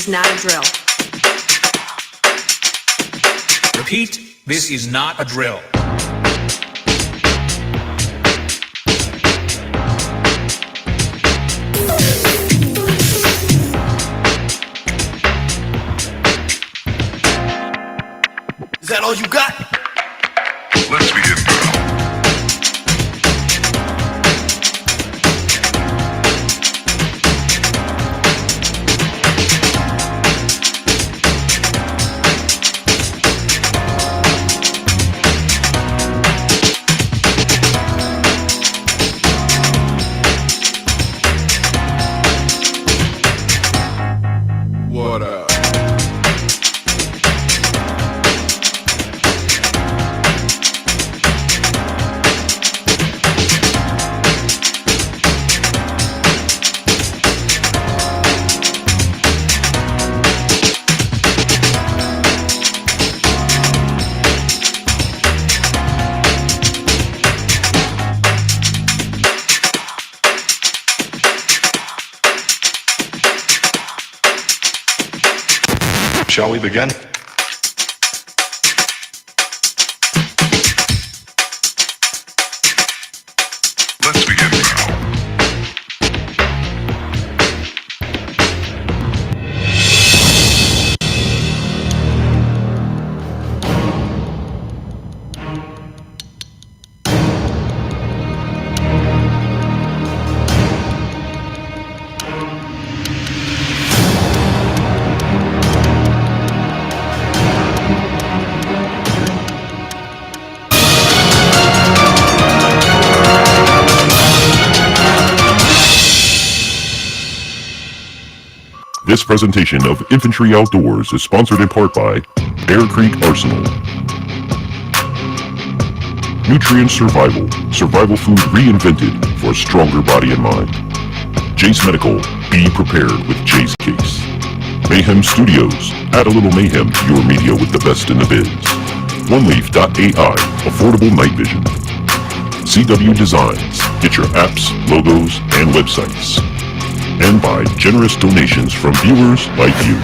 is not a drill. Repeat, this is not a drill. Is that all you got? Let's begin now. What up? Shall we begin? Let's begin now. This presentation of Infantry Outdoors is sponsored in part by Bear Creek Arsenal, Nutrient Survival, survival food reinvented for a stronger body and mind. Jase Medical, be prepared with Jase Case. Mayhem Studios, add a little mayhem to your media with the best in the biz. Oneleaf.al, affordable night vision. CW Designs, get your apps, logos, and websites. And by generous donations from viewers like you.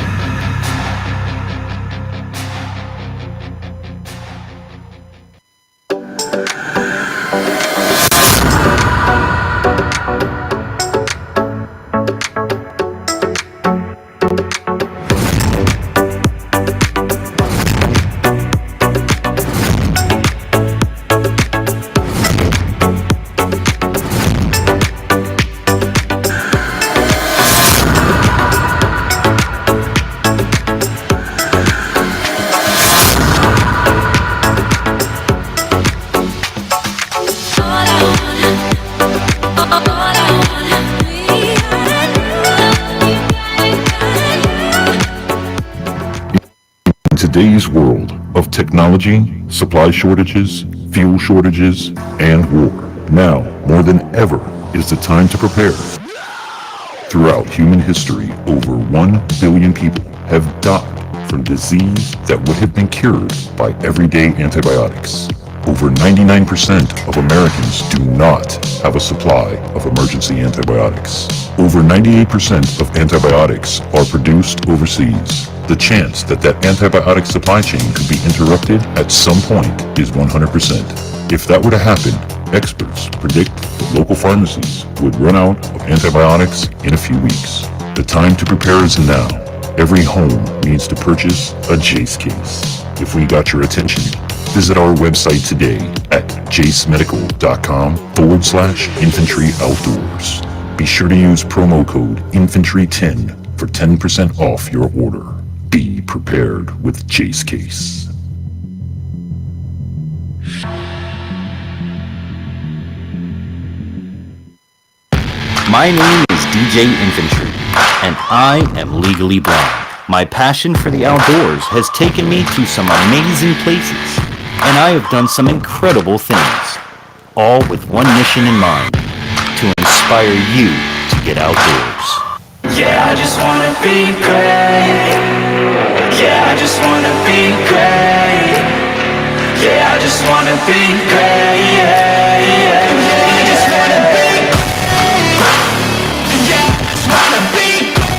Today's world of technology, supply shortages, fuel shortages, and war, now more than ever is the time to prepare. Throughout human history, over 1 billion people have died from disease that would have been cured by everyday antibiotics. Over 99% of Americans do not have a supply of emergency antibiotics. Over 98% of antibiotics are produced overseas. The chance that antibiotic supply chain could be interrupted at some point is 100%. If that were to happen, experts predict that local pharmacies would run out of antibiotics in a few weeks. The time to prepare is now. Every home needs to purchase a Jase Case. If we got your attention, visit our website today at jasemedical.com/Infantry Outdoors. Be sure to use promo code INFANTRY10 for 10% off your order. Be prepared with Jase Case. My name is DJ Infantry, and I am legally blind. My passion for the outdoors has taken me to some amazing places, and I have done some incredible things, all with one mission in mind, to inspire you to get outdoors. Yeah, I just wanna be great. Yeah, I just wanna be great. Yeah, I just wanna be great. Yeah, yeah, yeah. I just wanna be great. Yeah, I just wanna be great.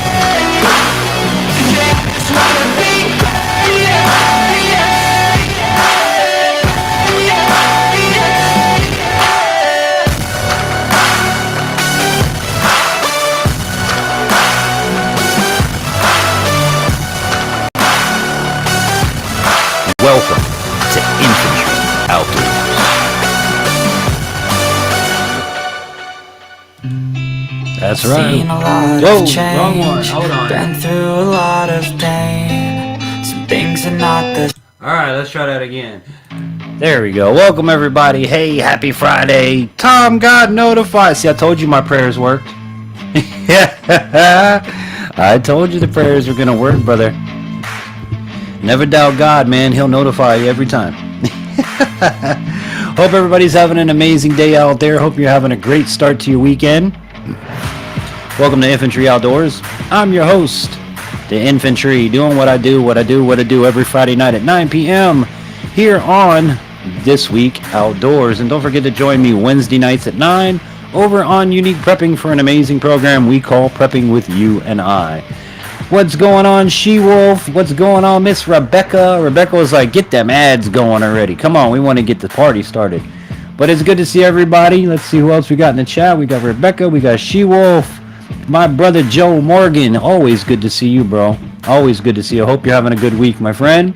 Welcome to Infantry Outdoors. That's right. Seen a lot Whoa, of change, wrong one. Hold on. been through a lot of pain. Some things are not the Alright, let's try that again. There we go. Welcome, everybody. Hey, happy Friday. Tom got notified. See, I told you my prayers worked. I told you the prayers were going to work, brother. Never doubt God, man. He'll notify you every time. Hope everybody's having an amazing day out there. Hope you're having a great start to your weekend. Welcome to Infantry Outdoors. I'm your host, the Infantry, doing what I do every Friday night at 9 p.m. here on This Week Outdoors. And don't forget to join me Wednesday nights at 9 over on Unique Prepping for an amazing program we call Prepping with You and I. What's going on, She-Wolf? What's going on, Miss Rebecca? Rebecca was like, get them ads going already. Come on, we want to get the party started. But it's good to see everybody. Let's see who else we got in the chat. We got Rebecca, we got She-Wolf, my brother Joe Morgan. Always good to see you, bro. Always good to see you. I hope you're having a good week, my friend.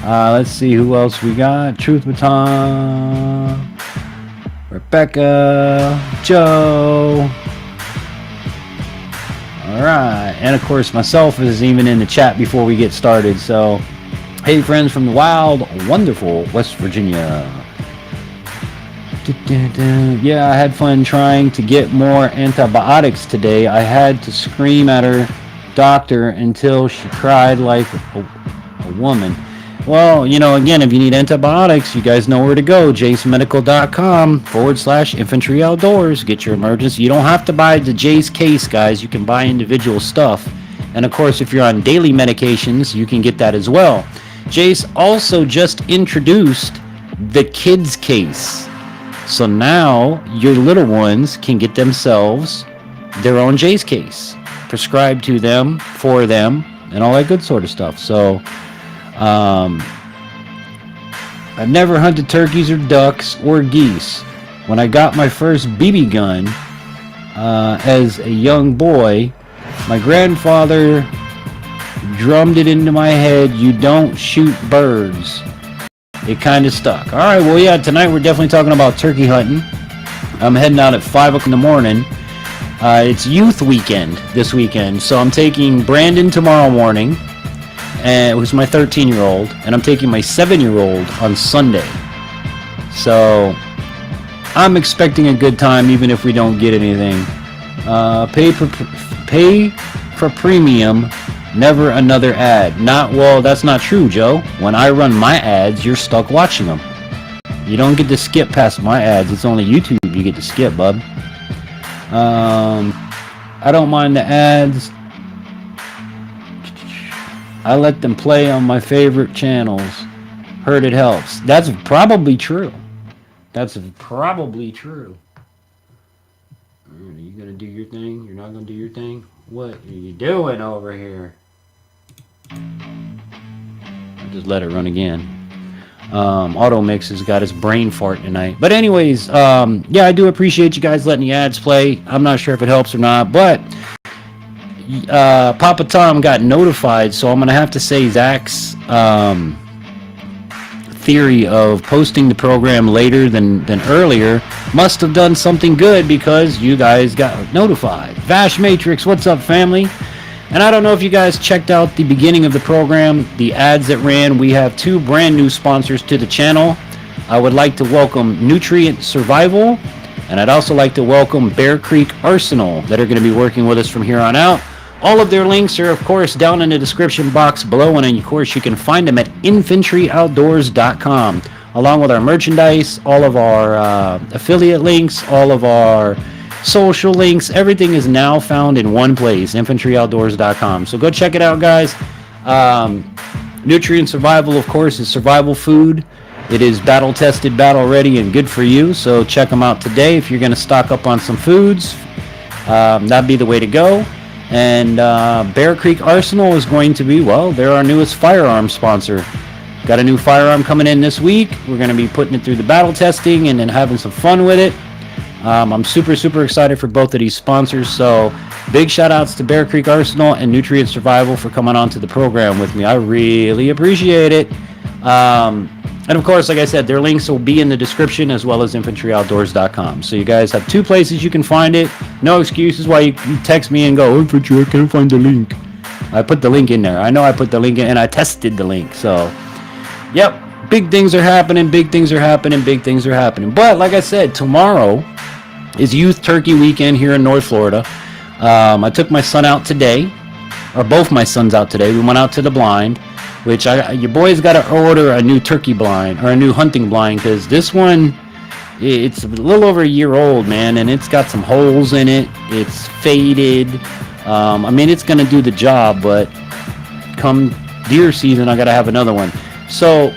Let's see who else we got. Truth Baton, Rebecca, Joe. Alright, and of course myself is even in the chat before we get started. So, hey friends from the wild, wonderful West Virginia. Yeah, I had fun trying to get more antibiotics today. I had to scream at her doctor until she cried like a woman. Well, you know, again, if you need antibiotics, you guys know where to go. JaseMedical.com/Infantry Outdoors. Get your emergency. You don't have to buy the Jase case, guys. You can buy individual stuff. And of course, if you're on daily medications, you can get that as well. Jase also just introduced the kids case. So now your little ones can get themselves their own Jase case, prescribed to them, for them, and all that good sort of stuff. So, I've never hunted turkeys or ducks or geese. When I got my first BB gun as a young boy, my grandfather drummed it into my head, you don't shoot birds. It kind of stuck. Alright, well yeah, tonight we're definitely talking about turkey hunting. I'm heading out at 5 o'clock in the morning. It's youth weekend this weekend, so I'm taking Brandon tomorrow morning, who's my 13-year-old, and I'm taking my 7-year-old on Sunday. So I'm expecting a good time even if we don't get anything. Pay for premium, never another ad. Well, that's not true, Joe. When I run my ads, you're stuck watching them. You don't get to skip past my ads. It's only YouTube you get to skip, bub. I don't mind the ads. I let them play on my favorite channels. Heard it helps. That's probably true. That's probably true. Are you gonna do your thing? You're not gonna do your thing? What are you doing over here? I'll just let it run again. Auto Mix has got his brain fart tonight. But anyways, yeah, I do appreciate you guys letting the ads play. I'm not sure if it helps or not, but Papa Tom got notified, so I'm gonna have to say Zach's theory of posting the program later than earlier must have done something good because you guys got notified. Vash Matrix, what's up, family? And I don't know if you guys checked out the beginning of the program, the ads that ran. We have 2 brand new sponsors to the channel. I would like to welcome Nutrient Survival, and I'd also like to welcome Bear Creek Arsenal that are going to be working with us from here on out. All of their links are, of course, down in the description box below, and of course you can find them at infantryoutdoors.com, along with our merchandise, all of our affiliate links, all of our social links. Everything is now found in one place, infantryoutdoors.com. So go check it out, guys. Nutrient Survival, of course, is survival food. It is battle tested, battle ready, and good for you. So check them out today if you're going to stock up on some foods. That'd be the way to go. And Bear Creek Arsenal is going to be, well, they're our newest firearm sponsor. Got a new firearm coming in this week. We're going to be putting it through the battle testing and then having some fun with it. I'm super excited for both of these sponsors. So big shout outs to Bear Creek Arsenal and Nutrient Survival for coming on to the program with me. I really appreciate it. And of course, like I said, their links will be in the description as well as infantryoutdoors.com. So you guys have 2 places you can find it. No excuses why you text me and go, Infantry, I can't find the link. I put the link in there. I know I put the link in and I tested the link. So, yep, big things are happening, big things are happening, big things are happening. But like I said, tomorrow is Youth Turkey Weekend here in North Florida. I took my son out today, or both my sons out today. We went out to the blind, which your boy's got to order a new turkey blind or a new hunting blind, because this one, it's a little over a year old, man, and it's got some holes in it. It's faded. I mean, it's going to do the job, but come deer season, I got to have another one. So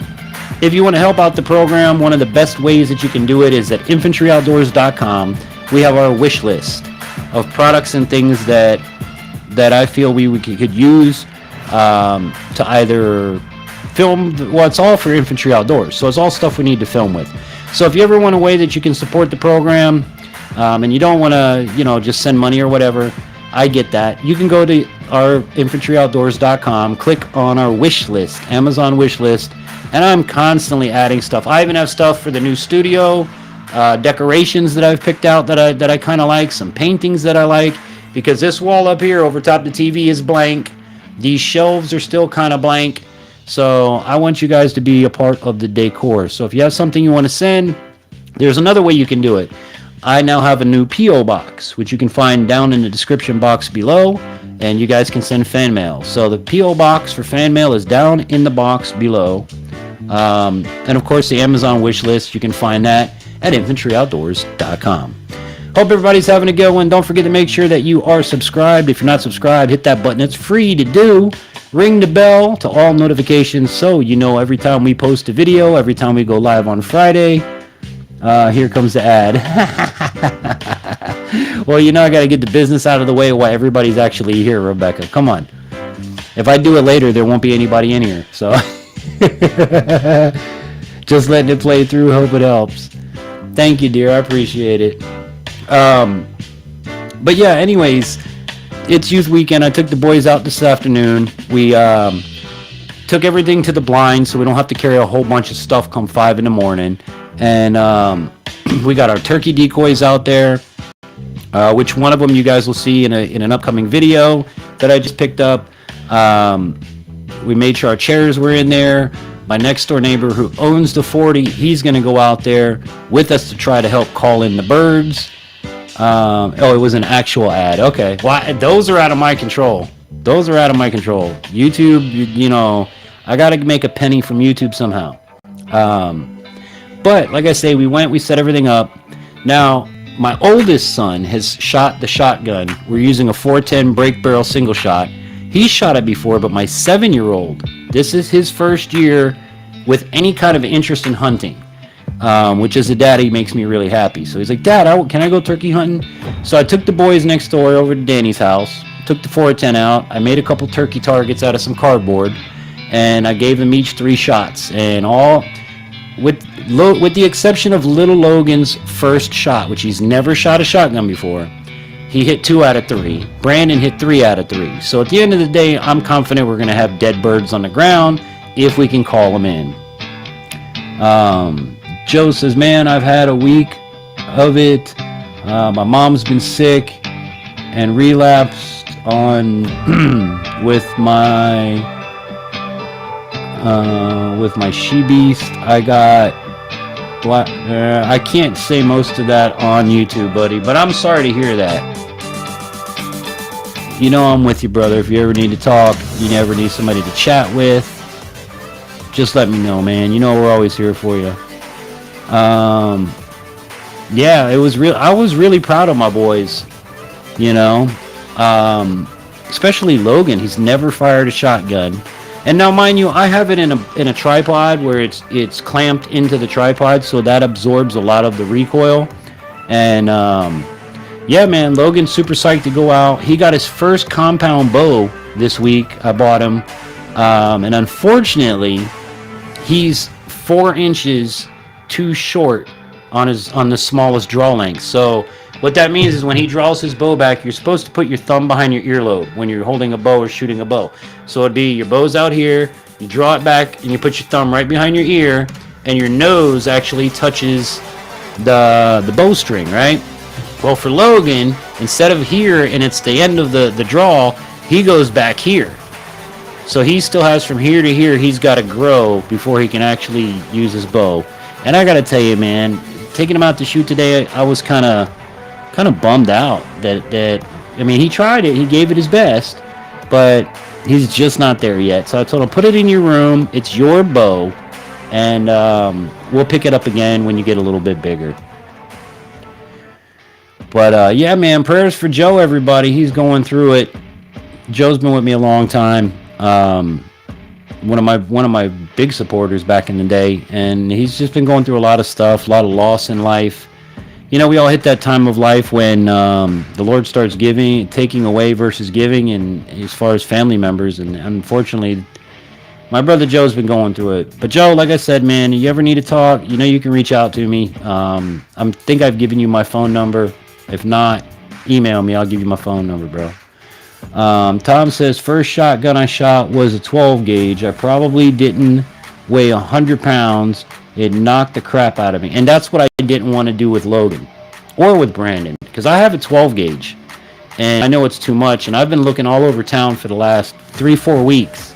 if you want to help out the program, one of the best ways that you can do it is at infantryoutdoors.com. We have our wish list of products and things that I feel we could use to either film. Well, it's all for Infantry Outdoors, so it's all stuff we need to film with. So if you ever want a way that you can support the program, and you don't want to, just send money or whatever, I get that. You can go to our infantryoutdoors.com, click on our wish list, Amazon wish list, and I'm constantly adding stuff. I even have stuff for the new studio, decorations that I've picked out that I kind of like, some paintings that I like, because this wall up here over top the TV is blank. These shelves are still kind of blank. So I want you guys to be a part of the decor. So if you have something you want to send, there's another way you can do it. I now have a new P.O. box, which you can find down in the description box below, and you guys can send fan mail. So the P.O. box for fan mail is down in the box below. And of course the Amazon wish list, you can find that at infantryoutdoors.com. Hope everybody's having a good one. Don't forget to make sure that you are subscribed. If you're not subscribed, hit that button. It's free to do. Ring the bell to all notifications so you know every time we post a video, every time we go live on Friday. Here comes the ad. Well, I got to get the business out of the way while everybody's actually here, Rebecca. Come on. If I do it later, there won't be anybody in here. So just letting it play through. Hope it helps. Thank you, dear. I appreciate it. But yeah, anyways, it's youth weekend. I took the boys out this afternoon. We took everything to the blind so we don't have to carry a whole bunch of stuff come 5 in the morning. And we got our turkey decoys out there, which one of them you guys will see in an upcoming video that I just picked up. We made sure our chairs were in there. My next door neighbor who owns the 40, he's going to go out there with us to try to help call in the birds. It was an actual ad. Okay. Well, those are out of my control. YouTube, I got to make a penny from YouTube somehow. But like I say, we set everything up. Now, my oldest son has shot the shotgun. We're using a 410 break barrel single shot. He's shot it before, but my 7-year-old, this is his first year with any kind of interest in hunting, which as a daddy makes me really happy. So he's like, Dad, can I go turkey hunting? So I took the boys next door over to Danny's house, took the 410 out. I made a couple turkey targets out of some cardboard, and I gave them each 3 shots. And all, with the exception of little Logan's first shot, which he's never shot a shotgun before, he hit 2 out of 3. Brandon hit 3 out of 3. So at the end of the day, I'm confident we're going to have dead birds on the ground if we can call them in. Joe says, man, I've had a week of it. My mom's been sick and relapsed on with my she-beast. I got black. I can't say most of that on YouTube, buddy, but I'm sorry to hear that. I'm with you, brother. If you ever need to talk, you ever need somebody to chat with, just let me know, man. We're always here for you. Yeah, it was real. I was really proud of my boys, especially Logan. He's never fired a shotgun. And now, mind you, I have it in a tripod where it's clamped into the tripod, so that absorbs a lot of the recoil. And yeah, man, Logan's super psyched to go out. He got his first compound bow this week. I bought him, and unfortunately, he's 4 inches too short on the smallest draw length. So what that means is when he draws his bow back, you're supposed to put your thumb behind your earlobe when you're holding a bow or shooting a bow. So it'd be your bow's out here, You draw it back, and you put your thumb right behind your ear, and your nose actually touches the bowstring, right? Well, for Logan, instead of here, and it's the end of the draw, he goes back here. So he still has from here to here, he's got to grow before he can actually use his bow. And I got to tell you, man, taking him out to shoot today, I was kind of bummed out that I mean, he tried it, he gave it his best, but he's just not there yet. So I told him, put it in your room, it's your bow, and we'll pick it up again when you get a little bit bigger. But yeah, man, prayers for Joe, everybody. He's going through it. Joe's been with me a long time. One of my big supporters back in the day, and he's just been going through a lot of stuff, a lot of loss in life. You know, we all hit that time of life when the Lord starts giving, taking away versus giving, and as far as family members, and unfortunately, my brother Joe's been going through it. But Joe, like I said, man, you ever need to talk, you know you can reach out to me. I think I've given you my phone number. If not, email me. I'll give you my phone number, bro. Tom says, first shotgun I shot was a 12 gauge. I probably didn't weigh 100 pounds. It knocked the crap out of me. And that's what I didn't want to do with Logan or with Brandon, because I have a 12 gauge and I know it's too much. And I've been looking all over town for the last 3-4 weeks.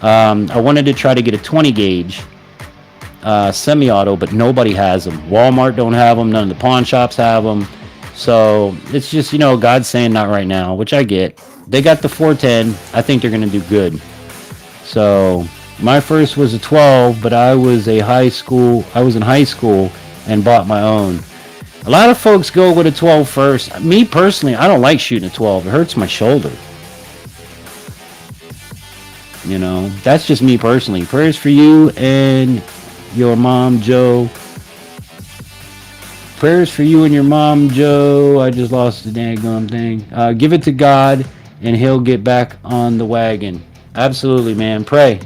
I wanted to try to get a 20 gauge semi-auto, but nobody has them. Walmart don't have them. None of the pawn shops have them. So it's just, you know, God's saying not right now, which I get. They got the 410. I think they're going to do good. So my first was a 12, but I was in high school and bought my own. A lot of folks go with a 12 first. Me personally, I don't like shooting a 12. It hurts my shoulder. You know, that's just me personally. Prayers for you and your mom, Joe. Prayers for you and your mom, Joe. I just lost the daggone thing. Give it to God, and he'll get back on the wagon. Absolutely, man. Pray.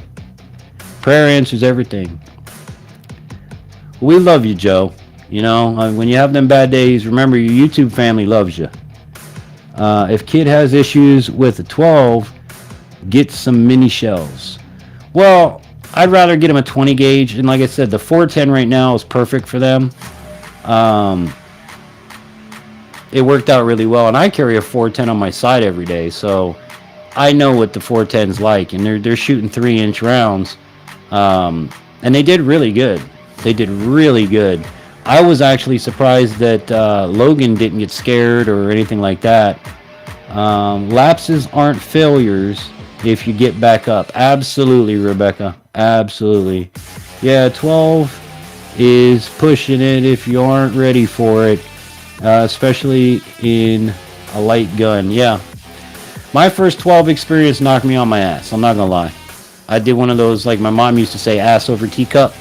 Prayer answers everything. We love you, Joe. You know, when you have them bad days, remember your YouTube family loves you. If kid has issues with a 12, get some mini shells. Well, I'd rather get him a 20 gauge. And like I said, the 410 right now is perfect for them. It worked out really well, and I carry a 410 on my side every day, so I know what the 410's like, and they're shooting 3-inch rounds, and they did really good. They did really good. I was actually surprised that Logan didn't get scared or anything like that. Lapses aren't failures if you get back up. Absolutely, Rebecca. Absolutely. Yeah, 12 is pushing it if you aren't ready for it, especially in a light gun. Yeah, my first 12 experience knocked me on my ass. I'm not gonna lie. I did one of those, like my mom used to say, ass over teacup.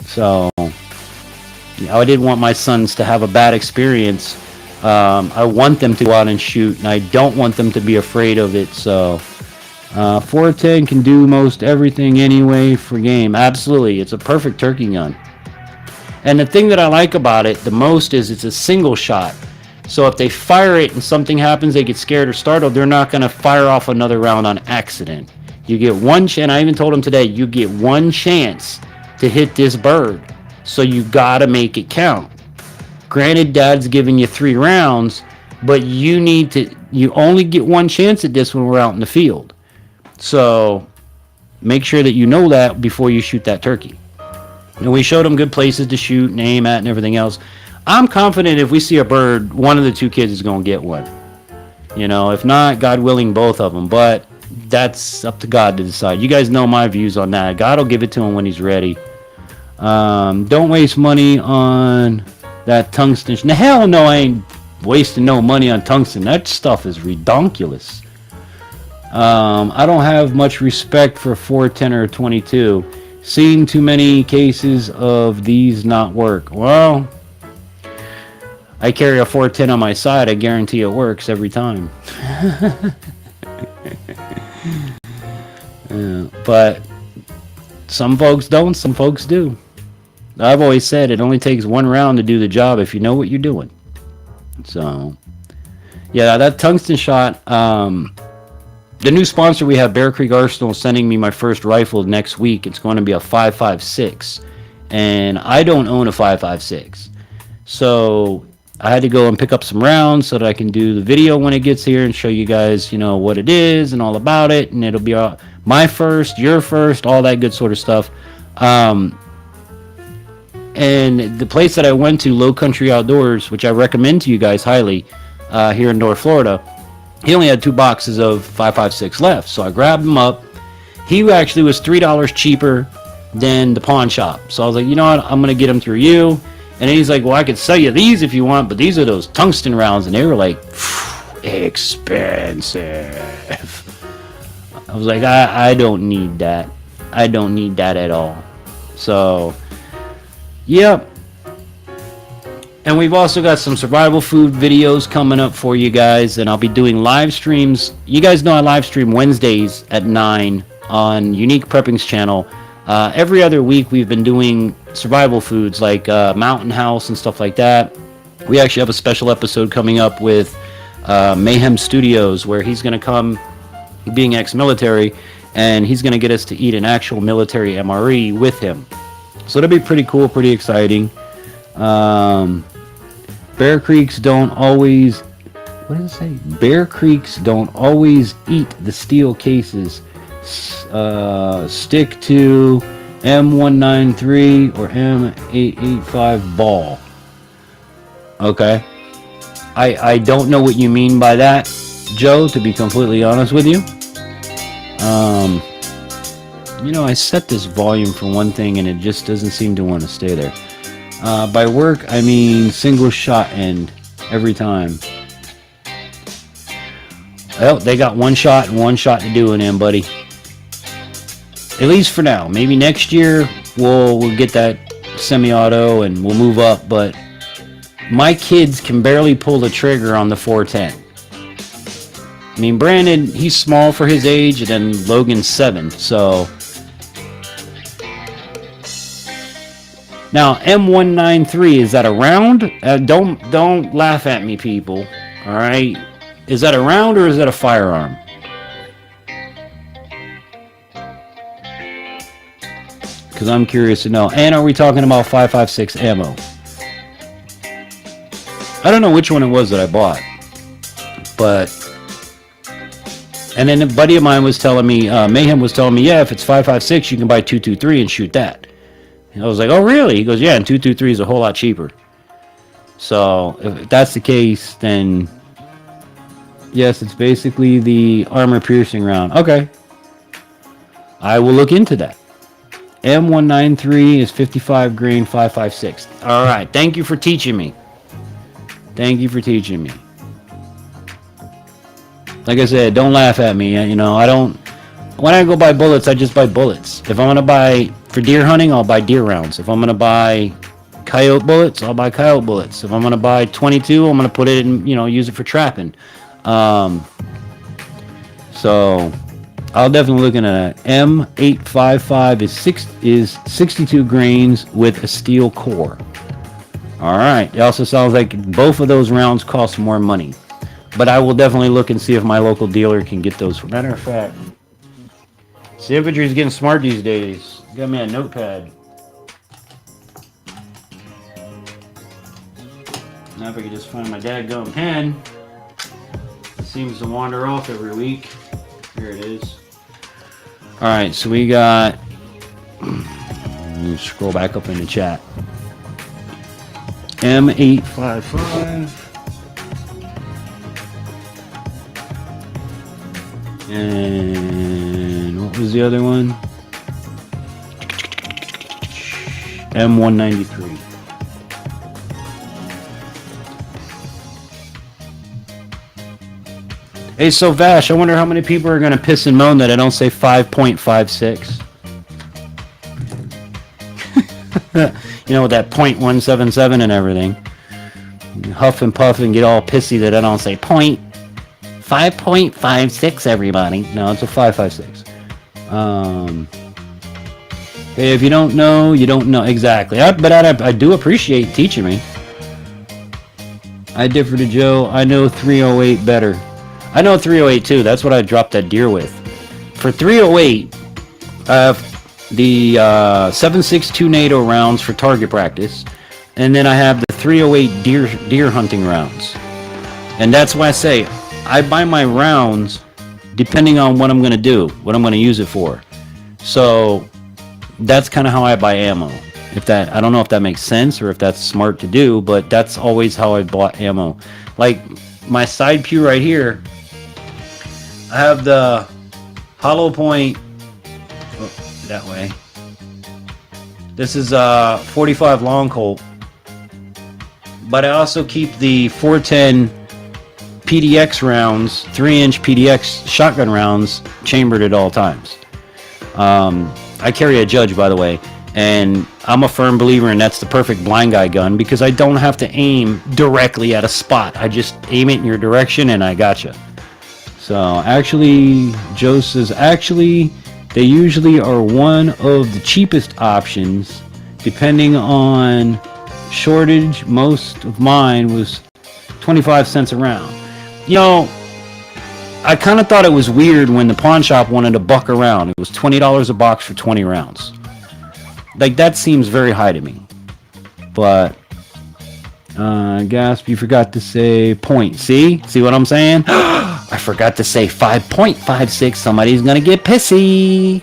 So, you know, I didn't want my sons to have a bad experience. I want them to go out and shoot, and I don't want them to be afraid of it. So 410 can do most everything anyway for game. Absolutely, it's a perfect turkey gun. And the thing that I like about it the most is it's a single shot. So if they fire it and something happens, they get scared or startled, they're not going to fire off another round on accident. You get one chance. I even told them today, you get one chance to hit this bird. So you got to make it count. Granted, Dad's giving you 3 rounds, but you only get one chance at this when we're out in the field. So make sure that you know that before you shoot that turkey. And we showed them good places to shoot and aim at and everything else. I'm confident if we see a bird, one of the 2 kids is going to get one. You know, if not, God willing, both of them. But that's up to God to decide. You guys know my views on that. God will give it to him when he's ready. Don't waste money on that tungsten. Now, hell no, I ain't wasting no money on tungsten. That stuff is redonkulous. I don't have much respect for 410 or 22. Seen too many cases of these not work. Well, I carry a 410 on my side. I guarantee it works every time. But some folks don't, some folks do. I've always said it only takes 1 round to do the job if you know what you're doing. So, yeah, that tungsten shot, the new sponsor we have, Bear Creek Arsenal, is sending me my first rifle next week. It's going to be a 5.56, and I don't own a 5.56, so I had to go and pick up some rounds so that I can do the video when it gets here and show you guys, what it is and all about it, and it'll be my first, your first, all that good sort of stuff. And the place that I went to, Infantry Outdoors, which I recommend to you guys highly, here in North Florida, he only had 2 boxes of 5.56 left, so I grabbed them up. He actually was $3 cheaper than the pawn shop, so I was like, you know what, I'm gonna get them through you. And then he's like, well, I could sell you these if you want, but these are those tungsten rounds, and they were like expensive. I was like, I don't need that. I don't need that at all. So, yep. And we've also got some survival food videos coming up for you guys, and I'll be doing live streams. You guys know I live stream Wednesdays at 9 on Unique Prepping's channel. Every other week we've been doing survival foods like Mountain House and stuff like that. We actually have a special episode coming up with Mayhem Studios, where he's going to come, being ex-military, and he's going to get us to eat an actual military MRE with him. So it'll be pretty cool, pretty exciting. Bear Creeks don't always, what does it say? Bear Creeks don't always eat the steel cases. Stick to M193 or M885 ball. Okay. I don't know what you mean by that, Joe, to be completely honest with you. I set this volume for one thing and it just doesn't seem to want to stay there. By work, I mean single shot end every time. Well, they got one shot and one shot to do it in, buddy. At least for now. Maybe next year we'll get that semi-auto and we'll move up, but my kids can barely pull the trigger on the 410. I mean, Brandon, he's small for his age, and then Logan's 7, so. Now, M193, is that a round? Don't laugh at me, people. All right? Is that a round or is that a firearm? Because I'm curious to know. And are we talking about 5.56 ammo? I don't know which one it was that I bought. But, and then a buddy of mine was telling me, Mayhem was telling me, yeah, if it's 5.56, you can buy 223 and shoot that. And I was like, oh, really? He goes, yeah, and 223 is a whole lot cheaper. So, if that's the case, then, yes, it's basically the armor-piercing round. Okay. I will look into that. M193 is 55 grain 5.56. All right. Thank you for teaching me. Thank you for teaching me. Like I said, don't laugh at me. I don't. When I go buy bullets, I just buy bullets. If I'm gonna buy for deer hunting, I'll buy deer rounds. If I'm gonna buy coyote bullets, I'll buy coyote bullets. If I'm gonna buy 22, I'm gonna put it in, use it for trapping. So I'll definitely look at that. M855 is 62 grains with a steel core. All right. It also sounds like both of those rounds cost more money, but I will definitely look and see if my local dealer can get those. Matter of fact, see, infantry's getting smart these days. Got me a notepad. Now if I could just find my dadgum pen. It seems to wander off every week. Here it is. Alright, so we got... Let me scroll back up in the chat. M855. And what was the other one? M193. Hey, so Vash, I wonder how many people are going to piss and moan that I don't say 5.56. With that .177 and everything. Huff and puff and get all pissy that I don't say 5.56, everybody. No, it's a 5.56. Okay, if you don't know, you don't know. Exactly. But I do appreciate teaching me. I differ to Joe. I know 308 better. I know 308 too. That's what I dropped that deer with. For 308, I have the 7.62 NATO rounds for target practice, and then I have the 308 deer hunting rounds. And that's why I say I buy my rounds depending on what I'm going to do, what I'm going to use it for. So that's kind of how I buy ammo. I don't know if that makes sense or if that's smart to do, but that's always how I bought ammo. Like my side pew right here, I have the hollow point, that way. This is a 45 long Colt, but I also keep the 410 PDX rounds, 3-inch PDX shotgun rounds chambered at all times. I carry a Judge, by the way, and I'm a firm believer in that's the perfect blind guy gun because I don't have to aim directly at a spot. I just aim it in your direction and I gotcha. So actually, Joe says, actually, they usually are one of the cheapest options depending on shortage. Most of mine was 25 cents a round. You know, I kind of thought it was weird when the pawn shop wanted $1 a round. It was $20 a box for 20 rounds. Like, that seems very high to me. But, Gasp, you forgot to say point. See what I'm saying? I forgot to say 5.56. Somebody's gonna get pissy.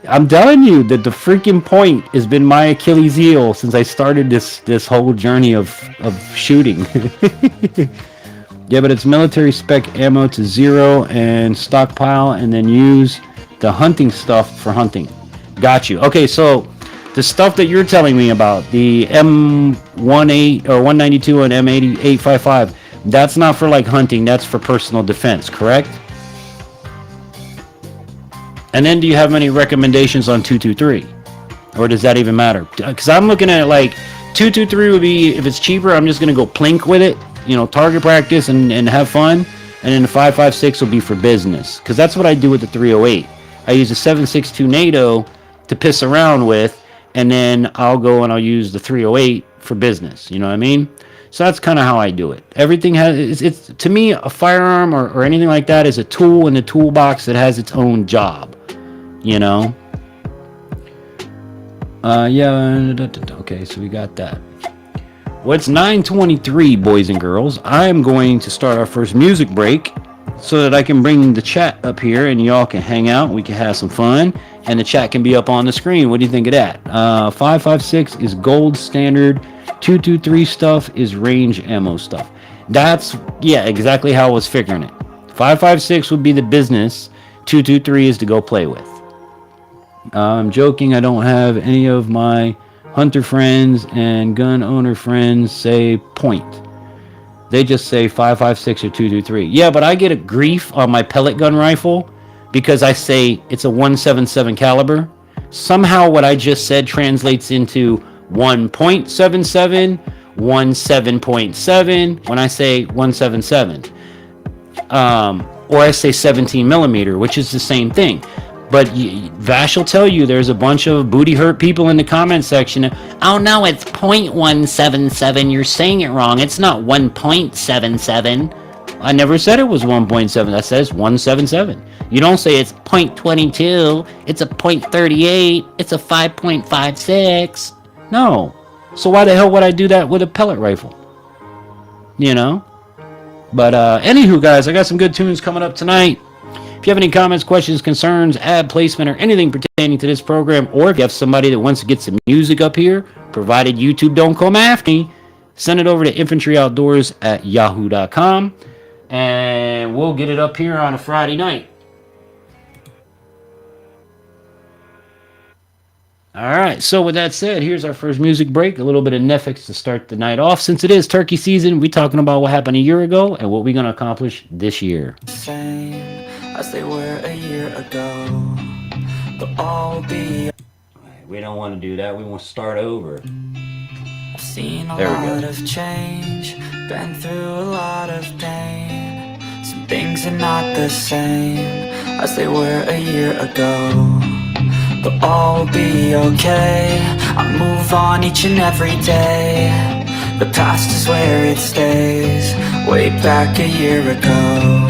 I'm telling you that the freaking point has been my Achilles heel since I started this whole journey of shooting. Yeah, but it's military spec ammo to 0 and stockpile and then use the hunting stuff for hunting. Got you. Okay, so the stuff that you're telling me about, the M18 or 192 and M855, that's not for like hunting, that's for personal defense, correct? And then do you have any recommendations on 223? Or does that even matter? Because I'm looking at it like 223 would be, if it's cheaper, I'm just going to go plink with it, you know, target practice and have fun. And then the 5.56 will be for business. Because that's what I do with the 308. I use the 7.62 NATO to piss around with. And then I'll go and I'll use the 308 for business. You know what I mean? So that's kind of how I do it. Everything has, it's to me, a firearm or anything like that is a tool in the toolbox that has its own job. You know? Yeah. Okay, so we got that. Well, it's 9:23, boys and girls. I'm going to start our first music break so that I can bring the chat up here and y'all can hang out. We can have some fun. And the chat can be up on the screen. What do you think of that? 5.56 is gold standard. 223 stuff is range ammo stuff. That's, yeah, exactly how I was figuring it. 5.56 would be the business. 223 is to go play with. I'm joking. I don't have any of my hunter friends and gun owner friends say point. They just say 5.56 or 223. Yeah, but I get a grief on my pellet gun rifle because I say it's a 177 caliber. Somehow what I just said translates into 1.77, 17.7 when I say 177. Or I say 17 millimeter, which is the same thing. But Vash will tell you there's a bunch of booty hurt people in the comment section. Oh no, it's 0.177. You're saying it wrong. It's not 1.77. I never said it was 1.7. I said it's 177. You don't say it's 0.22. It's a 0.38. It's a 5.56. No. So why the hell would I do that with a pellet rifle? You know? But anywho, guys, I got some good tunes coming up tonight. If you have any comments, questions, concerns, ad placement, or anything pertaining to this program, or if you have somebody that wants to get some music up here, provided YouTube don't come after me, send it over to Infantry Outdoors at yahoo.com, and we'll get it up here on a Friday night. Alright, so with that said, here's our first music break. A little bit of NEFFEX to start the night off. Since it is turkey season, we're talking about what happened a year ago and what we're going to accomplish this year. Same as they were a year ago. They'll all be. We don't want to do that. We want to start over. I've seen a lot of change, been through a lot of pain. Some things are not the same as they were a year ago. They'll all be okay. I move on each and every day. The past is where it stays, way back a year ago.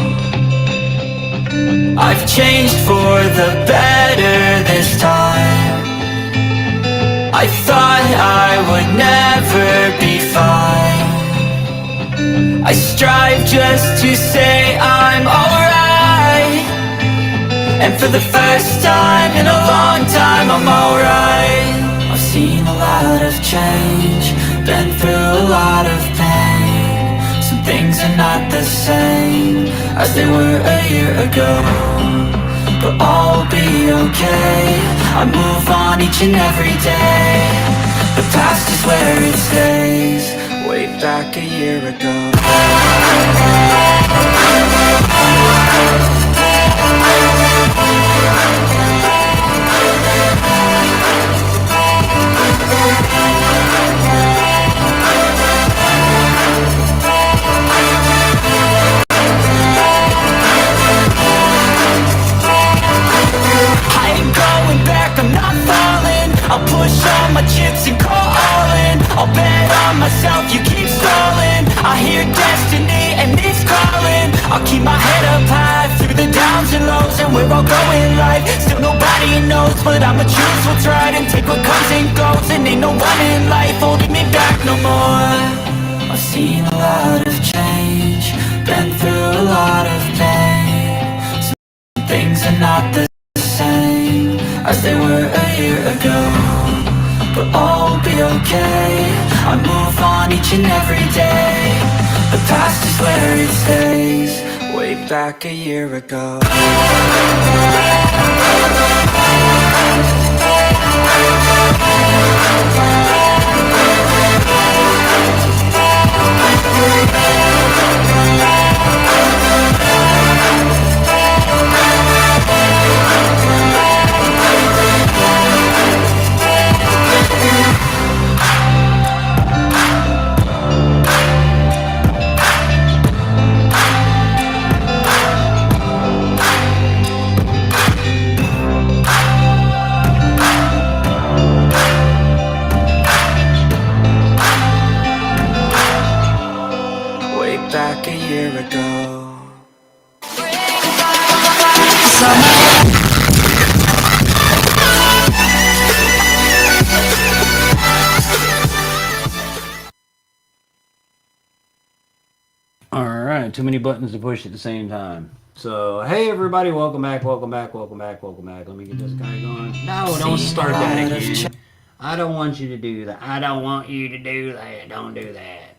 I've changed for the better this time. I thought I would never be fine. I strive just to say I'm alright, and for the first time in a long time I'm alright. I've seen a lot of change, been through a lot of pain. Some things are not the same as they were a year ago, but all will be okay. I move on each and every day. The past is where it stays, way back a year ago. I'm not falling, I'll push all my chips and go all in. I'll bet on myself, you keep stalling. I hear destiny and it's calling. I'll keep my head up high through the downs and lows, and we're all going live. Still nobody knows, but I'ma choose what's right and take what comes and goes. And ain't no one in life holding me back no more. I've seen a lot of change, been through a lot of pain. Some things are not the same as they were a year ago, but all will be okay. I move on each and every day. The past is where it stays, way back a year ago. Back a year ago. All right, too many buttons to push at the same time. So, hey everybody, welcome back, welcome back, welcome back, welcome back. Let me get this guy going. No, don't start that again. I don't want you to do that. I don't want you to do that. Don't do that.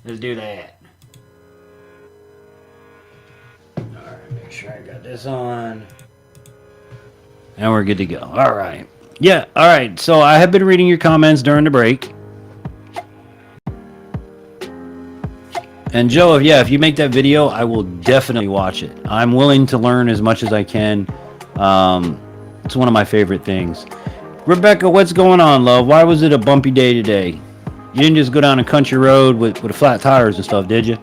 Let's do that. Alright, make sure I got this on. And we're good to go. Alright. Yeah, alright. So I have been reading your comments during the break. And Joe, if you make that video, I will definitely watch it. I'm willing to learn as much as I can. It's one of my favorite things. Rebecca, what's going on, love? Why was it a bumpy day today? You didn't just go down a country road with flat tires and stuff, did you?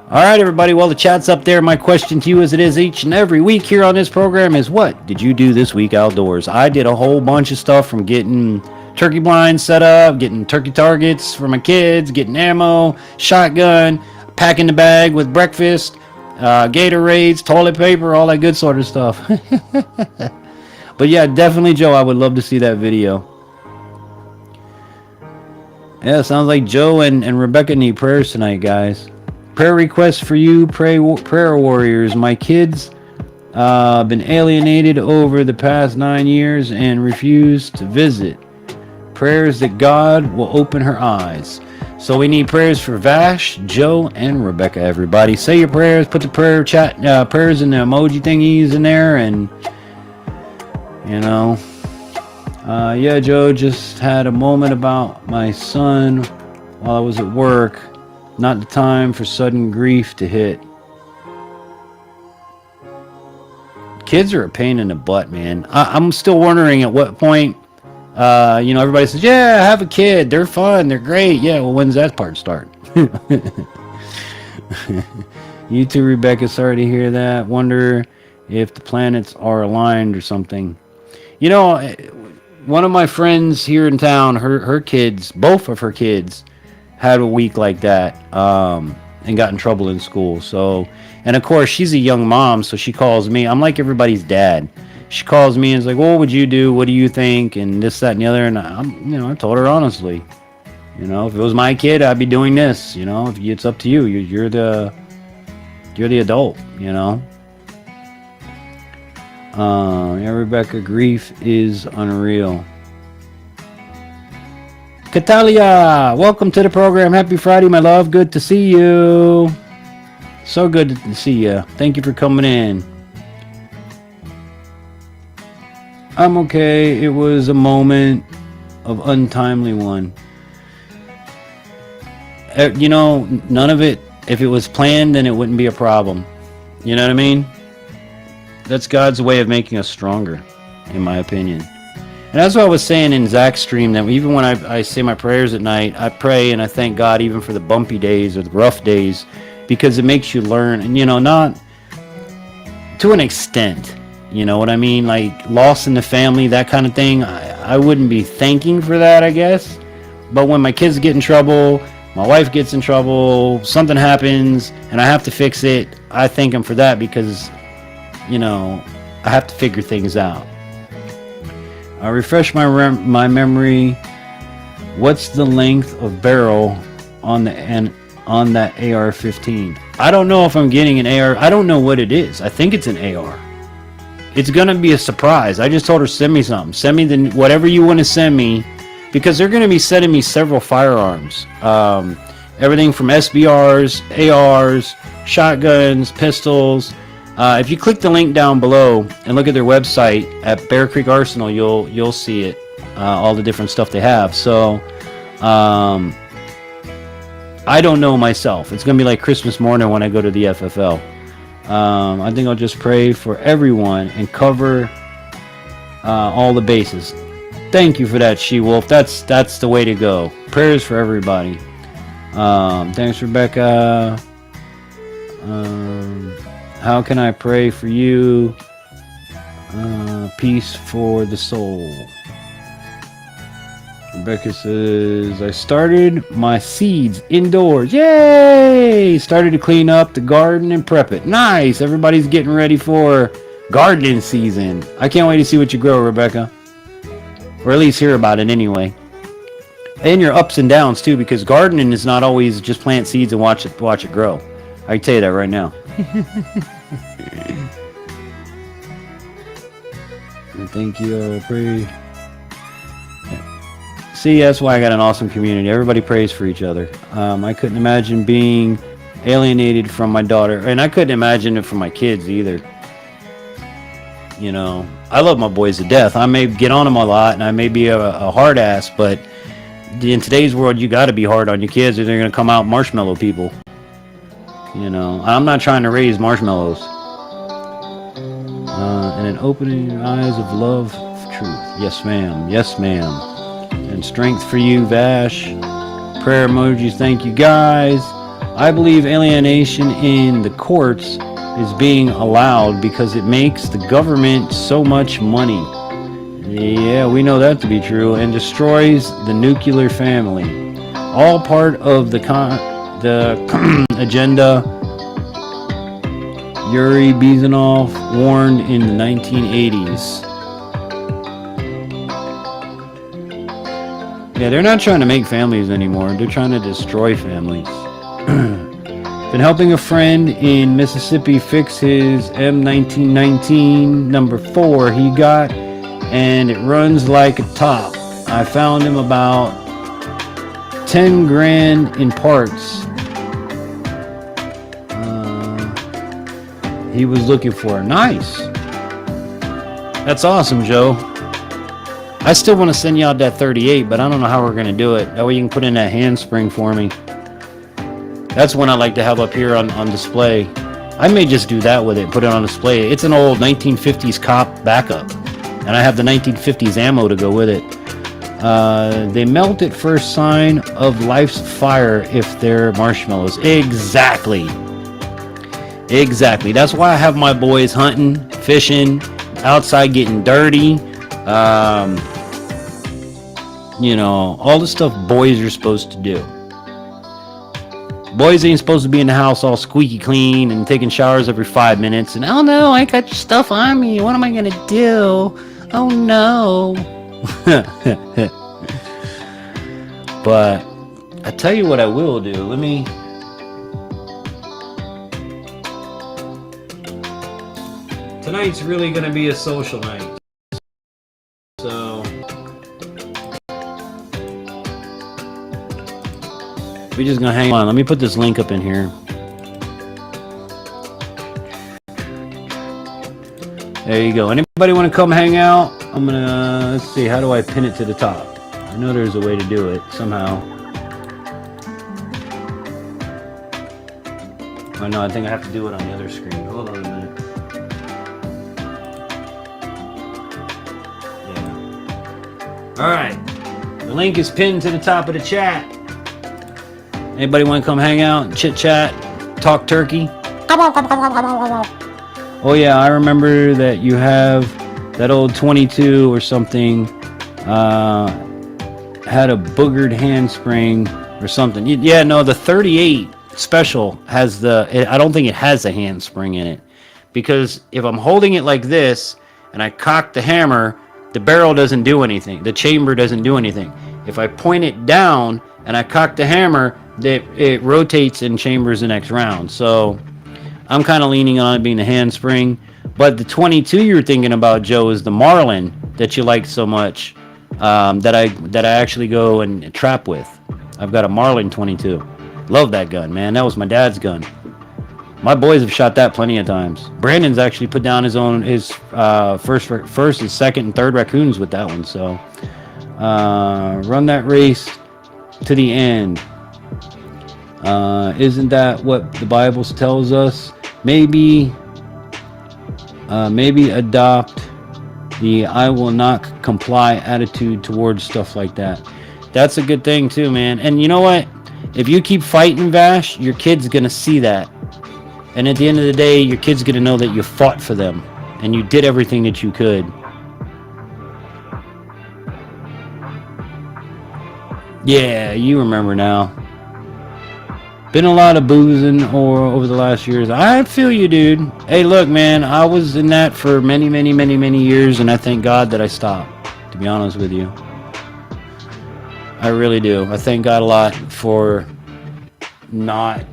All right, everybody. Well, the chat's up there. My question to you, as it is each and every week here on this program, is what did you do this week outdoors? I did a whole bunch of stuff, from getting turkey blinds set up, getting turkey targets for my kids, getting ammo, shotgun, packing the bag with breakfast, Gatorades, toilet paper, all that good sort of stuff. But yeah, definitely, Joe, I would love to see that video. Yeah, sounds like Joe and Rebecca need prayers tonight, guys. Prayer requests for you, prayer warriors. My kids been alienated over the past 9 years and refuse to visit. Prayers that God will open her eyes. So we need prayers for Vash, Joe, and Rebecca, everybody. Say your prayers, put the prayers in the emoji thingies in there, and you know. Yeah, Joe, just had a moment about my son while I was at work. Not the time for sudden grief to hit. Kids are a pain in the butt, man. I'm still wondering at what point, everybody says, yeah, have a kid. They're fun. They're great. Yeah, well, when's that part start? You too, Rebecca. Sorry to hear that. Wonder if the planets are aligned or something. one of my friends here in town, her kids, both of her kids, had a week like that, and got in trouble in school. So, and of course, she's a young mom, so she calls me. I'm like everybody's dad. She calls me and is like, "Well, what would you do? What do you think?" And this, that, and the other. And I told her honestly, if it was my kid, I'd be doing this. If it's up to you. You're the adult. Yeah, Rebecca, grief is unreal. Catalia, welcome to the program. Happy Friday, my love. Good to see you. So good to see you. Thank you for coming in. I'm okay. It was a moment of untimely one. None of it, if it was planned, then it wouldn't be a problem. You know what I mean? That's God's way of making us stronger, in my opinion. And that's what I was saying in Zach's stream, that even when I say my prayers at night, I pray and I thank God even for the bumpy days or the rough days, because it makes you learn. And, not to an extent, you know what I mean? Like loss in the family, that kind of thing. I wouldn't be thanking for that, I guess. But when my kids get in trouble, my wife gets in trouble, something happens, and I have to fix it, I thank him for that, because, I have to figure things out. I refresh my memory. What's the length of barrel on that AR-15? I don't know if I'm getting an AR. I don't know what it is. I think it's an AR. It's gonna be a surprise. I just told her, send me something. Send me whatever you want to send me, because they're gonna be sending me several firearms. Everything from SBRs, ARs, shotguns, pistols. If you click the link down below and look at their website at Bear Creek Arsenal, you'll see it, all the different stuff they have. So, I don't know myself. It's gonna be like Christmas morning when I go to the FFL. I think I'll just pray for everyone and cover all the bases. Thank you for that, She-Wolf. That's the way to go. Prayers for everybody. Thanks, Rebecca. How can I pray for you? Peace for the soul. Rebecca says, I started my seeds indoors. Yay! Started to clean up the garden and prep it. Nice! Everybody's getting ready for gardening season. I can't wait to see what you grow, Rebecca. Or at least hear about it anyway. And your ups and downs too, because gardening is not always just plant seeds and watch it grow. I can tell you that right now. Thank you. I'll pray. See, that's why I got an awesome community. Everybody prays for each other. I couldn't imagine being alienated from my daughter, and I couldn't imagine it from my kids either. I love my boys to death. I may get on them a lot, and I may be a hard ass, but in today's world, you got to be hard on your kids, or they're going to come out marshmallow people. I'm not trying to raise marshmallows. And an opening your eyes of love, of truth. Yes, ma'am. Yes, ma'am. And strength for you, Vash. Prayer emojis. Thank you, guys. I believe alienation in the courts is being allowed because it makes the government so much money. Yeah, we know that to be true. And destroys the nuclear family. All part of the agenda. Yuri Bezanov warned in the 1980s. Yeah, they're not trying to make families anymore. They're trying to destroy families. Been helping a friend in Mississippi fix his M1919 number 4 he got, and it runs like a top. I found him about 10 grand in parts. He was looking for. Nice. That's awesome, Joe. I still want to send you out that 38, but I don't know how we're going to do it. That way you can put in that handspring for me. That's one I like to have up here on display. I may just do that with it, put it on display. It's an old 1950s cop backup, and I have the 1950s ammo to go with it. They melt at first sign of life's fire if they're marshmallows. Exactly. Exactly. That's why I have my boys hunting, fishing, outside getting dirty. You know, all the stuff boys are supposed to do. Boys ain't supposed to be in the house all squeaky clean and taking showers every 5 minutes. And, oh no, I got your stuff on me. What am I going to do? Oh no. But I tell you what I will do. Let me... Tonight's really going to be a social night. So... we're just gonna hang on. Let me put this link up in here. There you go. Anybody want to come hang out? I'm gonna, let's see, how do I pin it to the top? I know there's a way to do it somehow. Oh no, I think I have to do it on the other screen. Hold on a minute. Yeah. All right. The link is pinned to the top of the chat. Anybody want to come hang out, chit chat, talk turkey? Oh yeah, I remember that you have that old 22 or something had a boogered handspring or something. Yeah, no, the 38 special has I don't think it has a handspring in it, because if I'm holding it like this and I cock the hammer, the barrel doesn't do anything. The chamber doesn't do anything. If I point it down and I cock the hammer, it rotates and chambers the next round. So I'm kind of leaning on it being the handspring. But the 22 you're thinking about, Joe, is the Marlin that you like so much, that I actually go and trap with. I've got a Marlin 22. Love that gun, man. That was my dad's gun. My boys have shot that plenty of times. Brandon's actually put down his first, his second, and third raccoons with that one. So run that race to the end. Isn't that what the Bible tells us? Maybe adopt the I will not comply attitude towards stuff like that. That's a good thing too, man. And you know what? If you keep fighting, Vash, your kid's gonna see that. And at the end of the day, your kid's gonna know that you fought for them and you did everything that you could. Yeah, you remember now. Been a lot of boozing over the last years. I feel you, dude. Hey, look, man, I was in that for many, many, many, many years, and I thank God that I stopped, to be honest with you. I really do. I thank God a lot for not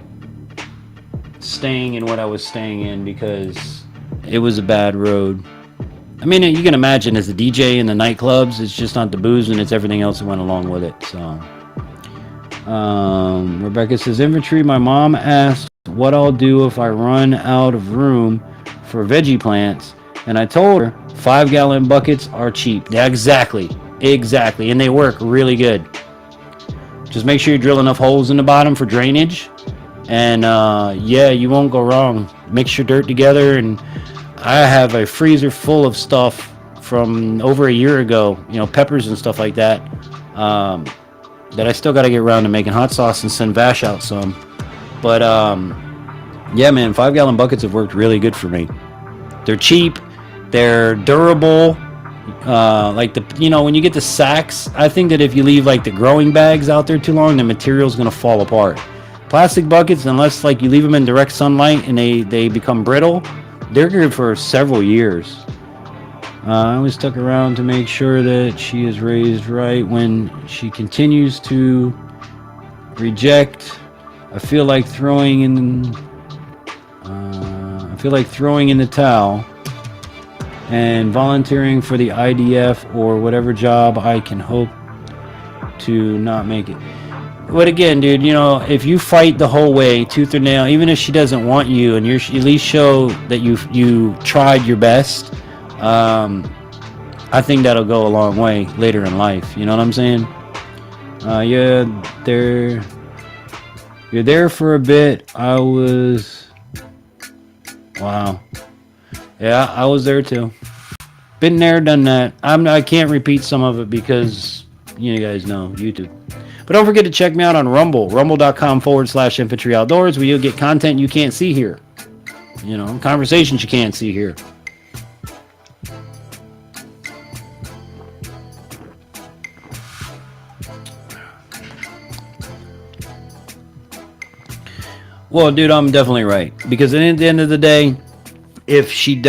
staying in what I was staying in, because it was a bad road. I mean, you can imagine, as a DJ in the nightclubs, it's just not the booze and it's everything else that went along with it. So Rebecca says, Infantry, my mom asked what I'll do if I run out of room for veggie plants, and I told her 5-gallon buckets are cheap. Yeah, exactly, and they work really good. Just make sure you drill enough holes in the bottom for drainage, and yeah, you won't go wrong. Mix your dirt together, and I have a freezer full of stuff from over a year ago, you know, peppers and stuff like that, that I still got to get around to making hot sauce and send Vash out some. But yeah, man, 5-gallon buckets have worked really good for me. They're cheap, they're durable. Like when you get the sacks, I think that if you leave like the growing bags out there too long, the material's gonna fall apart. Plastic buckets, unless like you leave them in direct sunlight and they become brittle, they're good for several years. I always stuck around to make sure that she is raised right. When she continues to reject, I feel like throwing in the towel and volunteering for the IDF or whatever job I can hope to not make it. But again, dude, if you fight the whole way, tooth or nail, even if she doesn't want you, and you at least show that you tried your best, I think that'll go a long way later in life. You know what I'm saying? Yeah, you're there for a bit. Wow. Yeah, I was there too. Been there, done that. I can't repeat some of it because you guys know YouTube. But don't forget to check me out on Rumble, rumble.com/Infantry Outdoors, where you'll get content you can't see here. Conversations you can't see here. Well, dude, I'm definitely right. Because at the end of the day, if she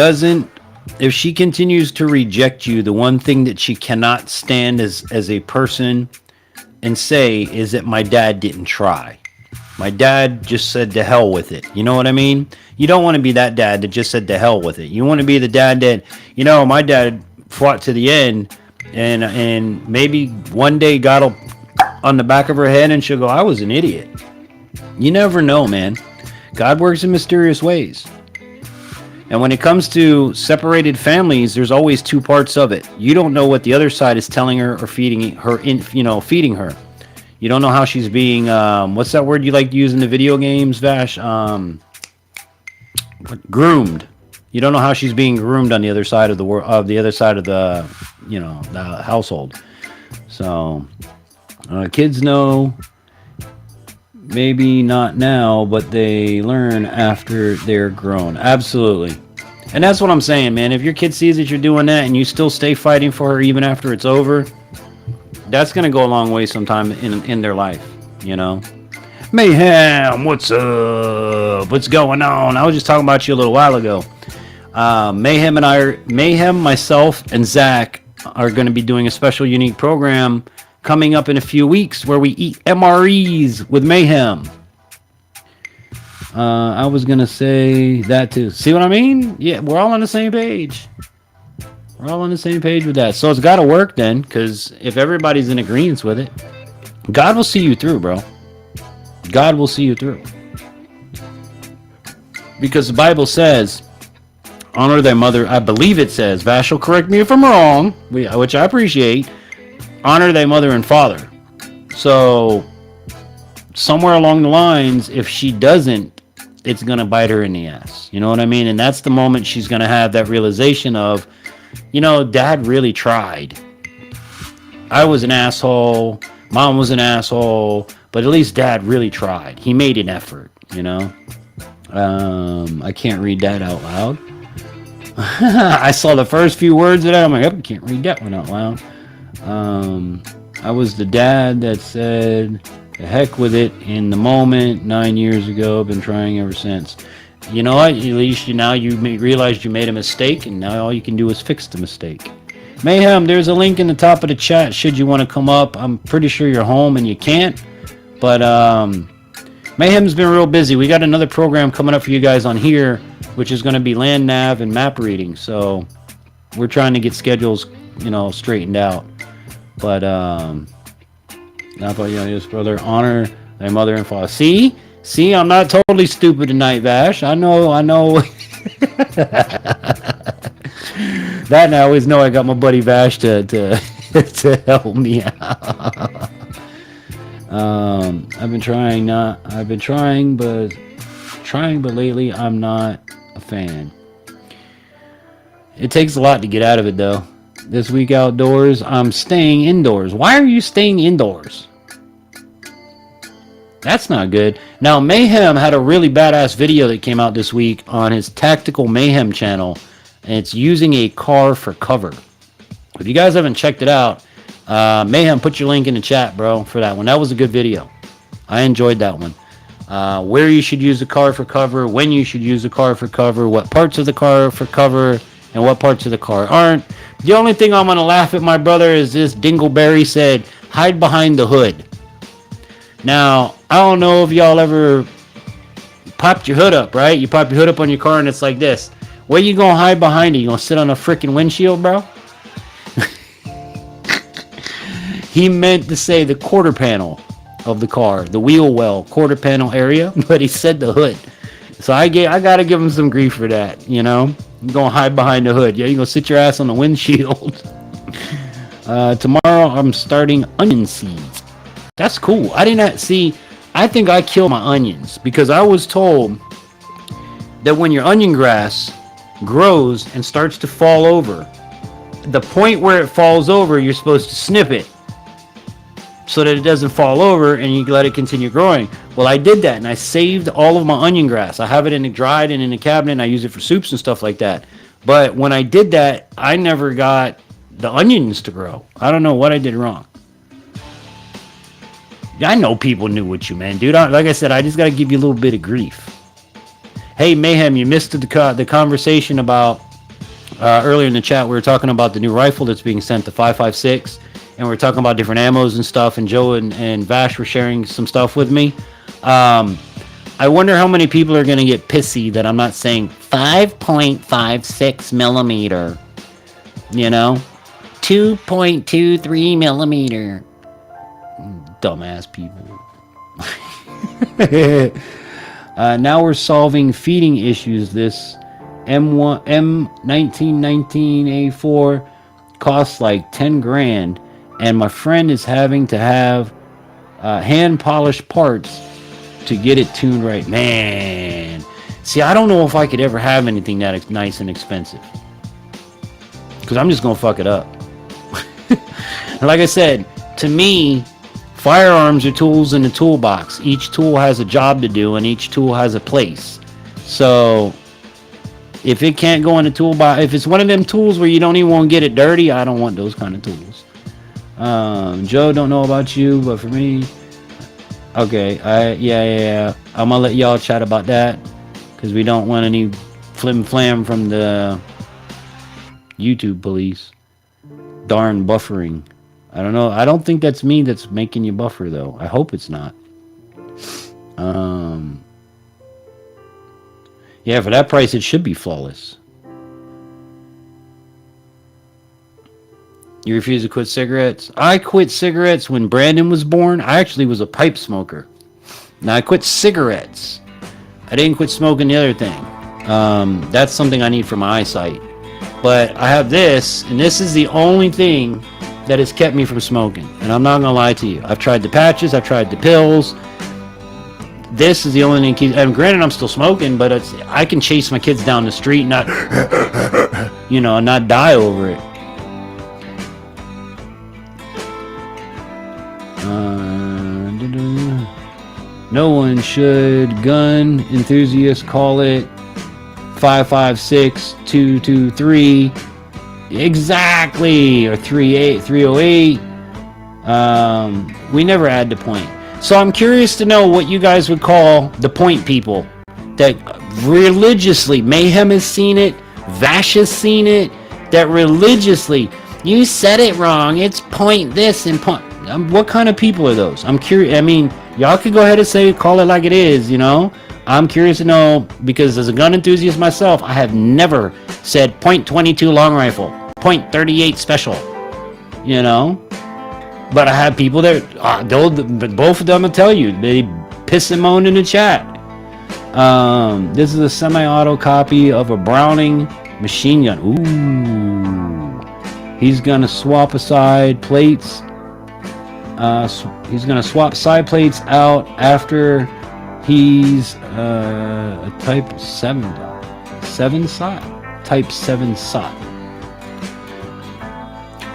continues to reject you, the one thing that she cannot stand as a person and say is that my dad didn't try. My dad just said to hell with it. You know what I mean? You don't want to be that dad that just said to hell with it. You want to be the dad that, my dad fought to the end, and maybe one day God will on the back of her head and she'll go, I was an idiot. You never know, man. God works in mysterious ways. And when it comes to separated families, there's always two parts of it. You don't know what the other side is telling her or feeding her. You don't know how she's being, what's that word you like to use in the video games, Vash? Groomed. You don't know how she's being groomed on the other side of the world, the household. So, kids know, maybe not now, but they learn after they're grown. Absolutely. And that's what I'm saying, man. If your kid sees that you're doing that and you still stay fighting for her even after it's over, that's going to go a long way sometime in their life, Mayhem, what's up? What's going on? I was just talking about you a little while ago. Mayhem, myself, and Zach are going to be doing a special unique program coming up in a few weeks where we eat MREs with Mayhem. I was going to say that too. See what I mean? Yeah, we're all on the same page. We're all on the same page with that. So it's got to work then, because if everybody's in agreement with it, God will see you through, bro. God will see you through. Because the Bible says, honor thy mother. I believe it says, Vash will correct me if I'm wrong, which I appreciate. Honor thy mother and father. So somewhere along the lines, if she doesn't, it's going to bite her in the ass. You know what I mean? And that's the moment she's going to have that realization of, dad really tried. I was an asshole. Mom was an asshole. But at least dad really tried. He made an effort, I can't read that out loud. I saw the first few words of that. I'm like, I can't read that one out loud. I was the dad that said, the heck with it in the moment 9 years ago. Been trying ever since. You know what? At least you realized you made a mistake, and now all you can do is fix the mistake. Mayhem, there's a link in the top of the chat should you want to come up. I'm pretty sure you're home and you can't. But Mayhem's been real busy. We got another program coming up for you guys on here, which is going to be land nav and map reading. So we're trying to get schedules, straightened out. But not about youngest brother. Honor thy mother and father. See, I'm not totally stupid tonight, Vash. I know. That, and I always know I got my buddy Vash to to help me out. I've been trying, but lately I'm not a fan. It takes a lot to get out of it, though. This week outdoors, I'm staying indoors. Why are you staying indoors? That's not good. Now, Mayhem had a really badass video that came out this week on his Tactical Mayhem channel, and it's using a car for cover. If you guys haven't checked it out, Mayhem, put your link in the chat, bro, for that one. That was a good video. I enjoyed that one. Where you should use the car for cover, when you should use the car for cover, what parts of the car for cover, and what parts of the car aren't. The only thing I'm going to laugh at, my brother, is this Dingleberry said, hide behind the hood. Now, I don't know if y'all ever popped your hood up, right? You pop your hood up on your car and it's like this. Where you going to hide behind it? You going to sit on a freaking windshield, bro? He meant to say the quarter panel of the car, the wheel well quarter panel area, but he said the hood. So I got to give him some grief for that, You're going to hide behind the hood. Yeah, you're going to sit your ass on the windshield. Tomorrow I'm starting onion seeds. That's cool. I think I kill my onions because I was told that when your onion grass grows and starts to fall over, the point where it falls over, you're supposed to snip it so that it doesn't fall over and you let it continue growing. Well, I did that and I saved all of my onion grass. I have it dried and in a cabinet and I use it for soups and stuff like that. But when I did that, I never got the onions to grow. I don't know what I did wrong. I know people knew what you meant, dude. Like I said, I just got to give you a little bit of grief. Hey, Mayhem, you missed the conversation about earlier in the chat. We were talking about the new rifle that's being sent to 5.56, and we were talking about different ammos and stuff, and Joe and Vash were sharing some stuff with me. I wonder how many people are going to get pissy that I'm not saying 5.56 millimeter, 2.23 millimeter. Dumbass people. Now we're solving feeding issues. This M1919A4 costs like 10 grand, and my friend is having to have hand polished parts to get it tuned right. Man, see, I don't know if I could ever have anything that nice and expensive, because I'm just gonna fuck it up. And like I said, to me, firearms are tools in the toolbox. Each tool has a job to do, and each tool has a place. So if it can't go in the toolbox, if it's one of them tools where you don't even want to get it dirty, I don't want those kind of tools. Joe, don't know about you, but for me, okay, yeah. I'm gonna let y'all chat about that, because we don't want any flim flam from the YouTube police. Darn buffering. I don't know. I don't think that's me that's making you buffer, though. I hope it's not. Yeah, for that price, it should be flawless. You refuse to quit cigarettes? I quit cigarettes when Brandon was born. I actually was a pipe smoker. Now, I quit cigarettes. I didn't quit smoking the other thing. That's something I need for my eyesight. But I have this, and this is the only thing that has kept me from smoking. And I'm not gonna lie to you. I've tried the patches, I've tried the pills. This is the only thing that keeps, and granted I'm still smoking, but I can chase my kids down the street and not not die over it. No one should, gun enthusiasts call it 5.56 exactly, or 308. We never add the point. So I'm curious to know what you guys would call the point people that religiously, Mayhem has seen it, Vash has seen it, that religiously, you said it wrong, it's point this and point. What kind of people are those? I'm curious. I mean, y'all could go ahead and say, call it like it is, I'm curious to know, because as a gun enthusiast myself, I have never said .22 long rifle, .38 special, But I have people that, both of them will tell you, they piss and moan in the chat. This is a semi-auto copy of a Browning machine gun. Ooh. He's going to swap aside plates. He's going to swap side plates out after he's a Type 7 shot. Type 7 shot.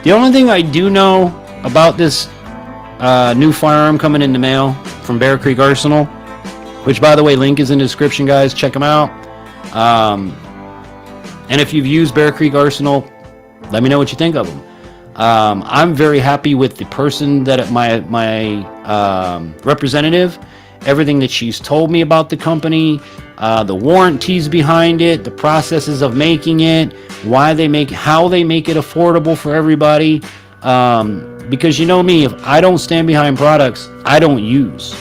The only thing I do know about this new firearm coming in the mail from Bear Creek Arsenal, which, by the way, link is in the description, guys. Check them out. And if you've used Bear Creek Arsenal, let me know what you think of them. I'm very happy with the person that my representative. Everything that she's told me about the company, the warranties behind it, the processes of making it, how they make it affordable for everybody. Because you know me, if I don't stand behind products, I don't use.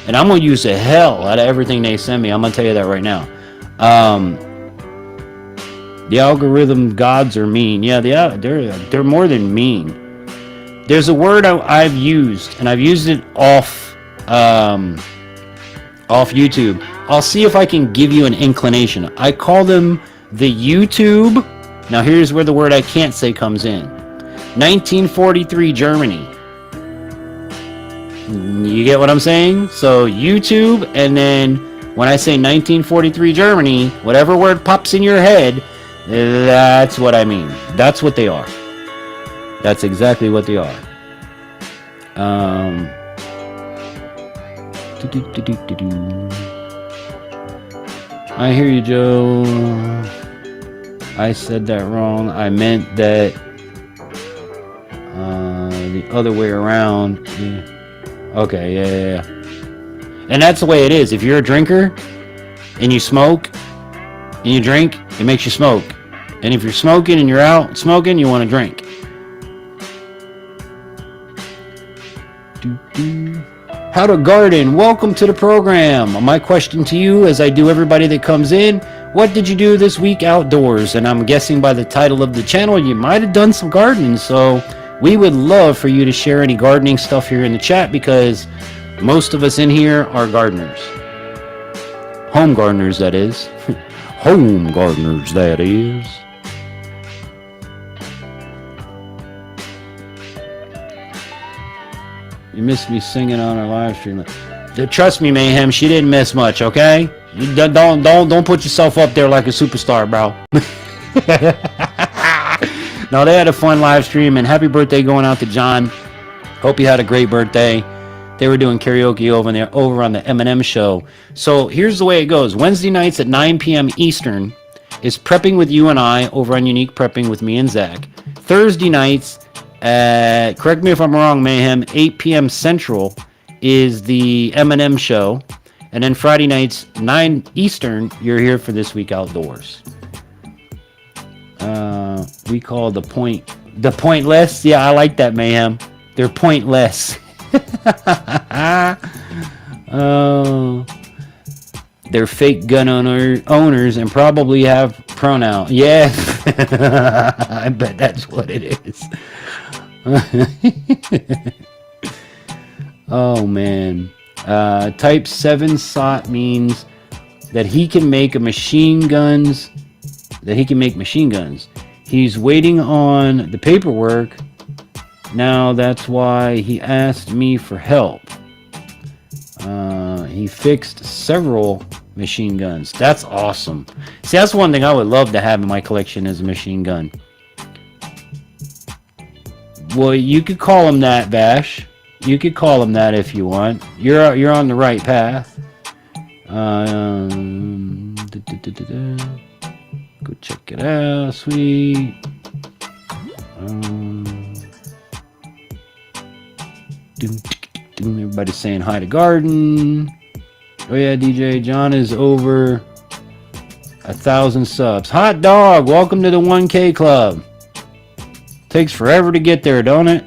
And I'm going to use the hell out of everything they send me. I'm going to tell you that right now. The algorithm gods are mean. Yeah, they're more than mean. There's a word I've used, and I've used it off YouTube. I'll see if I can give you an inclination. I call them the YouTube. Now here's where the word I can't say comes in. 1943 Germany. You get what I'm saying? So YouTube, and then when I say 1943 Germany, whatever word pops in your head, that's what I mean. That's what they are. That's exactly what they are. I hear you, Joe. I said that wrong. I meant that the other way around. Okay, yeah. And that's the way it is. If you're a drinker and you smoke and you drink, it makes you smoke. And if you're smoking and you're out smoking, you want to drink. How to garden. Welcome to the program. My question to you, as I do everybody that comes in, what did you do this week outdoors? And I'm guessing by the title of the channel, you might have done some gardening. So we would love for you to share any gardening stuff here in the chat, because most of us in here are gardeners. Home gardeners, that is. Home gardeners, that is. You missed me singing on our live stream. Trust me, Mayhem, she didn't miss much, okay? You don't put yourself up there like a superstar, bro. No, they had a fun live stream, and happy birthday going out to John. Hope you had a great birthday. They were doing karaoke over on the M&M show. So here's the way it goes. Wednesday nights at 9 p.m. Eastern is Prepping with You and I over on Unique Prepping with me and Zach. Thursday nights at, correct me if I'm wrong, Mayhem, 8 p.m. Central is the M&M show. And then Friday nights, 9 Eastern, you're here for This Week Outdoors. We call the pointless. Yeah, I like that, Mayhem. They're pointless. Oh, they're fake gun owners and probably have pronoun. Yeah, I bet that's what it is. Oh man. Type 7 SOT means that he can make machine guns. He's waiting on the paperwork. Now that's why he asked me for help. He fixed several machine guns. That's awesome. See, that's one thing I would love to have in my collection, is a machine gun. Well, you could call him that, Bash. You could call him that if you want. You're on the right path. Go check it out. Sweet. Everybody's saying hi to Garden. Oh yeah, DJ John is over 1,000 subs. Hot dog, welcome to the 1K club. Takes forever to get there, don't it?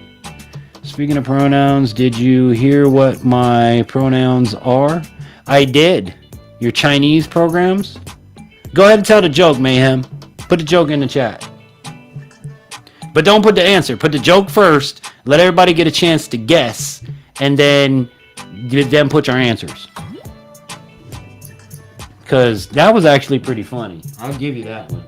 Speaking of pronouns, did you hear what my pronouns are? I did. Your Chinese programs? Go ahead and tell the joke, Mayhem. Put the joke in the chat. But don't put the answer. Put the joke first. Let everybody get a chance to guess. And then put your answers. Because that was actually pretty funny. I'll give you that one.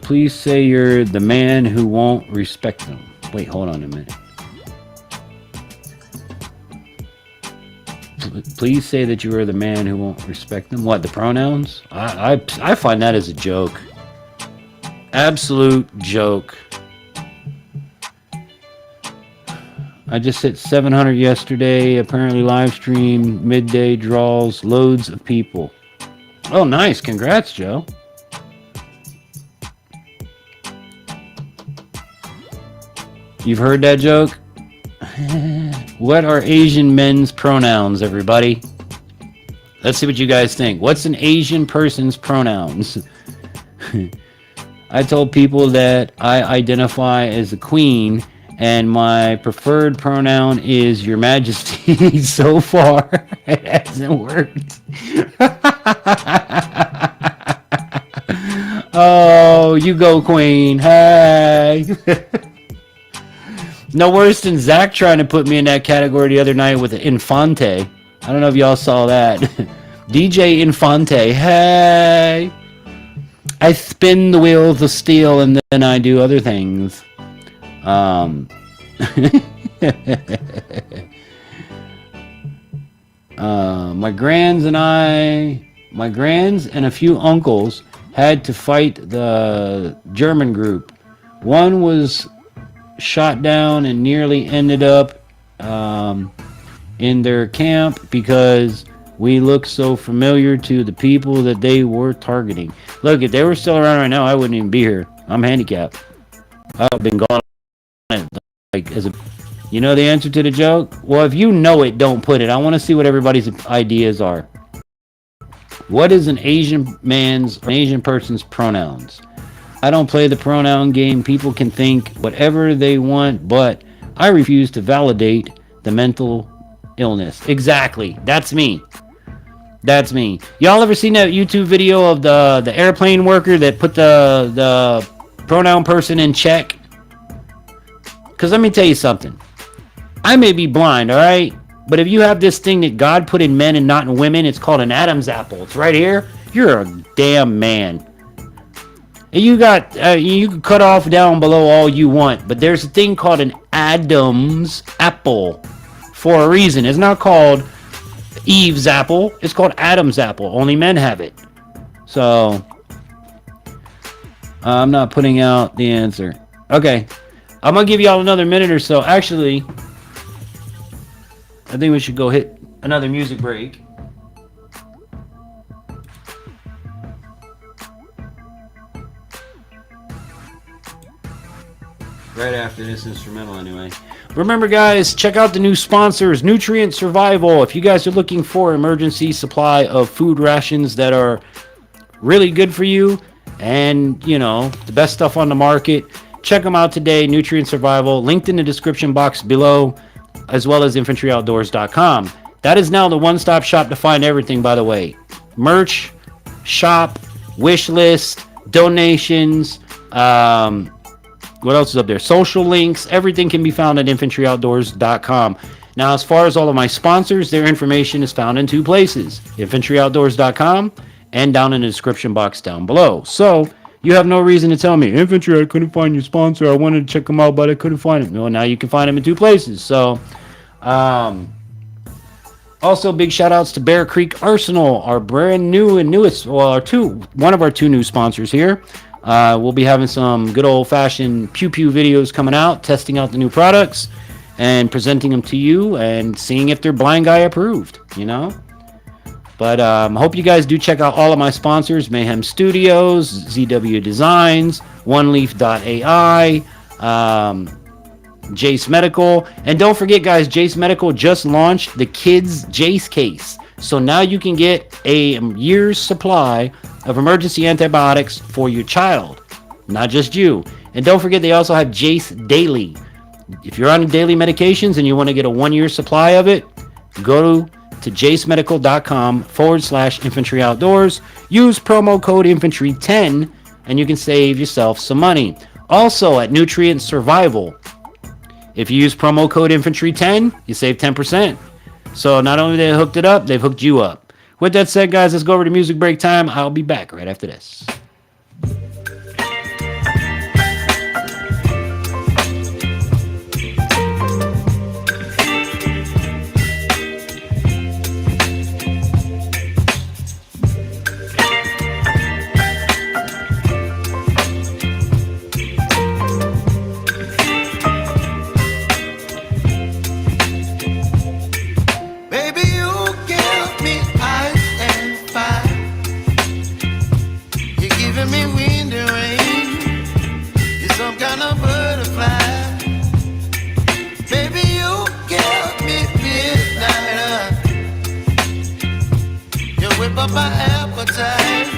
Please say you're the man who won't respect them. Wait, hold on a minute. Please say that you are the man who won't respect them. What, the pronouns? I find that as a joke. Absolute joke. I just hit 700 yesterday. Apparently live stream, midday draws, loads of people. Oh, nice. Congrats, Joe. You've heard that joke? What are Asian men's pronouns, everybody? Let's see what you guys think. What's an Asian person's pronouns? I told people that I identify as a queen, and my preferred pronoun is Your Majesty. So far, it hasn't worked. Oh, you go, queen. Hey. No worse than Zach trying to put me in that category the other night with the Infante. I don't know if y'all saw that. DJ Infante. Hey. I spin the wheels of steel and then I do other things. My grands and a few uncles had to fight the German group. One was shot down and nearly ended up in their camp because We look so familiar to the people that they were targeting. Look, if they were still around right now, I wouldn't even be here. I'm handicapped. I've been gone. Like, you know the answer to the joke? Well, if you know it, don't put it. I want to see what everybody's ideas are. What is an Asian person's pronouns? I don't play the pronoun game. People can think whatever they want, but I refuse to validate the mental illness. Exactly. That's me. That's me. Y'all ever seen that YouTube video of the airplane worker that put the pronoun person in check? Because let me tell you something. I may be blind, all right? But if you have this thing that God put in men and not in women, it's called an Adam's apple. It's right here. You're a damn man. And you can cut off down below all you want, but there's a thing called an Adam's apple for a reason. It's not called Eve's apple. It's called Adam's apple. Only men have it. So I'm not putting out the answer. Okay. I'm going to give y'all another minute or so. Actually, I think we should go hit another music break. Right after this instrumental, anyway. Remember, guys, check out the new sponsors, Nutrient Survival. If you guys are looking for emergency supply of food rations that are really good for you and, you know, the best stuff on the market, check them out today, Nutrient Survival, linked in the description box below, as well as InfantryOutdoors.com. That is now the one-stop shop to find everything, by the way. Merch, shop, wish list, donations, what else is up there? Social links. Everything can be found at InfantryOutdoors.com. Now, as far as all of my sponsors, their information is found in two places. InfantryOutdoors.com and down in the description box down below. So, you have no reason to tell me, Infantry, I couldn't find your sponsor. I wanted to check them out, but I couldn't find them. Well, now you can find them in two places. So, also, big shout outs to Bear Creek Arsenal, our brand new and newest, well, one of our two new sponsors here. We'll be having some good old-fashioned pew-pew videos coming out, testing out the new products, and presenting them to you, and seeing if they're blind guy approved, you know? But I hope you guys do check out all of my sponsors, Mayhem Studios, ZW Designs, Oneleaf.al, Jase Medical. And don't forget, guys, Jase Medical just launched the Kids Jase case. So now you can get a year's supply of emergency antibiotics for your child, not just you. And don't forget, they also have Jase Daily. If you're on daily medications and you want to get a 1-year supply of it, go to jasemedical.com/Infantry Outdoors. Use promo code Infantry10 and you can save yourself some money. Also at Nutrient Survival, if you use promo code Infantry10, you save 10%. So not only they hooked it up, they've hooked you up. With that said, guys, let's go over to music break time. I'll be back right after this. My appetite,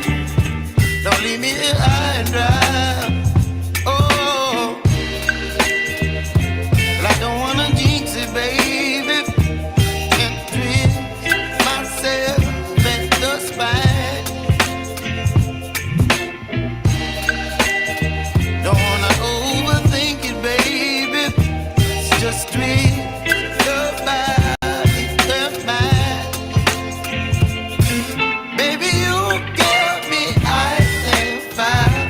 don't leave me here high and dry. Oh, well, I don't wanna jinx it, baby, and twist myself at the spine. Don't wanna overthink it, baby. It's just twist your body and mine. Baby, you give me ice and fire.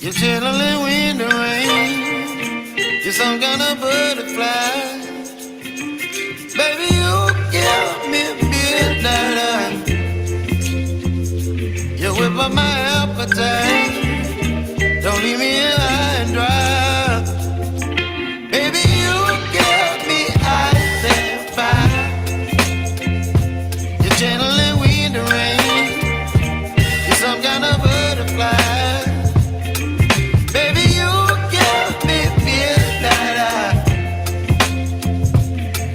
You're channeling wind and rain. You're some kind of butterfly. Baby, you give me midnight. You whip up my appetite. Don't leave me here high and dry. Baby, you give me ice and fire. You're channeling wind and rain. You're some kind of butterfly. Baby, you give me midnight.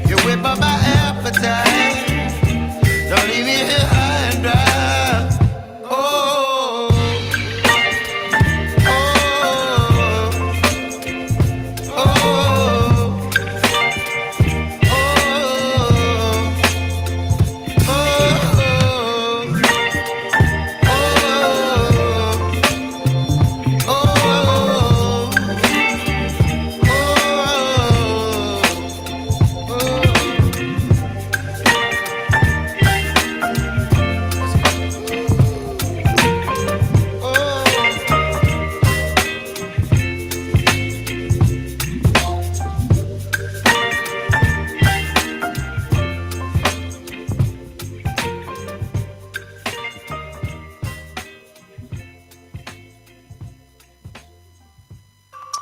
You whip up my appetite. Don't leave me here high and dry.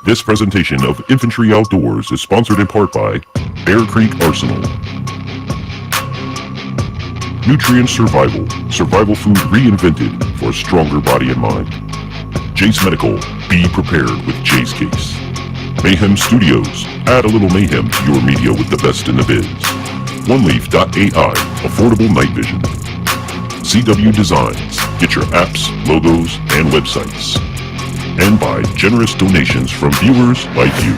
This presentation of Infantry Outdoors is sponsored in part by Bear Creek Arsenal, Nutrient Survival, survival food reinvented for a stronger body and mind. Jase Medical, be prepared with Jase Case. Mayhem Studios, add a little mayhem to your media with the best in the biz. Oneleaf.al, affordable night vision. CW Designs, get your apps, logos, and websites. And by generous donations from viewers like you.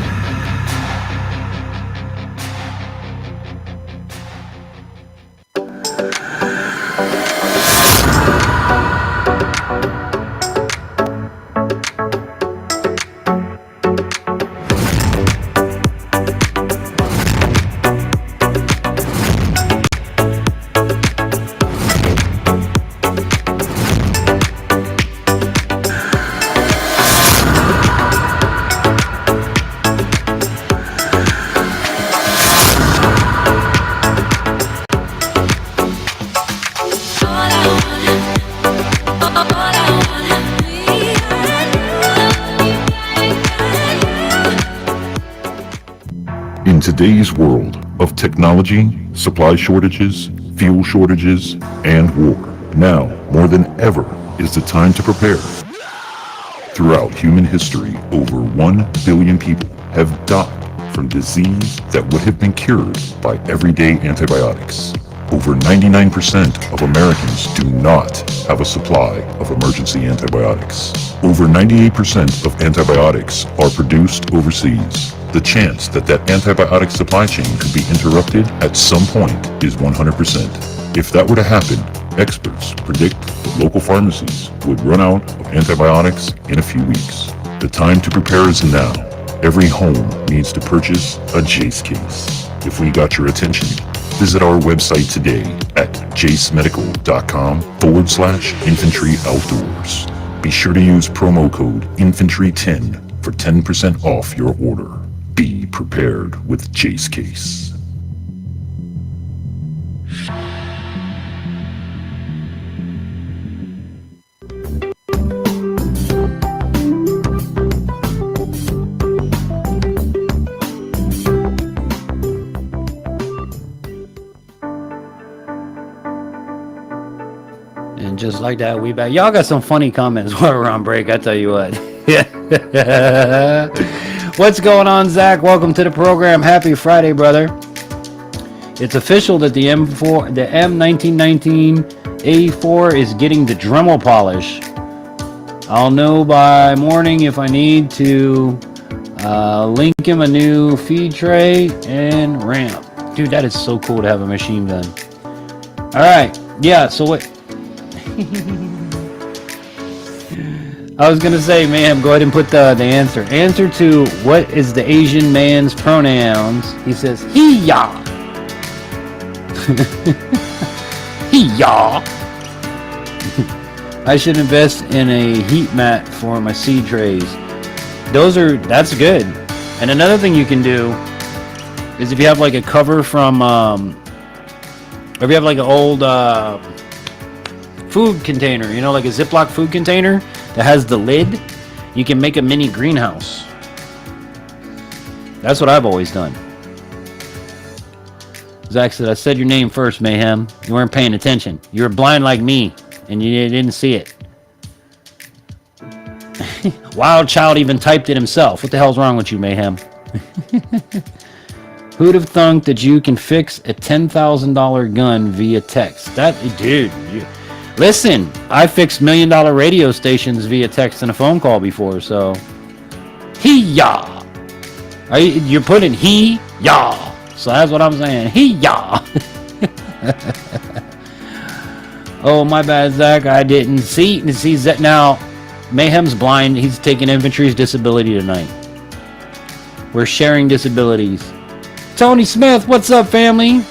In today's world of technology, supply shortages, fuel shortages, and war, now more than ever is the time to prepare. Throughout human history, over 1 billion people have died from disease that would have been cured by everyday antibiotics. Over 99% of Americans do not have a supply of emergency antibiotics. Over 98% of antibiotics are produced overseas. The chance that that antibiotic supply chain could be interrupted at some point is 100%. If that were to happen, experts predict that local pharmacies would run out of antibiotics in a few weeks. The time to prepare is now. Every home needs to purchase a Jase case. If we got your attention, visit our website today at jasemedical.com/Infantry Outdoors. Be sure to use promo code INFANTRY10 for 10% off your order. Be prepared with Jase Case. And just like that, we back. Y'all got some funny comments while we're on break, I tell you what. What's going on, Zach? Welcome to the program. Happy Friday, brother. It's official that the M1919 A4 is getting the Dremel polish. I'll know by morning if I need to link him a new feed tray and ramp. Dude, that is so cool to have a machine gun. All right. Yeah, so what... I was gonna say, ma'am, go ahead and put the answer. Answer to what is the Asian man's pronouns? He says, he-ya. He-ya. I should invest in a heat mat for my seed trays. That's good. And another thing you can do is if you have like a cover from, or if you have like an old food container, you know, like a Ziploc food container that has the lid, you can make a mini greenhouse. That's what I've always done. Zach said, I said your name first, Mayhem. You weren't paying attention. You were blind like me, and you didn't see it. Wild Child even typed it himself. What the hell's wrong with you, Mayhem? Who'd have thunk that you can fix a $10,000 gun via text? Dude, listen, I fixed $1 million radio stations via text and a phone call before, so. Hee-yah! You're putting he-yah. So that's what I'm saying. Hee-yah! Oh, my bad, Zach. I didn't see that. Now, Mayhem's blind. He's taking Infantry's disability tonight. We're sharing disabilities. Tony Smith, what's up, family?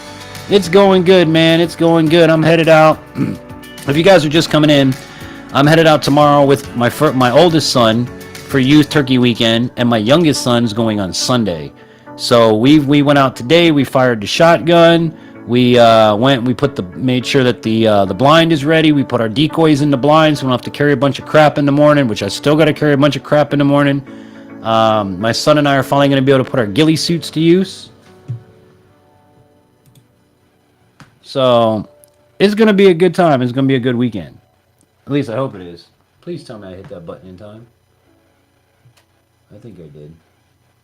It's going good, man. It's going good. I'm headed out. If you guys are just coming in, I'm headed out tomorrow with my oldest son for Youth Turkey Weekend, and my youngest son's going on Sunday. So we went out today. We fired the shotgun. We made sure that the blind is ready. We put our decoys in the blind, so we don't have to carry a bunch of crap in the morning, which I still got to carry a bunch of crap in the morning. My son and I are finally going to be able to put our ghillie suits to use. So it's going to be a good time. It's going to be a good weekend. At least I hope it is. Please tell me I hit that button in time. I think I did.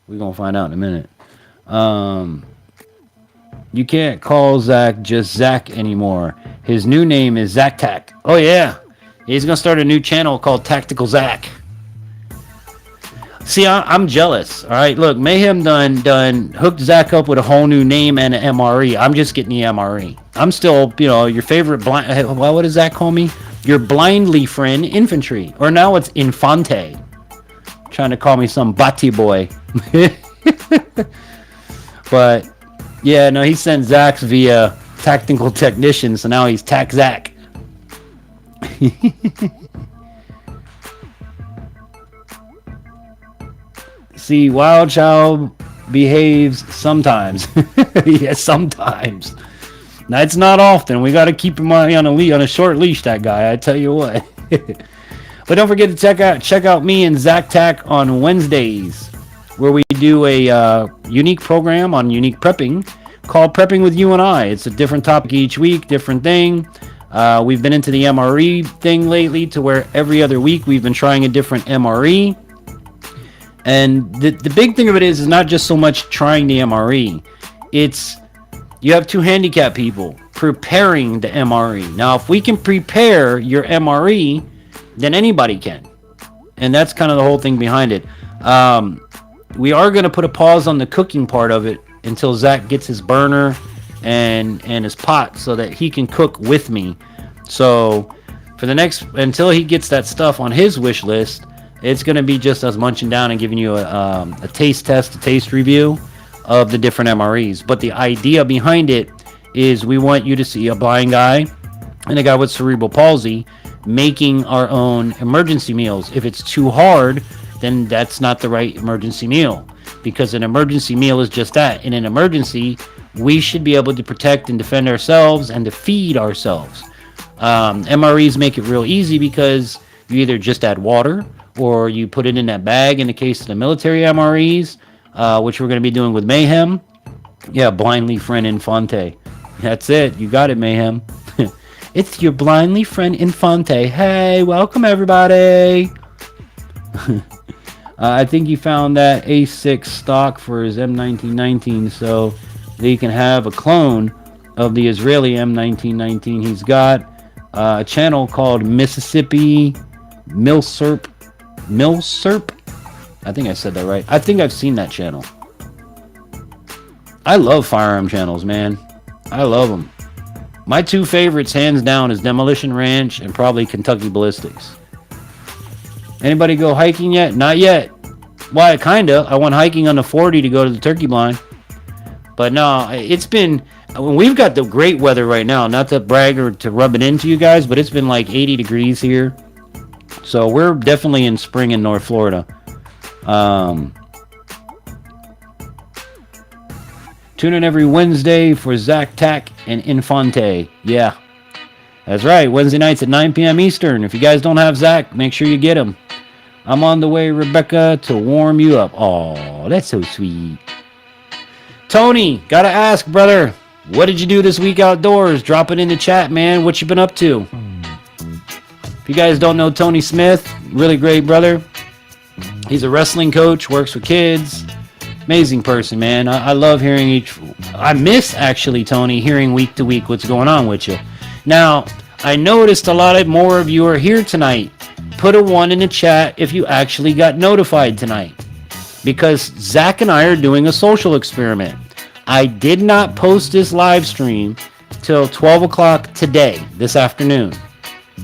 We're going to find out in a minute. You can't call Zach just Zach anymore. His new name is Zach Tac. Oh, yeah. He's going to start a new channel called Tactical Zach. See, I'm jealous. All right, look, Mayhem done hooked Zach up with a whole new name and an MRE. I'm just getting the MRE. I'm still, your favorite blind. What does Zach call me? Your blindly friend, Infantry. Or now it's Infante. Trying to call me some Bati boy. But yeah, no, he sent Zach's via Tactical Technician, so now he's Tac Zach. See, Wild Child behaves sometimes. Yeah, sometimes. Now, it's not often. We got to keep him on a short leash, that guy, I tell you what. But don't forget to check out me and Zach Tac on Wednesdays, where we do a unique program on unique prepping called Prepping with You and I. It's a different topic each week, different thing. We've been into the MRE thing lately, to where every other week we've been trying a different MRE. And the big thing of it is not just so much trying the MRE. It's you have two handicapped people preparing the MRE. Now, if we can prepare your MRE, then anybody can. And that's kind of the whole thing behind it. We are going to put a pause on the cooking part of it until Zach gets his burner and his pot, so that he can cook with me. So for until he gets that stuff on his wish list, it's going to be just us munching down and giving you a taste test, a taste review of the different MREs. But the idea behind it is we want you to see a blind guy and a guy with cerebral palsy making our own emergency meals. If it's too hard, then that's not the right emergency meal, because an emergency meal is just that. In an emergency, we should be able to protect and defend ourselves and to feed ourselves. MREs make it real easy, because you either just add water, or you put it in that bag in the case of the military MREs, which we're going to be doing with Mayhem. Yeah, blindly friend Infante. That's it. You got it, Mayhem. It's your blindly friend Infante. Hey, welcome everybody. I think he found that A6 stock for his M1919, so that he can have a clone of the Israeli M1919. He's got a channel called Mississippi Milsurp. I think I said that right. I think I've seen that channel. I love firearm channels, man. I love them. My two favorites, hands down, is Demolition Ranch and probably Kentucky Ballistics. Anybody go hiking yet? Not yet. Why, kinda. I went hiking on the 40 to go to the turkey blind. But no, it's been... We've got the great weather right now. Not to brag or to rub it into you guys, but it's been like 80 degrees here. So we're definitely in spring in North Florida. Tune in every Wednesday for Zach Tack and Infante. Yeah, that's right. Wednesday nights at 9 p.m. Eastern. If you guys don't have Zach, make sure you get him. I'm on the way, Rebecca, to warm you up. Oh, that's so sweet. Tony, gotta ask, brother. What did you do this week outdoors? Drop it in the chat, man. What you been up to? If you guys don't know Tony Smith, really great brother. He's a wrestling coach, works with kids. Amazing person, man. I love hearing I miss, actually, Tony, hearing week to week what's going on with you. Now, I noticed a lot more of you are here tonight. Put a 1 in the chat if you actually got notified tonight. Because Zach and I are doing a social experiment. I did not post this live stream till 12 o'clock today, this afternoon.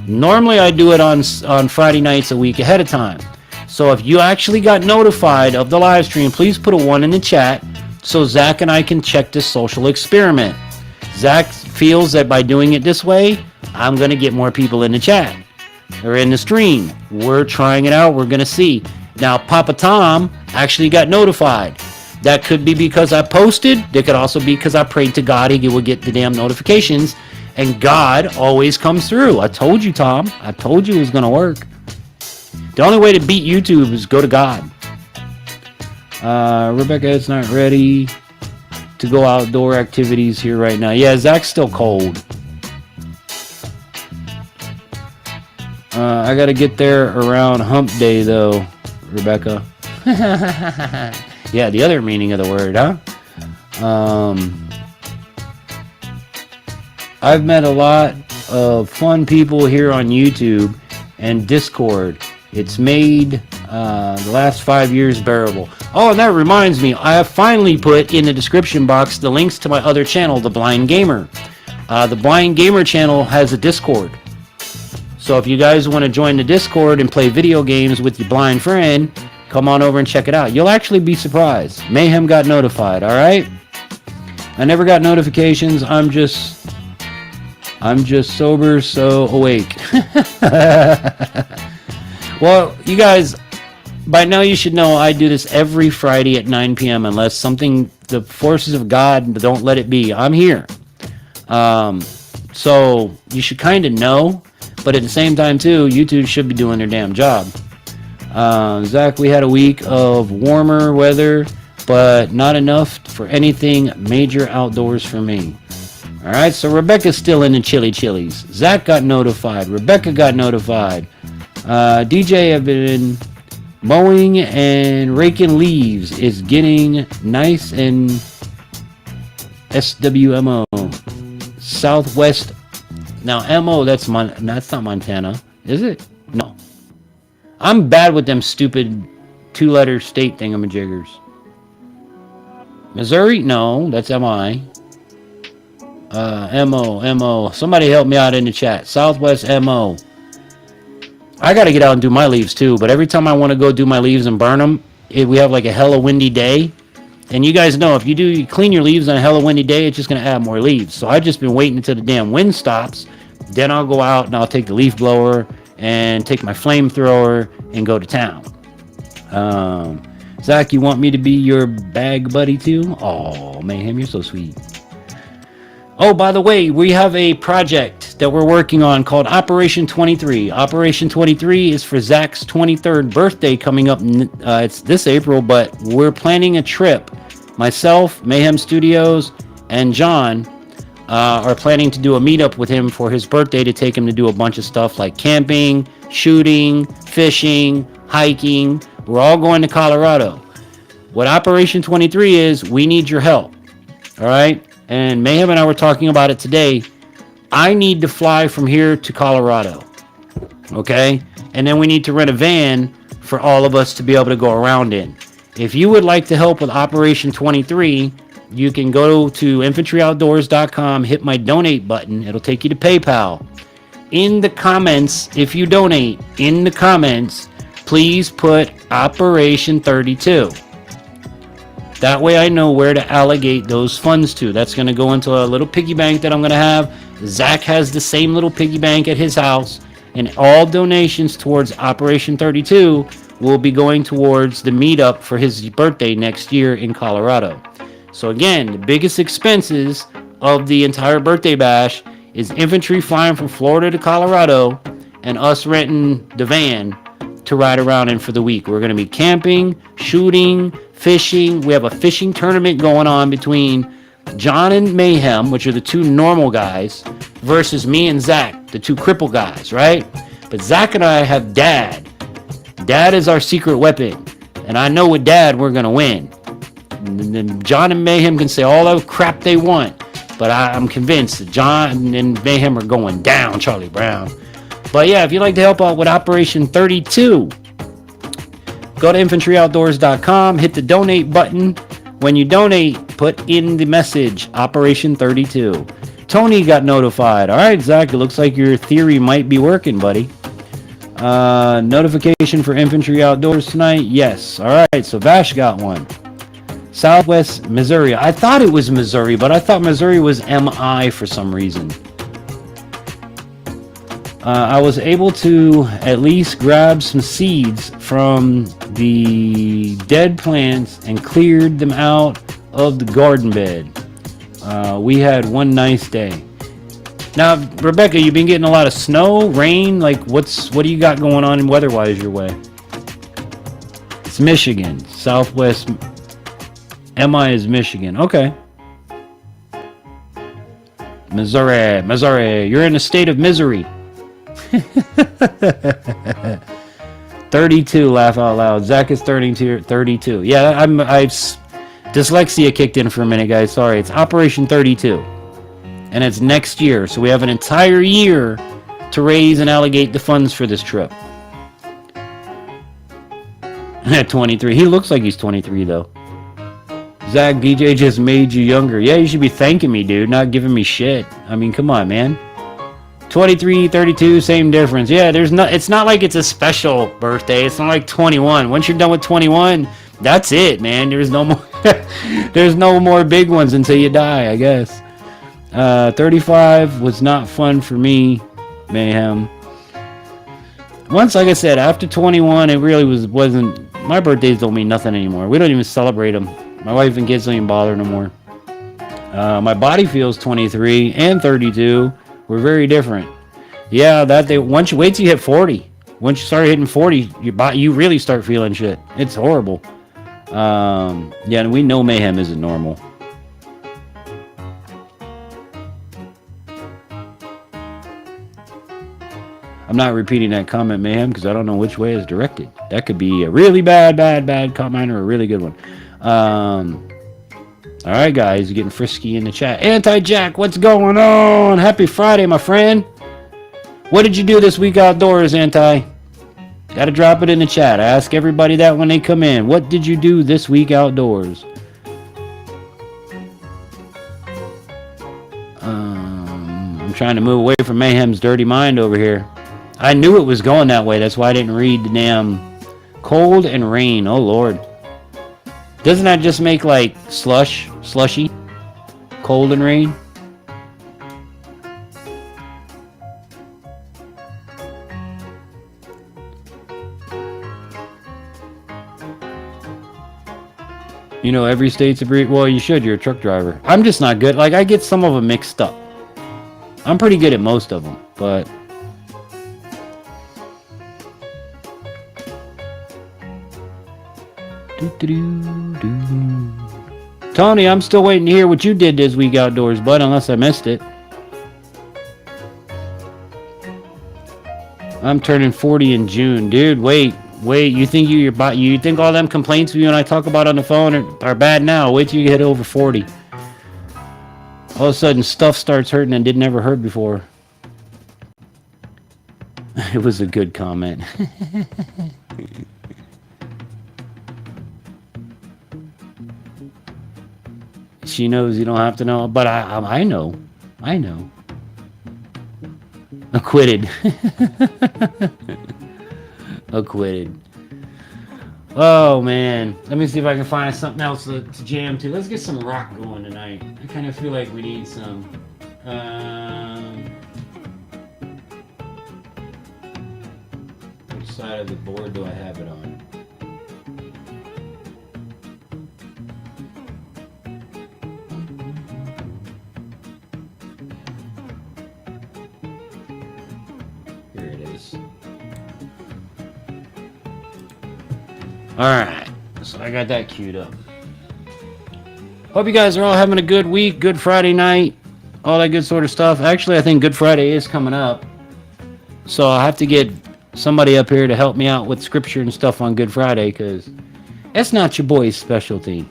Normally I do it on Friday nights a week ahead of time. So if you actually got notified of the live stream, please put a 1 in the chat so Zach and I can check this social experiment. Zach feels that by doing it this way, I'm going to get more people in the chat or in the stream. We're trying it out. We're going to see. Now, Papa Tom actually got notified. That could be because I posted. It could also be because I prayed to God he would get the damn notifications. And God always comes through. I told you, Tom. I told you it was going to work. The only way to beat YouTube is go to God. Rebecca, it's not ready to go outdoor activities here right now. Yeah, Zach's still cold. I got to get there around hump day, though, Rebecca. Yeah, the other meaning of the word, huh? I've met a lot of fun people here on YouTube and Discord. It's made the last 5 years bearable. Oh, and that reminds me, I have finally put in the description box the links to my other channel, The Blind Gamer. The Blind Gamer channel has a Discord. So if you guys want to join the Discord and play video games with your blind friend, come on over and check it out. You'll actually be surprised. Mayhem got notified, all right? I never got notifications. I'm just sober, so awake. Well, you guys, by now you should know I do this every Friday at 9 p.m. unless the forces of God don't let it be. I'm here. So you should kind of know, but at the same time, too, YouTube should be doing their damn job. Zach, we had a week of warmer weather, but not enough for anything major outdoors for me. All right, so Rebecca's still in the chilies. Zach got notified. Rebecca got notified. DJ have been mowing and raking leaves. It's getting nice and SWMO. Southwest. Now, MO, that's not Montana. Is it? No. I'm bad with them stupid 2-letter state thingamajiggers. Missouri? No, that's MI. MO. Somebody help me out in the chat. Southwest MO. I got to get out and do my leaves too, but every time I want to go do my leaves and burn them, we have like a hella windy day. And you guys know, if you clean your leaves on a hella windy day, it's just going to add more leaves. So I've just been waiting until the damn wind stops. Then I'll go out and I'll take the leaf blower and take my flamethrower and go to town. Zach, you want me to be your bag buddy too? Oh, Mayhem, you're so sweet. Oh, by the way, we have a project that we're working on called Operation 23. Operation 23 is for Zach's 23rd birthday coming up. It's this April, but we're planning a trip. Myself, Mayhem Studios, and John are planning to do a meetup with him for his birthday to take him to do a bunch of stuff like camping, shooting, fishing, hiking. We're all going to Colorado. What Operation 23 is, we need your help. All right? And Mayhem and I were talking about it today. I need to fly from here to Colorado. Okay? And then we need to rent a van for all of us to be able to go around in. If you would like to help with Operation 23, you can go to InfantryOutdoors.com, hit my donate button. It'll take you to PayPal. In the comments, if you donate, in the comments, please put Operation 32. That way I know where to allocate those funds to. That's going to go into a little piggy bank that I'm going to have. Zach has the same little piggy bank at his house. And all donations towards Operation 32 will be going towards the meetup for his birthday next year in Colorado. So again, the biggest expenses of the entire birthday bash is infantry flying from Florida to Colorado and us renting the van to ride around in for the week. We're going to be camping, shooting, fishing. We have a fishing tournament going on between John and Mayhem, which are the two normal guys, versus me and Zach, the two cripple guys, right? But Zach and I have Dad. Dad is our secret weapon. And I know with Dad, we're going to win. And then John and Mayhem can say all the crap they want. But I'm convinced that John and Mayhem are going down, Charlie Brown. But yeah, if you'd like to help out with Operation 32, go to infantryoutdoors.com, hit the donate button. When you donate, put in the message, Operation 32. Tony got notified. All right, Zach, it looks like your theory might be working, buddy. Notification for Infantry Outdoors tonight? Yes. All right, so Vash got one. Southwest Missouri. I thought it was Missouri, but I thought Missouri was MI for some reason. I was able to at least grab some seeds from the dead plants and cleared them out of the garden bed. We had one nice day. Now, Rebecca, you've been getting a lot of snow, rain. Like, what do you got going on weather-wise your way? It's Michigan. Southwest MI is Michigan. Okay. Missouri. You're in a state of misery. 32, laugh out loud. Zach is 32. Yeah, I've dyslexia kicked in for a minute, guys. Sorry. It's Operation 32. And it's next year. So we have an entire year to raise and allocate the funds for this trip. At 23. He looks like he's 23, though. Zach, DJ just made you younger. Yeah, you should be thanking me, dude, not giving me shit. I mean, come on, man. 23, 32, same difference. Yeah, it's not like it's a special birthday. It's not like 21. Once you're done with 21, that's it, man. There's no more there's no more big ones until you die, I guess. 35 was not fun for me, Mayhem. Once, like I said, after 21, it really wasn't. My birthdays don't mean nothing anymore. We don't even celebrate them. My wife and kids don't even bother no more. My body feels 23 and 32. We're very different. Yeah, once you wait till you hit 40. Once you start hitting 40, you really start feeling shit. It's horrible. Yeah, and we know Mayhem isn't normal. I'm not repeating that comment, Mayhem, because I don't know which way it's directed. That could be a really bad comment or a really good one. All right, guys, you're getting frisky in the chat. Anti-Jack, what's going on? Happy Friday, my friend. What did you do this week outdoors, Anti? Gotta drop it in the chat. I ask everybody that when they come in. What did you do this week outdoors? I'm trying to move away from Mayhem's dirty mind over here. I knew it was going that way. That's why I didn't read the damn cold and rain. Oh, Lord. Doesn't that just make, like, slushy? Cold and rain? You know, every state's a breed. Well, you should. You're a truck driver. I'm just not good. Like, I get some of them mixed up. I'm pretty good at most of them, but... Tony, I'm still waiting to hear what you did this week outdoors, bud, unless I missed it. I'm turning 40 in June. Dude, wait. You think you think all them complaints you and I talk about on the phone are bad now? Wait till you get over 40. All of a sudden, stuff starts hurting and didn't ever hurt before. It was a good comment. She knows you don't have to know, but I know. Acquitted. Acquitted. Oh, man. Let me see if I can find something else to jam to. Let's get some rock going tonight. I kind of feel like we need some. Let's side of the board do I have it on? Here it is. Alright, so I got that queued up. Hope you guys are all having a good week, good Friday night, all that good sort of stuff. Actually, I think Good Friday is coming up. So I'll have to get somebody up here to help me out with scripture and stuff on Good Friday, because that's not your boy's specialty.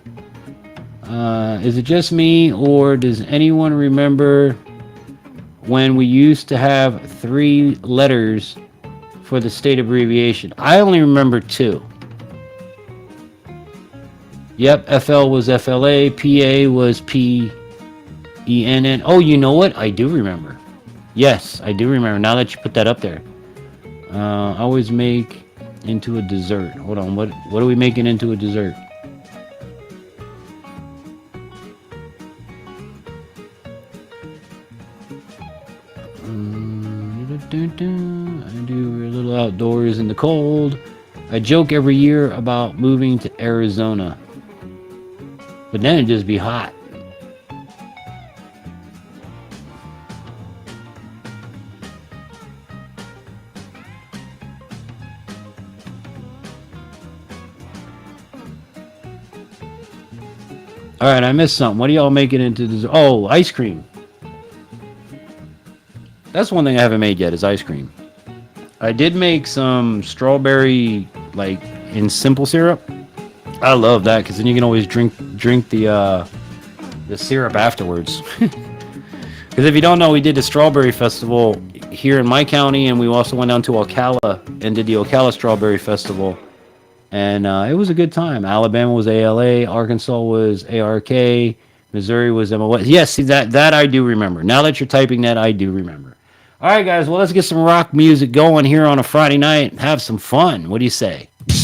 Is it just me, or does anyone remember when we used to have 3 letters for the state abbreviation? I only remember 2. Yep, FL was FLA, PA was PENN. Oh, you know what? I do remember. Yes, I do remember. Now that you put that up there. Always make into a dessert. Hold on, what are we making into a dessert? I do a little outdoors in the cold. I joke every year about moving to Arizona, but then it'd just be hot. All right, I missed something. What are y'all making into dessert? Oh, ice cream. That's one thing I haven't made yet, is ice cream. I did make some strawberry, like, in simple syrup. I love that, because then you can always drink the syrup afterwards. Because if you don't know, we did the strawberry festival here in my county, and we also went down to Ocala and did the Ocala Strawberry Festival. And it was a good time. Alabama was ALA, Arkansas was ARK, Missouri was MOS. Yes, see, that I do remember. Now that you're typing that, I do remember. All right, guys, well, let's get some rock music going here on a Friday night and have some fun. What do you say? Yeah.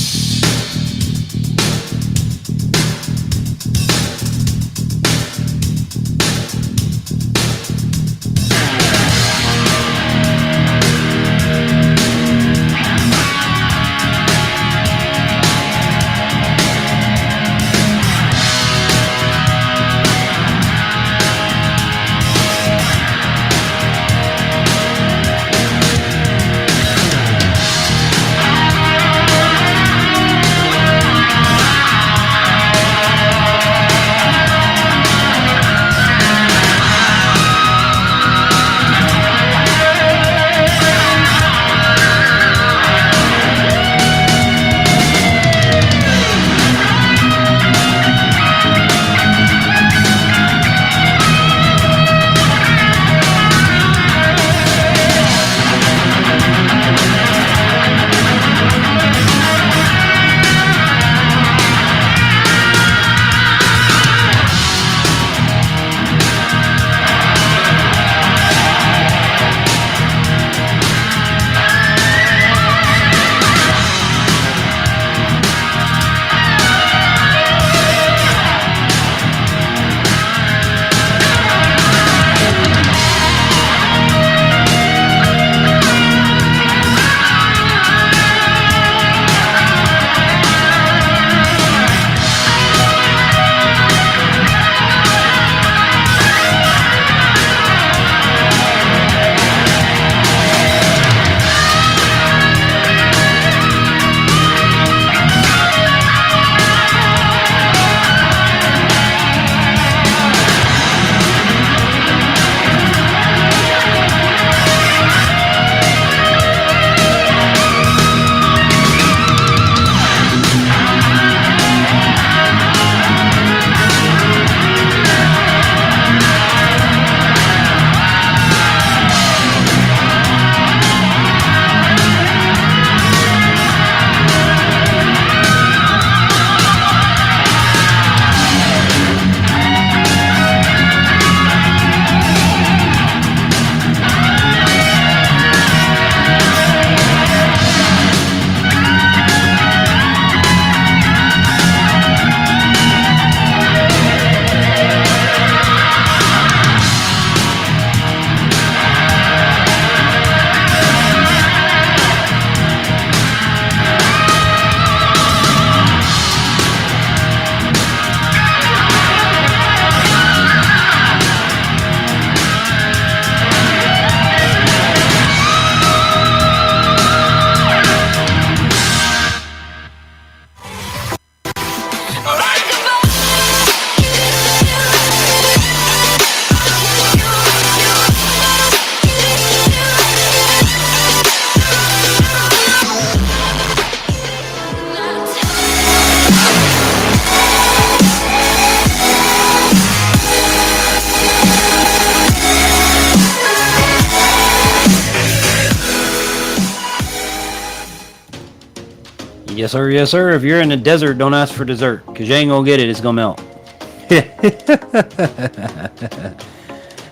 Yes, sir. Yes, sir. If you're in the desert, don't ask for dessert, because you ain't going to get it. It's going to melt.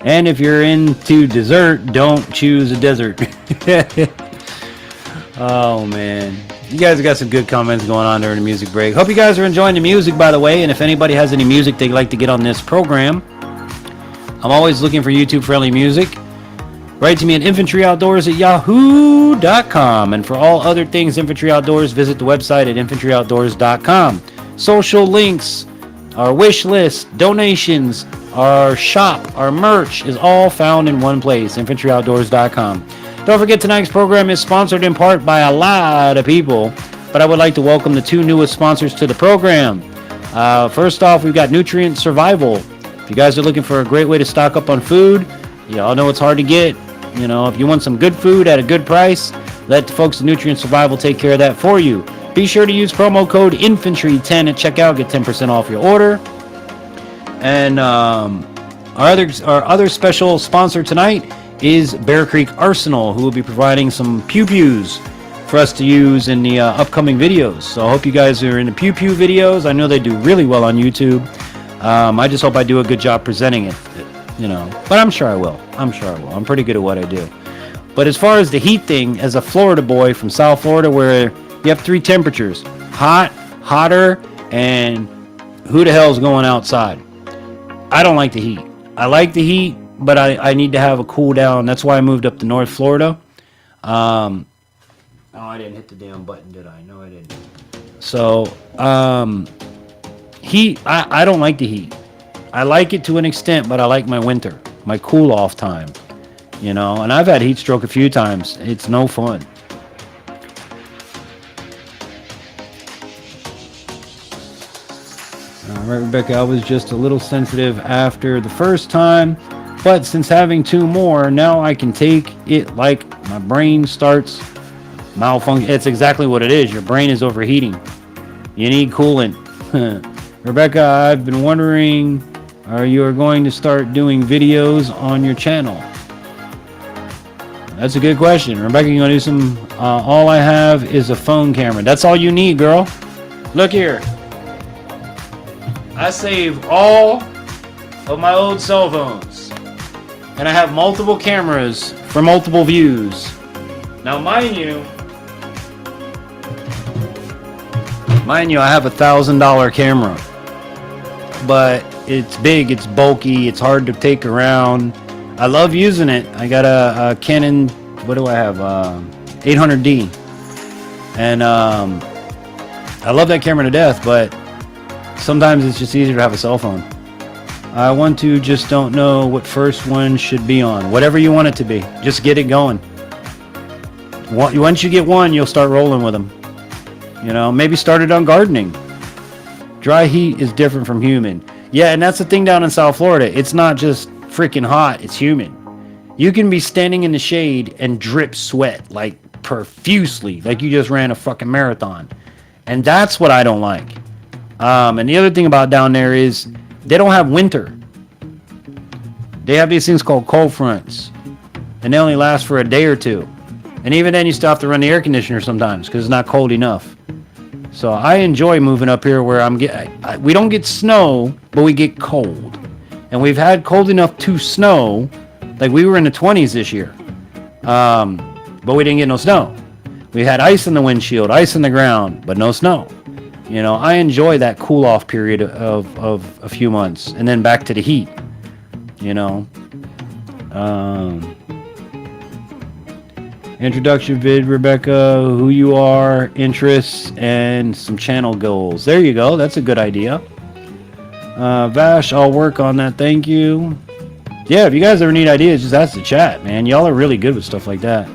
And if you're into dessert, don't choose a desert. Oh, man. You guys have got some good comments going on during the music break. Hope you guys are enjoying the music, by the way. And if anybody has any music they'd like to get on this program, I'm always looking for YouTube-friendly music. Write to me at infantryoutdoors@yahoo.com. And for all other things Infantry Outdoors, visit the website at infantryoutdoors.com. Social links, our wish list, donations, our shop, our merch is all found in one place, infantryoutdoors.com. Don't forget tonight's program is sponsored in part by a lot of people, but I would like to welcome the two newest sponsors to the program. First off, we've got Nutrient Survival. If you guys are looking for a great way to stock up on food, you all know it's hard to get. You know, if you want some good food at a good price, let the folks at Nutrient Survival take care of that for you. Be sure to use promo code INFANTRY10 at checkout, get 10% off your order. And our other special sponsor tonight is Bear Creek Arsenal, who will be providing some pew-pews for us to use in the upcoming videos. So I hope you guys are into pew-pew videos. I know they do really well on YouTube. I just hope I do a good job presenting it, you know. But I'm sure I will. I'm pretty good at what I do. But as far as the heat thing, as a Florida boy from South Florida, where you have three temperatures, hot, hotter, and who the hell's going outside? I don't like the heat. I like the heat, but I need to have a cool down. That's why I moved up to North Florida. Oh, I didn't hit the damn button, did I? No, I didn't. So, heat, I don't like the heat. I like it to an extent, but I like my winter, my cool off time, you know, and I've had heat stroke a few times. It's no fun. All right, Rebecca, I was just a little sensitive after the first time, but since having two more, now I can take it like my brain starts malfunction. It's exactly what it is. Your brain is overheating. You need coolant. Rebecca, I've been wondering, are you going to start doing videos on your channel? That's a good question. Rebecca, you going to do some, all I have is a phone camera. That's all you need, girl. Look here. I save all of my old cell phones. And I have multiple cameras for multiple views. Now, mind you, I have a $1,000 camera. But it's big, it's bulky, it's hard to take around. I love using it. I got a Canon, what do I have? 800D. And I love that camera to death, but sometimes it's just easier to have a cell phone. I want to, just don't know what first one should be on. Whatever you want it to be. Just get it going. Once you get one, you'll start rolling with them. You know, maybe start it on gardening. Dry heat is different from humid. Yeah, and that's the thing down in South Florida. It's not just freaking hot, it's humid. You can be standing in the shade and drip sweat, like profusely, like you just ran a fucking marathon. And that's what I don't like. And the other thing about down there is they don't have winter. They have these things called cold fronts. And they only last for a day or two. And even then you still have to run the air conditioner sometimes because it's not cold enough. So I enjoy moving up here where we don't get snow, but we get cold. And we've had cold enough to snow. Like we were in the 20s this year. But we didn't get no snow. We had ice in the windshield, ice in the ground, but no snow. You know, I enjoy that cool off period of a few months and then back to the heat, you know. Introduction vid, Rebecca, who you are, interests, and some channel goals. There you go. That's a good idea. Vash, I'll work on that. Thank you. Yeah, if you guys ever need ideas, just ask the chat, man. Y'all are really good with stuff like that.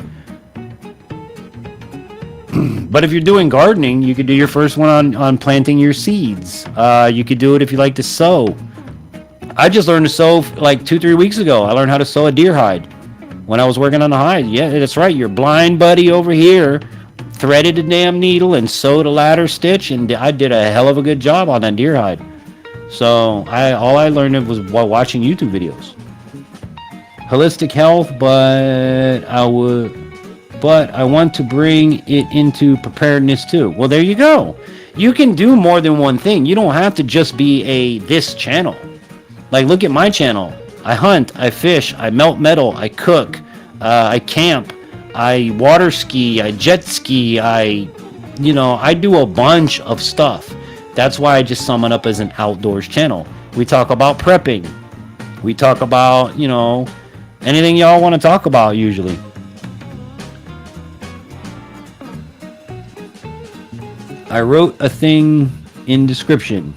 But if you're doing gardening, you could do your first one on planting your seeds. You could do it if you like to sew. I just learned to sew like 2-3 weeks ago. I learned how to sew a deer hide when I was working on the hide. Yeah, that's right. Your blind buddy over here threaded a damn needle and sewed a ladder stitch, and I did a hell of a good job on that deer hide. So all I learned was while watching YouTube videos. Holistic health, but but I want to bring it into preparedness too. Well, there you go. You can do more than one thing. You don't have to just be this channel. Like, look at my channel. I hunt, I fish, I melt metal, I cook, I camp, I water ski, I jet ski, I do a bunch of stuff. That's why I just sum it up as an outdoors channel. We talk about prepping. We talk about, anything y'all want to talk about usually. I wrote a thing in description.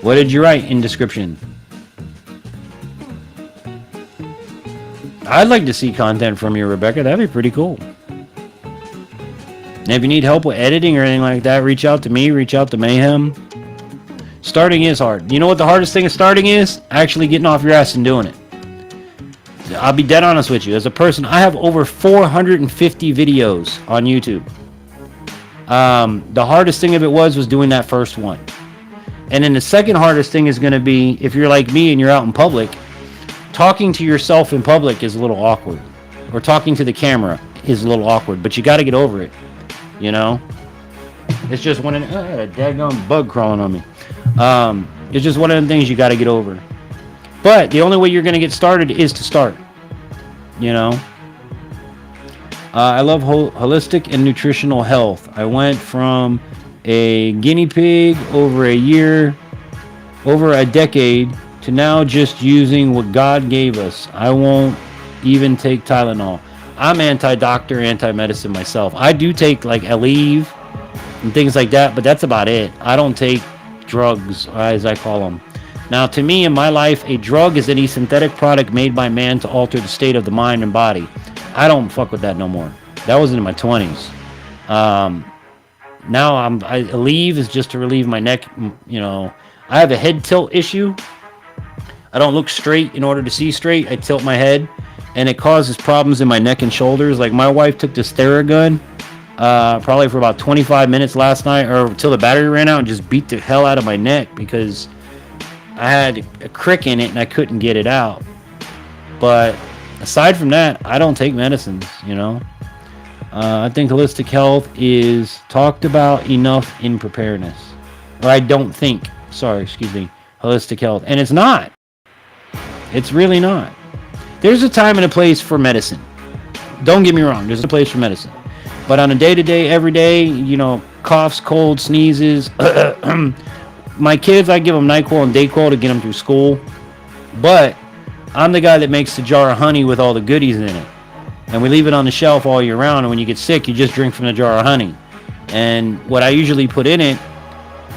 What did you write in description? I'd like to see content from you, Rebecca. That'd be pretty cool. And if you need help with editing or anything like that, reach out to me, reach out to Mayhem. Starting is hard. You know what the hardest thing of starting is? Actually getting off your ass and doing it. I'll be dead honest with you. As a person, I have over 450 videos on YouTube. The hardest thing of it was doing that first one. And then the second hardest thing is going to be, if you're like me and you're out in public, talking to yourself in public is a little awkward. Or talking to the camera is a little awkward. But you got to get over it. It's just one of the... I had a daggone bug crawling on me. It's just one of the things you got to get over. But the only way you're going to get started is to start. I love holistic and nutritional health. I went from a guinea pig over a decade, to now just using what God gave us. I won't even take Tylenol. I'm anti-doctor, anti-medicine myself. I do take like Aleve and things like that, but that's about it. I don't take drugs, as I call them. Now, to me, in my life, a drug is any synthetic product made by man to alter the state of the mind and body. I don't fuck with that no more. That was in my 20s. Now, Aleve is just to relieve my neck. I have a head tilt issue. I don't look straight in order to see straight. I tilt my head, and it causes problems in my neck and shoulders. Like, my wife took this Theragun probably for about 25 minutes last night, or until the battery ran out, and just beat the hell out of my neck because I had a crick in it and I couldn't get it out. But aside from that, I don't take medicines, I think holistic health is talked about enough in preparedness. Or I don't think, holistic health. And it's not. It's really not. There's a time and a place for medicine. Don't get me wrong, there's a place for medicine. But on a day-to-day, everyday, coughs, colds, sneezes, my kids, I give them NyQuil and Dayquil to get them through school. But I'm the guy that makes the jar of honey with all the goodies in it. And we leave it on the shelf all year round. And when you get sick, you just drink from the jar of honey. And what I usually put in it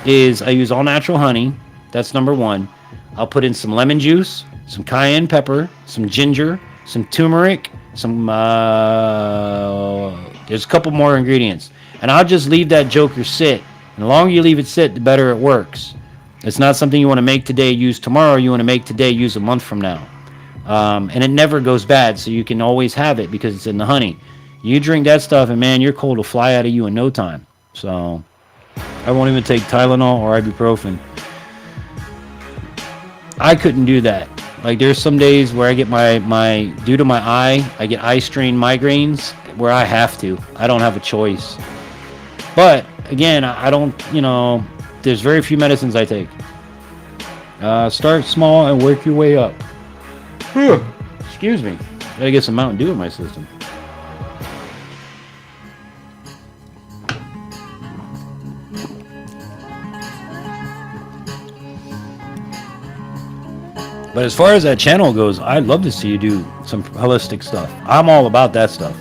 is I use all natural honey. That's number one. I'll put in some lemon juice, some cayenne pepper, some ginger, some turmeric, some... there's a couple more ingredients. And I'll just leave that joker sit. And the longer you leave it sit, the better it works. It's not something you want to make today, use tomorrow. You want to make today, use a month from now. And it never goes bad, so you can always have it because it's in the honey. You drink that stuff, and man, your cold will fly out of you in no time. So I won't even take Tylenol or ibuprofen. I couldn't do that. Like, there's some days where I get due to my eye, I get eye strain migraines where I have to. I don't have a choice. But again, I don't, there's very few medicines I take. Start small and work your way up. Excuse me. Gotta get some Mountain Dew in my system. But as far as that channel goes, I'd love to see you do some holistic stuff. I'm all about that stuff.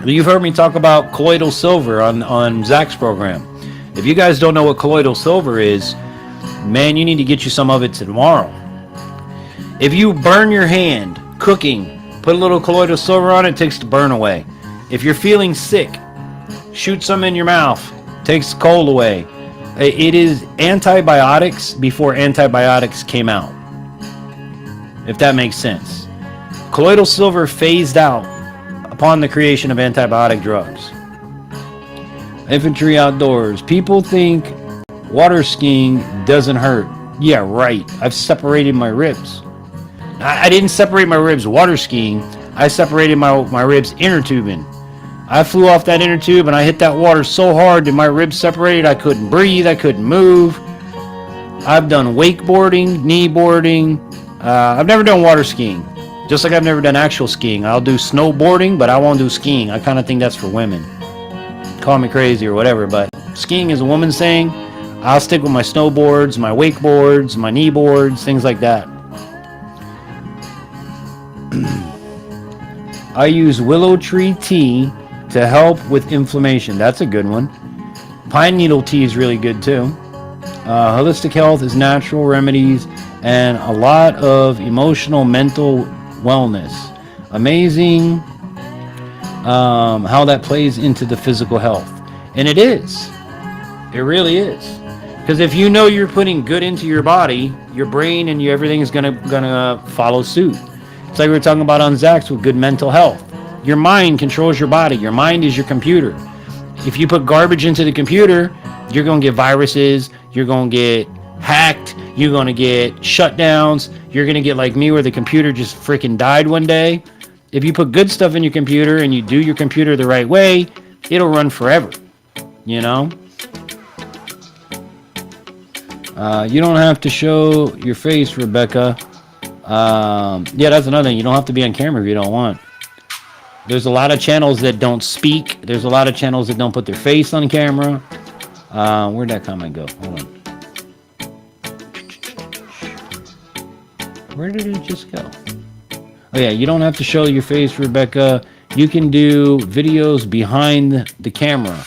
You've heard me talk about colloidal silver on Zach's program. If you guys don't know what colloidal silver is, man, you need to get you some of it tomorrow. If you burn your hand cooking, put a little colloidal silver on it, takes the burn away. If you're feeling sick, shoot some in your mouth, takes the cold away. It is antibiotics before antibiotics came out, if that makes sense. Colloidal silver phased out upon the creation of antibiotic drugs. Infantry Outdoors. People think water skiing doesn't hurt. Yeah, right. I've separated my ribs. I didn't separate my ribs water skiing. I separated my ribs inner tubing. I flew off that inner tube and I hit that water so hard that my ribs separated. I couldn't breathe. I couldn't move. I've done wakeboarding, kneeboarding. I've never done water skiing. Just like I've never done actual skiing. I'll do snowboarding, but I won't do skiing. I kind of think that's for women. Call me crazy or whatever, but skiing is a woman's thing. I'll stick with my snowboards, my wakeboards, my kneeboards, things like that. I use willow tree tea to help with inflammation. That's a good one. Pine needle tea is really good too. Holistic health is natural remedies and a lot of emotional, mental wellness. Amazing how that plays into the physical health. And it is. It really is. Because if you know you're putting good into your body, your brain and everything is gonna follow suit. It's like we were talking about on Zach's with good mental health. Your mind controls your body. Your mind is your computer. If you put garbage into the computer, you're going to get viruses. You're going to get hacked. You're going to get shutdowns. You're going to get like me where the computer just freaking died one day. If you put good stuff in your computer and you do your computer the right way, it'll run forever. You know? You don't have to show your face, Rebecca. Yeah, that's another thing. You don't have to be on camera if you don't want. There's a lot of channels that don't speak. There's a lot of channels that don't put their face on camera. Where'd that comment go? Hold on. Where did it just go? Oh yeah, you don't have to show your face, Rebecca. You can do videos behind the camera.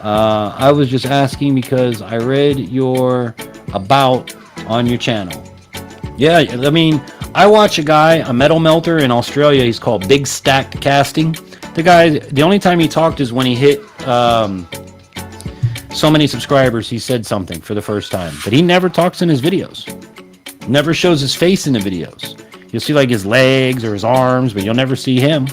I was just asking because I read your about on your channel. Yeah, I mean, I watch a guy, a metal melter in Australia. He's called Big Stacked Casting. The guy, the only time he talked is when he hit so many subscribers. He said something for the first time, but he never talks in his videos. Never shows his face in the videos. You'll see like his legs or his arms, but you'll never see him.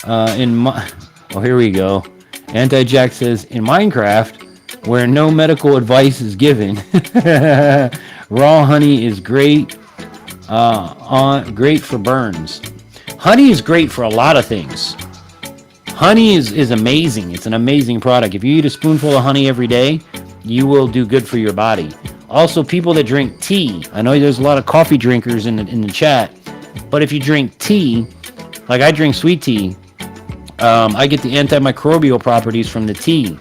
Oh, here we go. Anti-Jack says, in Minecraft, where no medical advice is given, raw honey is great. Great for burns. Honey is great for a lot of things. Honey is amazing. It's an amazing product. If you eat a spoonful of honey every day, you will do good for your body. Also, people that drink tea. I know there's a lot of coffee drinkers in the chat, but if you drink tea, like I drink sweet tea, I get the antimicrobial properties from the tea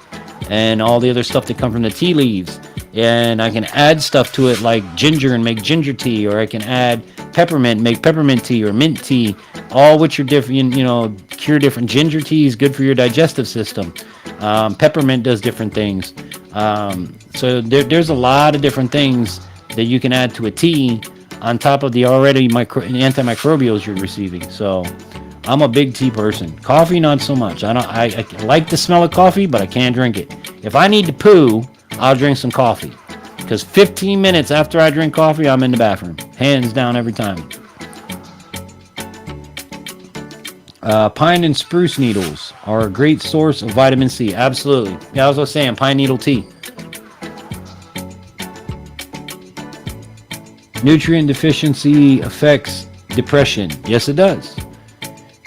and all the other stuff that come from the tea leaves. And I can add stuff to it like ginger and make ginger tea, or I can add peppermint, make peppermint tea or mint tea, all which are different, cure different. Ginger tea is good for your digestive system. Peppermint does different things. So there's a lot of different things that you can add to a tea on top of the already antimicrobials you're receiving. So I'm a big tea person. Coffee, not so much. I like the smell of coffee, but I can't drink it. If I need to poo, I'll drink some coffee. Because 15 minutes after I drink coffee, I'm in the bathroom. Hands down every time. Pine and spruce needles are a great source of vitamin C. Absolutely. Yeah, I was saying, pine needle tea. Nutrient deficiency affects depression. Yes, it does.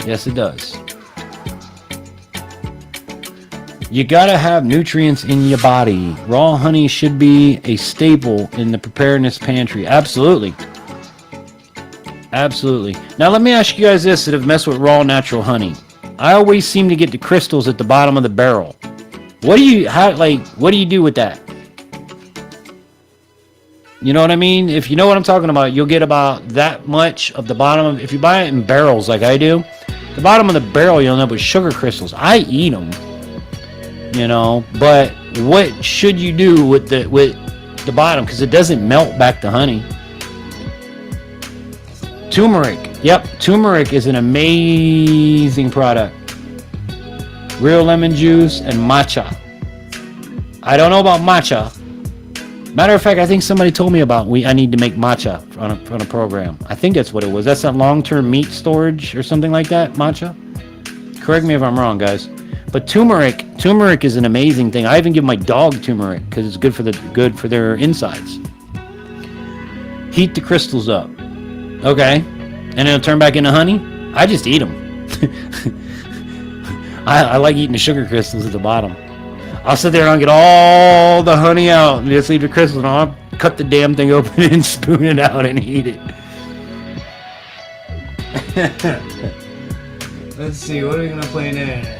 Yes, it does. You gotta have nutrients in your body. Raw honey should be a staple in the preparedness pantry. Absolutely. Absolutely. Now let me ask you guys this that have messed with raw natural honey. I always seem to get the crystals at the bottom of the barrel. What do you do with that? You know what I mean? If you know what I'm talking about, you'll get about that much of the bottom of, if you buy it in barrels like I do, the bottom of the barrel you'll end up with sugar crystals. I eat them. But what should you do with the bottom? Because it doesn't melt back to honey. Turmeric. Yep, turmeric is an amazing product. Real lemon juice and matcha. I don't know about matcha. Matter of fact, I think somebody told me about I need to make matcha on a program. I think that's what it was. That's that long-term meat storage or something like that, matcha. Correct me if I'm wrong, guys. But turmeric is an amazing thing. I even give my dog turmeric because it's good for their insides. Heat the crystals up. Okay. And it'll turn back into honey? I just eat them. I like eating the sugar crystals at the bottom. I'll sit there and I'll get all the honey out and just leave the crystals, and I'll cut the damn thing open and spoon it out and eat it. Let's see, what are we gonna play next?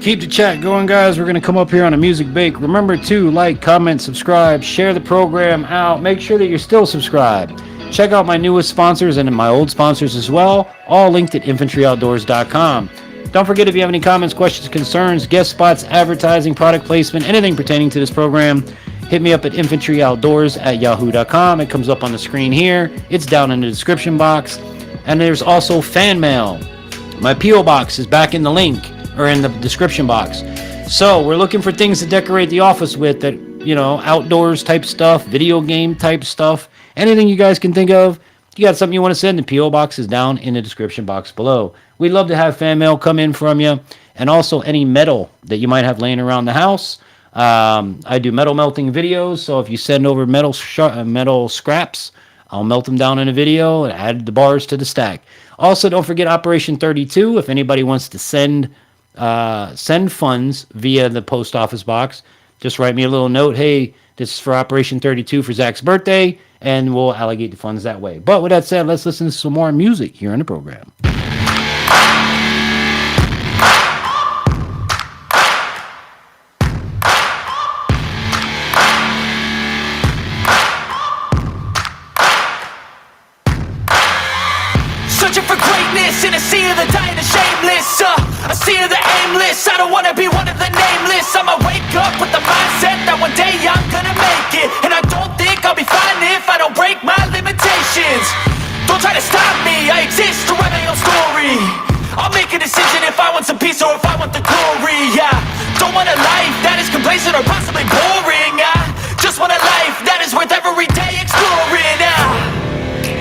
Keep the chat going, guys. We're going to come up here on a music break. Remember to like, comment, subscribe, share the program out. Make sure that you're still subscribed. Check out my newest sponsors and my old sponsors as well. All linked at infantryoutdoors.com. Don't forget, if you have any comments, questions, concerns, guest spots, advertising, product placement, anything pertaining to this program, hit me up at infantryoutdoors@yahoo.com. It comes up on the screen here. It's down in the description box. And there's also fan mail. My P.O. box is back in the link, or in the description box. So we're looking for things to decorate the office with, that, you know, outdoors type stuff, video game type stuff, anything you guys can think of. You got something you want to send, the P.O. box is down in the description box below. We'd love to have fan mail come in from you, and also any metal that you might have laying around the house. I do metal melting videos, so if you send over metal scraps, I'll melt them down in a video and add the bars to the stack. Also, don't forget Operation 32. If anybody wants to send funds via the post office box, just write me a little note. Hey, this is for Operation 32 for Zach's birthday, and we'll allocate the funds that way. But with that said, let's listen to some more music here on the program. Searching for greatness in a sea of the dying and shameless, a sea of the aimless. I don't wanna be one of the nameless. I'ma wake up with the mindset that one day I'm gonna make it, and I don't think I'll be fine if I don't break my limitations. Don't try to stop me, I exist to write my own story. I'll make a decision if I want some peace or if I want the glory. Don't want a life that is complacent or possibly boring. Just want a life that is worth every day exploring.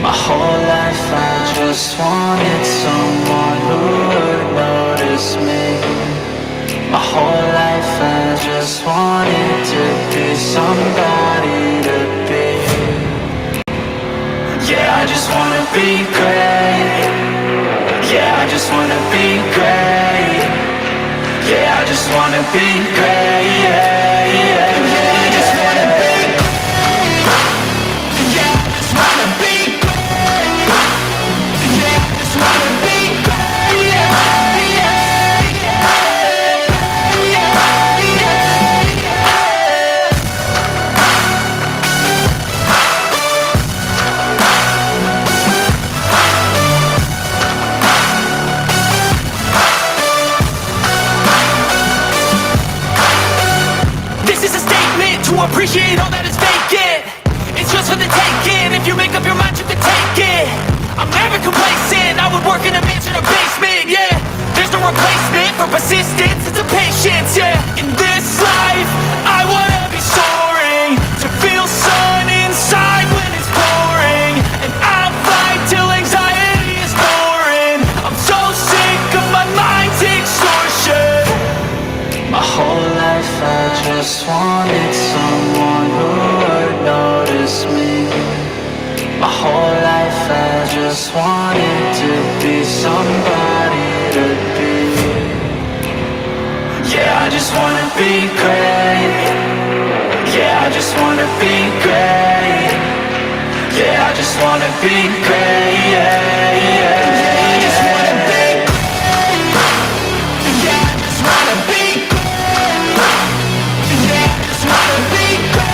My whole life I just wanted someone who would notice me. My whole life I just wanted to be somebody to be. Yeah, I just wanna be great. Yeah, I just wanna be great. Yeah, I just wanna be great. Yeah, yeah, yeah, I just wanna be great. Yeah, I just wanna be great. Appreciate all that is vacant. It's just for the taking. If you make up your mind, you can take it. I'm never complacent. I would work in a mansion or basement. Yeah, there's no replacement for persistence. It's a patience. Yeah, in this life, I wanna be soaring, to feel sun inside when it's pouring, and I'll fight till anxiety is boring. I'm so sick of my mind's extortion. My whole life I just wanted someone who would notice me. My whole life I just wanted to be somebody to be. Yeah, I just wanna be great. Yeah, I just wanna be great. Yeah, I just wanna be great. Yeah, yeah, yeah, I just wanna be great. Yeah, I just wanna be great.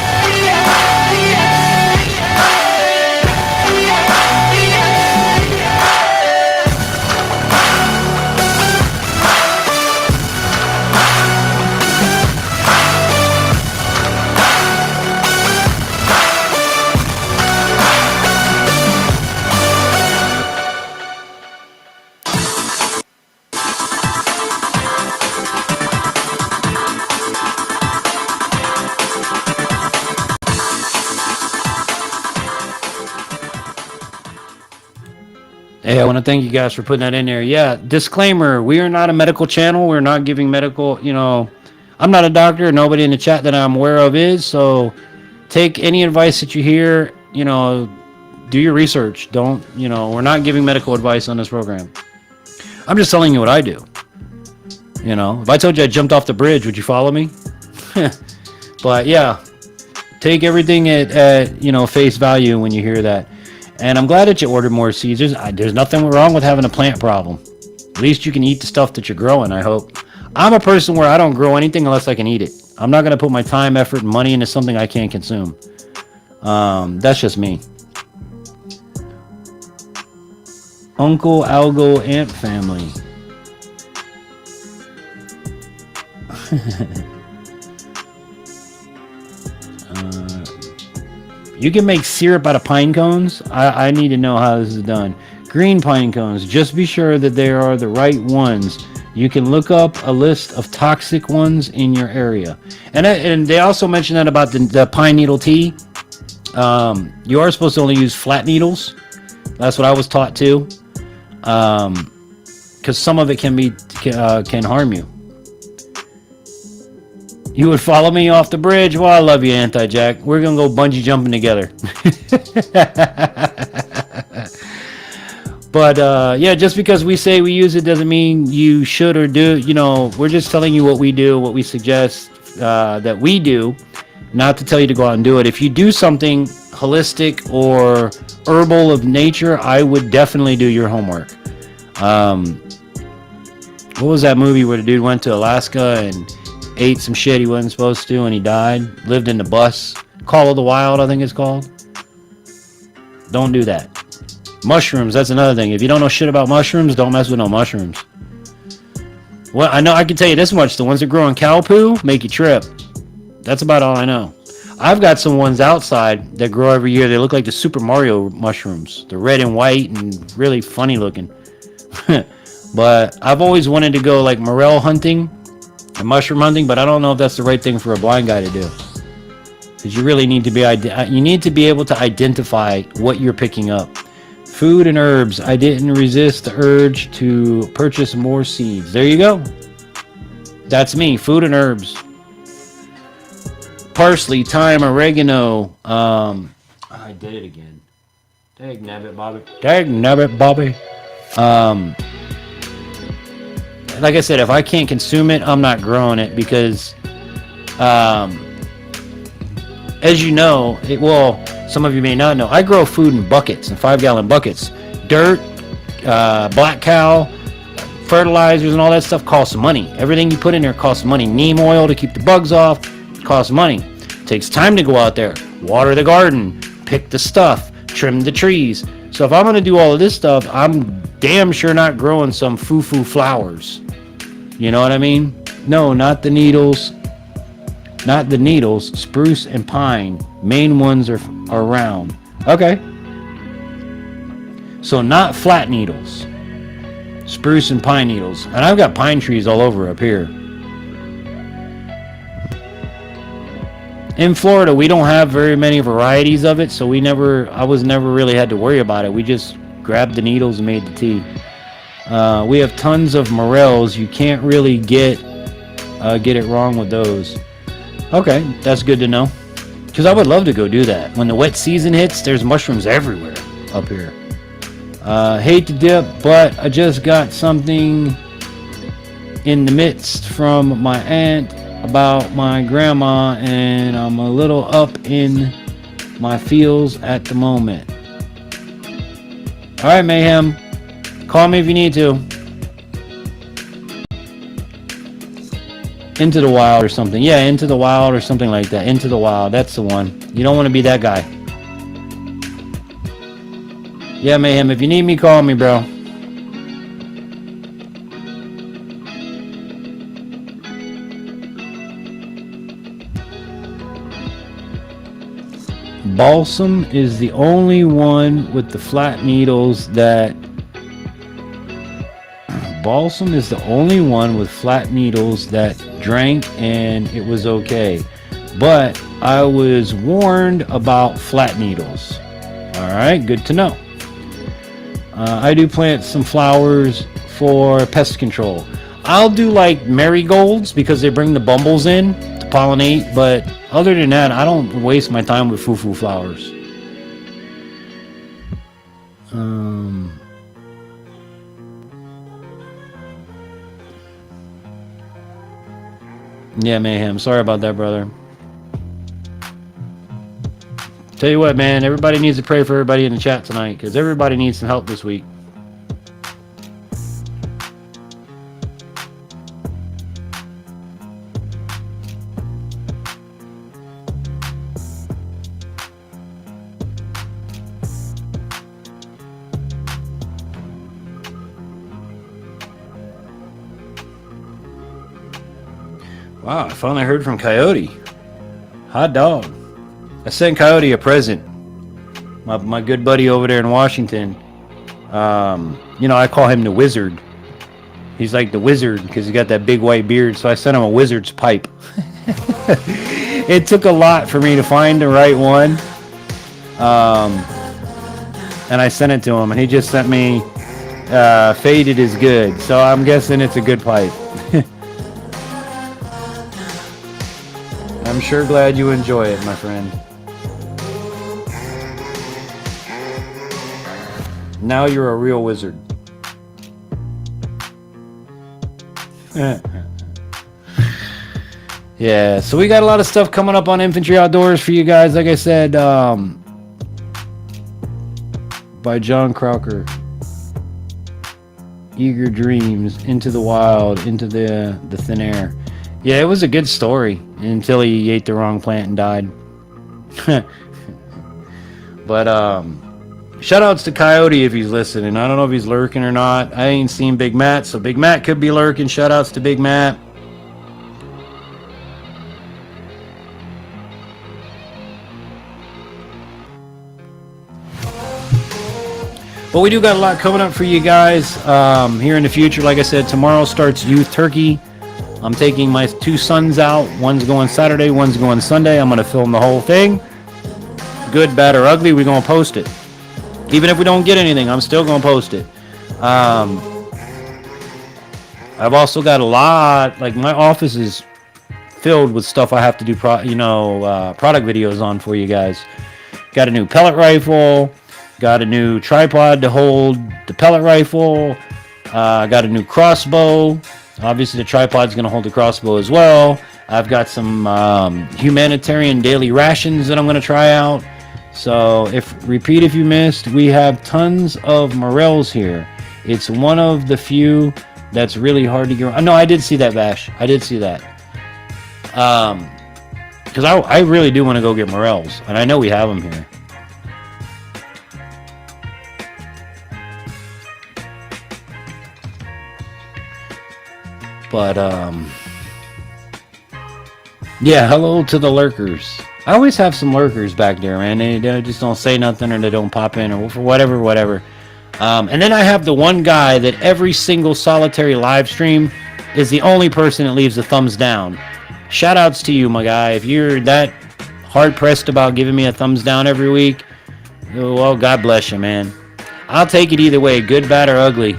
Hey, I want to thank you guys for putting that in there. Yeah, disclaimer, we are not a medical channel. We're not giving medical, I'm not a doctor. Nobody in the chat that I'm aware of is. So take any advice that you hear, do your research. Don't, we're not giving medical advice on this program. I'm just telling you what I do. If I told you I jumped off the bridge, would you follow me? But yeah, take everything at face value when you hear that. And I'm glad that you ordered more seeds. There's nothing wrong with having a plant problem. At least you can eat the stuff that you're growing, I hope. I'm a person where I don't grow anything unless I can eat it. I'm not going to put my time, effort, and money into something I can't consume. That's just me. Uncle Algo Ant Family. You can make syrup out of pine cones. I need to know how this is done. Green pine cones. Just be sure that they are the right ones. You can look up a list of toxic ones in your area. And they also mentioned that about the pine needle tea. You are supposed to only use flat needles. That's what I was taught too. Because some of it can harm you. You would follow me off the bridge? Well, I love you, Anti-Jack. We're going to go bungee jumping together. But, yeah, just because we say we use it doesn't mean you should or do. We're just telling you what we do, what we suggest that we do, not to tell you to go out and do it. If you do something holistic or herbal of nature, I would definitely do your homework. What was that movie where the dude went to Alaska and ate some shit he wasn't supposed to and he died? Lived in the bus. Call of the Wild, I think it's called. Don't do that. Mushrooms, that's another thing. If you don't know shit about mushrooms, don't mess with no mushrooms. Well, I know I can tell you this much. The ones that grow in cow poo make you trip. That's about all I know. I've got some ones outside that grow every year. They look like the Super Mario mushrooms. They're red and white and really funny looking. But I've always wanted to go like morel hunting and mushroom hunting, but I don't know if that's the right thing for a blind guy to do. Because you really need to be able to identify what you're picking up. Food and herbs. I didn't resist the urge to purchase more seeds. There you go. That's me. Food and herbs. Parsley, thyme, oregano. I did it again. Dag nabbit, Bobby. Dag nabbit, Bobby. Like I said, if I can't consume it, I'm not growing it because, as you know, some of you may not know, I grow food in buckets, in 5-gallon buckets. Dirt, black cow, fertilizers, and all that stuff costs money. Everything you put in there costs money. Neem oil to keep the bugs off costs money. It takes time to go out there, water the garden, pick the stuff, trim the trees. So if I'm going to do all of this stuff, I'm damn sure not growing some foo-foo flowers. You know what I mean? No, not the needles. Not the needles. Spruce and pine. Main ones are round. Okay. So not flat needles. Spruce and pine needles. And I've got pine trees all over up here. In Florida, we don't have very many varieties of it, so I was never really had to worry about it. We just grabbed the needles and made the tea. We have tons of morels. You can't really get it wrong with those. Okay, that's good to know. Because I would love to go do that. When the wet season hits, there's mushrooms everywhere up here. Hate to dip, but I just got something in the midst from my aunt about my grandma, and I'm a little up in my feels at the moment. Alright, Mayhem. Call me if you need to. Into the Wild or something. Yeah, Into the Wild or something like that. Into the Wild. That's the one. You don't want to be that guy. Yeah, Mayhem. If you need me, call me, bro. Balsam is the only one with the flat needles that... Balsam is the only one with flat needles that drank and it was okay. But I was warned about flat needles. Alright, good to know. I do plant some flowers for pest control. I'll do like marigolds because they bring the bumbles in to pollinate, but other than that, I don't waste my time with foo-foo flowers. Yeah, Mayhem. Sorry about that, brother. Tell you what, man, everybody needs to pray for everybody in the chat tonight because everybody needs some help this week. Wow, I finally heard from Coyote. Hot dog. I sent Coyote a present. My good buddy over there in Washington. You know, I call him the wizard. He's like the wizard because he got that big white beard. So I sent him a wizard's pipe. It took a lot for me to find the right one. And I sent it to him. And he just sent me faded is good. So I'm guessing it's a good pipe. I'm sure glad you enjoy it, my friend. Now you're a real wizard. Yeah, so we got a lot of stuff coming up on Infantry Outdoors for you guys. Like I said, by John Crocker. Eager Dreams, Into the Wild, Into the Thin Air. Yeah, it was a good story until he ate the wrong plant and died. But shout outs to Coyote if he's listening. I don't know if he's lurking or not. I ain't seen Big Matt, so Big Matt could be lurking. Shout outs to Big Matt. But we do got a lot coming up for you guys here in the future. Like I said, tomorrow starts Youth Turkey. I'm taking my two sons out. One's going Saturday, one's going Sunday. I'm going to film the whole thing. Good, bad, or ugly, we're going to post it. Even if we don't get anything, I'm still going to post it. I've also got a lot, like my office is filled with stuff I have to do, product videos on for you guys. Got a new pellet rifle. Got a new tripod to hold the pellet rifle. Got a new crossbow. Obviously, the tripod's going to hold the crossbow as well. I've got some humanitarian daily rations that I'm going to try out. So, repeat if you missed, we have tons of morels here. It's one of the few that's really hard to get. No, I did see that, Bash. I did see that. Because I really do want to go get morels, and I know we have them here. But, yeah, hello to the lurkers. I always have some lurkers back there, man. They just don't say nothing or they don't pop in or for whatever. And then I have the one guy that every single solitary live stream is the only person that leaves a thumbs down. Shout outs to you, my guy. If you're that hard-pressed about giving me a thumbs down every week, well, God bless you, man. I'll take it either way, good, bad, or ugly.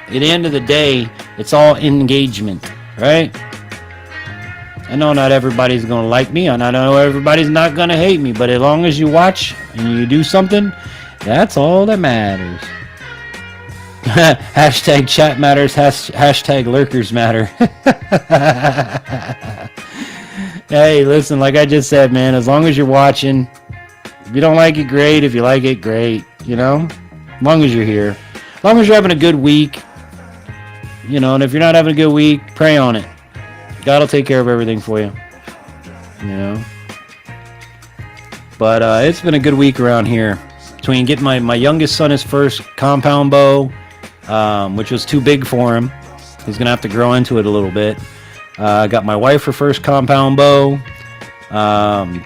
At the end of the day, it's all engagement, right? I know not everybody's going to like me, and I know everybody's not going to hate me, but as long as you watch and you do something, that's all that matters. Hashtag chat matters, hashtag lurkers matter. Hey, listen, like I just said, man, as long as you're watching, if you don't like it, great. If you like it, great. You know? As long as you're here. As long as you're having a good week. You know, and if you're not having a good week, pray on it. God will take care of everything for you. You know? But it's been a good week around here. Between getting my youngest son his first compound bow, which was too big for him. He's going to have to grow into it a little bit. Got my wife her first compound bow.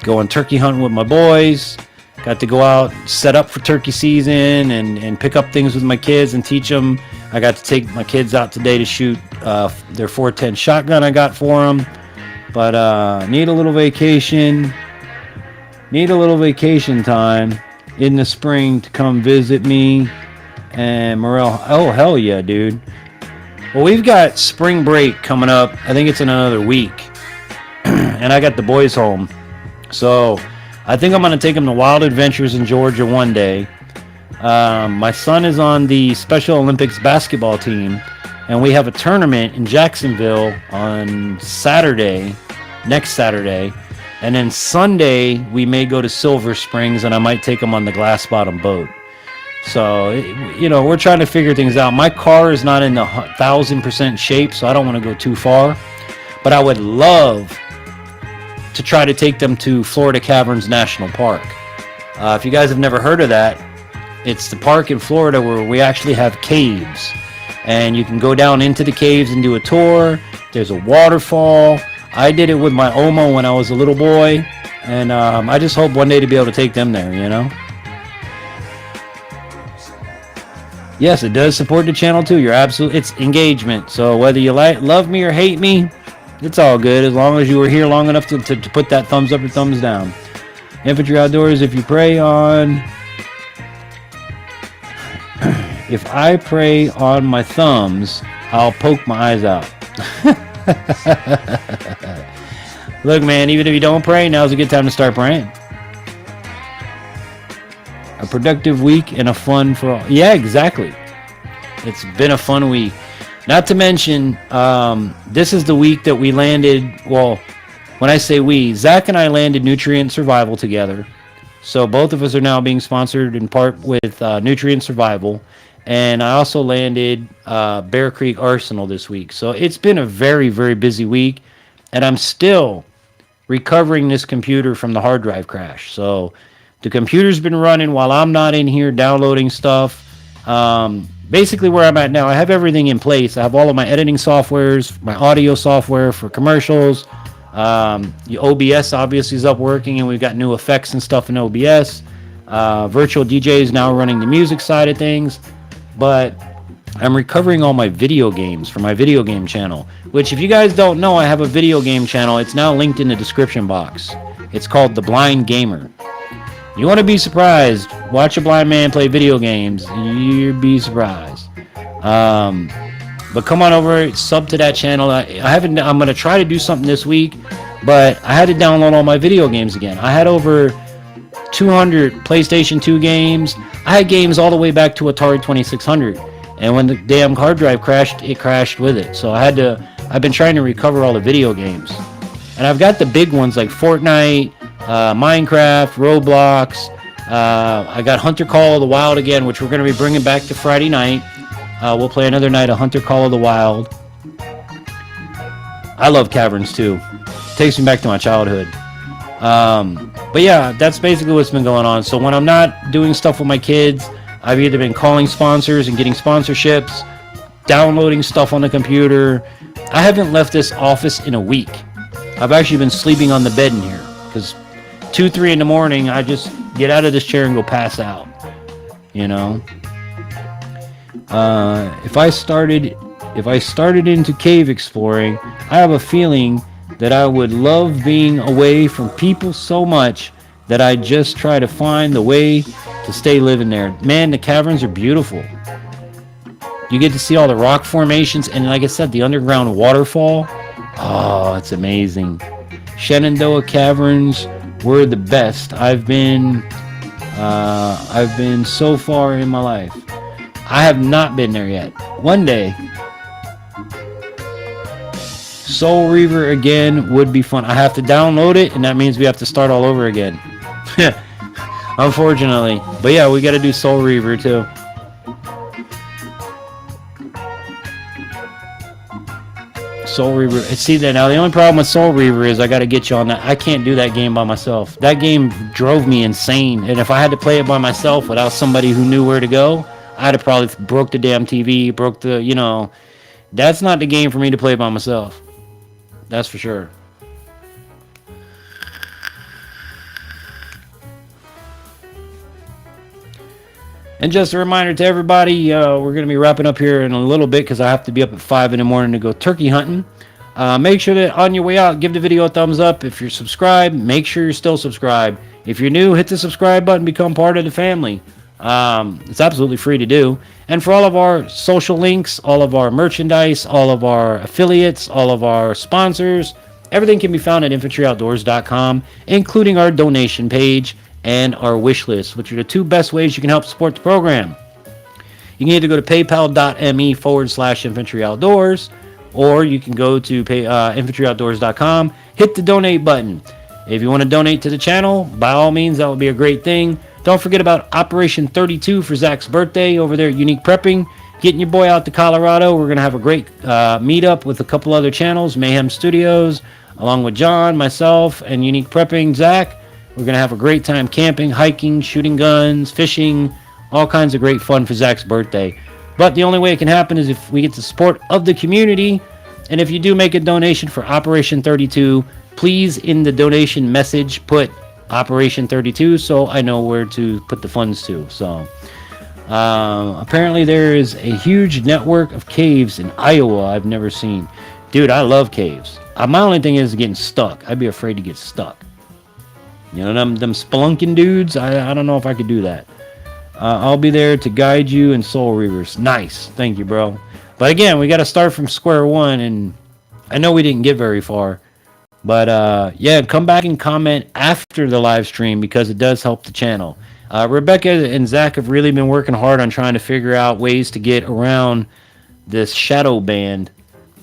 Going turkey hunting with my boys. Got to go out, set up for turkey season, and pick up things with my kids and teach them. I got to take my kids out today to shoot their 410 shotgun I got for them. But need a little vacation. Need a little vacation time in the spring to come visit me And Morel, oh, hell yeah, dude. Well, we've got spring break coming up. I think it's in another week. And I got the boys home. So I think I'm going to take them to Wild Adventures in Georgia one day. My son is on the Special Olympics basketball team. And we have a tournament in Jacksonville on Saturday, next Saturday. And then Sunday, we may go to Silver Springs, and I might take them on the glass bottom boat. So, you know, we're trying to figure things out. My car is not in the 1,000% shape, so I don't want to go too far. But I would love to try to take them to Florida Caverns National Park. If you guys have never heard of that, it's the park in Florida where we actually have caves. And you can go down into the caves and do a tour. There's a waterfall. I did it with my Omo when I was a little boy. And I just hope one day to be able to take them there, you know? Yes, it does support the channel too. You're absolutely, it's engagement. So whether you love me or hate me, it's all good as long as you were here long enough to put that thumbs up or thumbs down. Infantry Outdoors, if you pray on, if I pray on my thumbs, I'll poke my eyes out. Look, man, even if you don't pray, now's a good time to start praying. A productive week and a fun for all. Yeah, exactly. It's been a fun week. Not to mention, this is the week that we landed, well, when I say we, Zach and I landed Nutrient Survival together. So both of us are now being sponsored in part with Nutrient Survival. And I also landed Bear Creek Arsenal this week. So it's been a very, very busy week. And I'm still recovering this computer from the hard drive crash. So the computer's been running while I'm not in here downloading stuff. Basically where I'm at now, I have everything in place. I have all of my editing softwares, my audio software for commercials. The OBS obviously is up working, and we've got new effects and stuff in OBS. Virtual DJ is now running the music side of things. But I'm recovering all my video games for my video game channel, which if you guys don't know, I have a video game channel. It's now linked in the description box. It's called The Blind Gamer. You want to be surprised, watch a blind man play video games. You'd be surprised. But come on over, sub to that channel. I'm going to try to do something this week, but I had to download all my video games again. I had over 200 PlayStation 2 games. I had games all the way back to Atari 2600. And when the damn hard drive crashed, it crashed with it. So I've been trying to recover all the video games. And I've got the big ones like Fortnite, Minecraft, Roblox. I got Hunter Call of the Wild again, which we're going to be bringing back to Friday night. We'll play another night of Hunter Call of the Wild. I love caverns too. Takes me back to my childhood. But yeah, that's basically what's been going on. So when I'm not doing stuff with my kids, I've either been calling sponsors and getting sponsorships, downloading stuff on the computer. I haven't left this office in a week. I've actually been sleeping on the bed in here because 2, 3 in the morning, I just get out of this chair and go pass out. You know, if I started into cave exploring, I have a feeling that I would love being away from people so much that I just try to find the way to stay living there. Man, the caverns are beautiful. You get to see all the rock formations, and like I said, the underground waterfall. Oh, it's amazing. Shenandoah Caverns were the best. I've been so far in my life. I have not been there yet. One day. Soul Reaver again would be fun. I have to download it, and that means we have to start all over again. Unfortunately. But yeah, we got to do Soul Reaver too. Soul Reaver. See that now? The only problem with Soul Reaver is I got to get you on that. I can't do that game by myself. That game drove me insane. And if I had to play it by myself without somebody who knew where to go, I'd have probably broke the damn TV, broke the, you know. That's not the game for me to play by myself. That's for sure. And just a reminder to everybody, we're going to be wrapping up here in a little bit because I have to be up at 5 in the morning to go turkey hunting. Make sure that on your way out, give the video a thumbs up. If you're subscribed, make sure you're still subscribed. If you're new, hit the subscribe button, become part of the family. It's absolutely free to do. And for all of our social links, all of our merchandise, all of our affiliates, all of our sponsors, everything can be found at infantryoutdoors.com, including our donation page and our wish list, which are the two best ways you can help support the program. You can either go to paypal.me/Infantry Outdoors, or you can go to infantryoutdoors.com, hit the donate button. If you want to donate to the channel, by all means, that would be a great thing. Don't forget about Operation 32 for Zach's birthday over there at Unique Prepping. Getting your boy out to Colorado. We're going to have a great meetup with a couple other channels, Mayhem Studios, along with John, myself, and Unique Prepping, Zach. We're going to have a great time camping, hiking, shooting guns, fishing, all kinds of great fun for Zach's birthday. But the only way it can happen is if we get the support of the community. And if you do make a donation for Operation 32, please, in the donation message, put Operation 32 so I know where to put the funds to. So apparently there is a huge network of caves in Iowa I've never seen. Dude, I love caves. My only thing is getting stuck. I'd be afraid to get stuck. You know, them spelunking dudes, I don't know if I could do that. I'll be there to guide you in Soul Reavers. Nice. Thank you, bro. But again, we got to start from square one, and I know we didn't get very far. But yeah, come back and comment after the live stream because it does help the channel. Rebecca and Zach have really been working hard on trying to figure out ways to get around this shadow band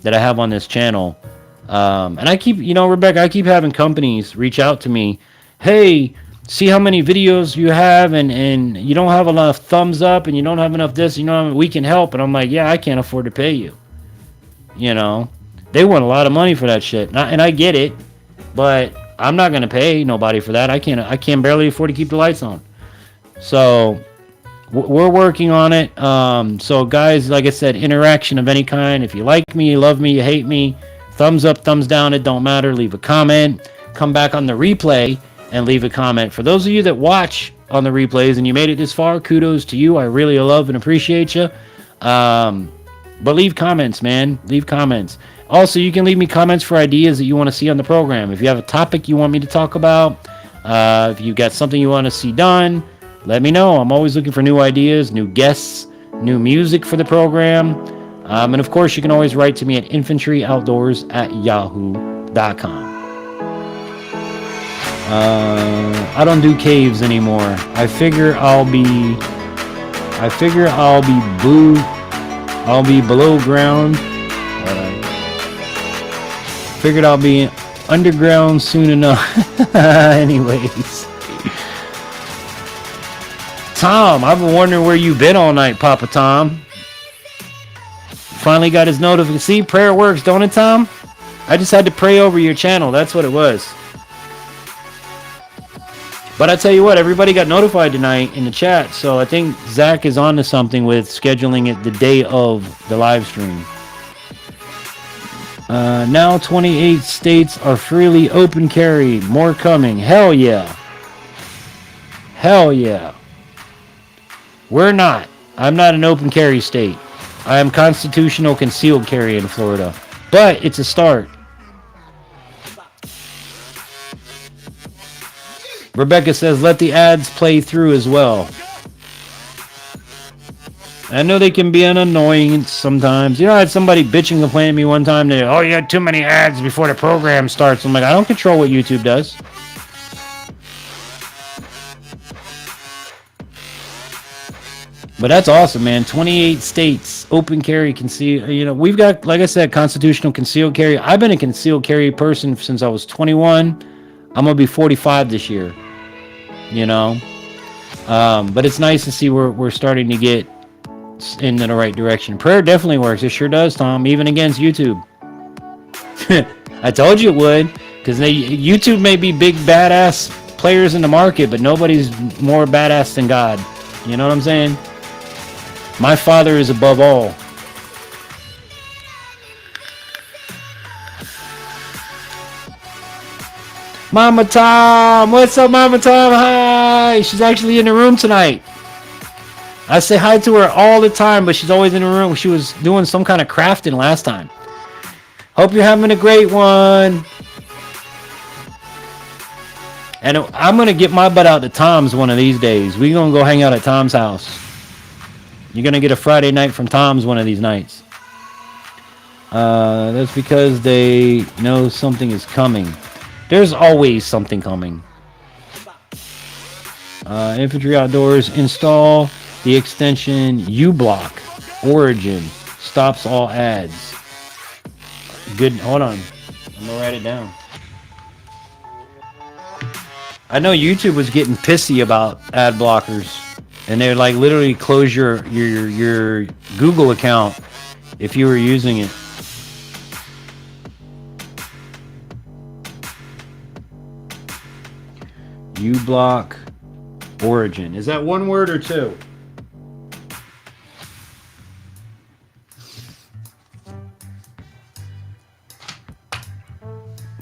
that I have on this channel. And I keep, Rebecca, I keep having companies reach out to me. Hey, see how many videos you have, and you don't have enough thumbs up, and you don't have enough this, we can help. And I'm like, yeah, I can't afford to pay you. They want a lot of money for that shit, and I get it, but I'm not gonna pay nobody for that. I can't barely afford to keep the lights on. So we're working on it. So guys, like I said, interaction of any kind. If you like me, you love me, you hate me, thumbs up, thumbs down, it don't matter. Leave a comment. Come back on the replay and leave a comment. For those of you that watch on the replays and you made it this far, kudos to you. I really love and appreciate you. But leave comments, man. Leave comments. Also, you can leave me comments for ideas that you want to see on the program. If you have a topic you want me to talk about, if you got something you want to see done, let me know. I'm always looking for new ideas, new guests, new music for the program. And of course, you can always write to me at infantryoutdoors@yahoo.com. I don't do caves anymore. I figure I'll be below ground. Figured I'll be underground soon enough. Anyways. Tom, I've been wondering where you've been all night, Papa Tom. Finally got his notification. See, prayer works, don't it, Tom? I just had to pray over your channel. That's what it was. But I tell you what, everybody got notified tonight in the chat. So I think Zach is on to something with scheduling it the day of the live stream. Now 28 states are freely open carry. More coming. Hell yeah. Hell yeah. We're not. I'm not an open carry state. I am constitutional concealed carry in Florida. But it's a start. Rebecca says, let the ads play through as well. I know they can be an annoyance sometimes. I had somebody bitching, complaining to me one time. You had too many ads before the program starts. I'm like, I don't control what YouTube does. But that's awesome, man. 28 states, open carry, conceal. We've got, like I said, constitutional concealed carry. I've been a concealed carry person since I was 21. I'm going to be 45 this year. But it's nice to see we're starting to get in the right direction. Prayer definitely works. It sure does, Tom, even against YouTube. I told you it would, because YouTube may be big badass players in the market, but nobody's more badass than God. You know what I'm saying? My Father is above all. Mama Tom, what's up, Mama Tom? Hi. She's actually in the room tonight. I say hi to her all the time, but she's always in the room. She was doing some kind of crafting last time. Hope you're having a great one. And I'm going to get my butt out to Tom's one of these days. We're going to go hang out at Tom's house. You're going to get a Friday night from Tom's one of these nights. That's because they know something is coming. There's always something coming. Infantry Outdoors, install the extension uBlock Origin. Stops all ads. Good. Hold on. I'm going to write it down. I know YouTube was getting pissy about ad blockers. And they'd like literally close your Google account if you were using it. uBlock Origin. Is that one word or two?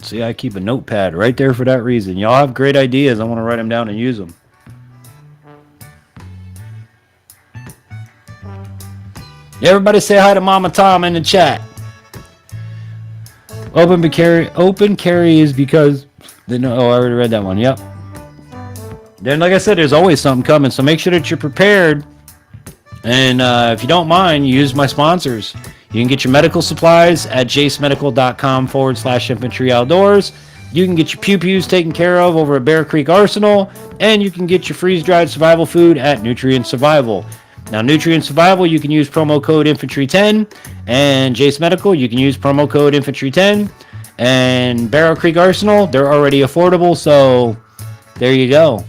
See, I keep a notepad right there for that reason. Y'all have great ideas. I want to write them down and use them. Everybody say hi to Mama Tom in the chat. Open carry is because they know. Oh, I already read that one. Yep. Then, like I said, there's always something coming. So make sure that you're prepared. And if you don't mind, use my sponsors. You can get your medical supplies at jasemedical.com/infantry outdoors. You can get your pew-pews taken care of over at Bear Creek Arsenal. And you can get your freeze-dried survival food at Nutrient Survival. Now, Nutrient Survival, you can use promo code Infantry10. And Jase Medical, you can use promo code Infantry10. And Barrow Creek Arsenal, they're already affordable. So there you go.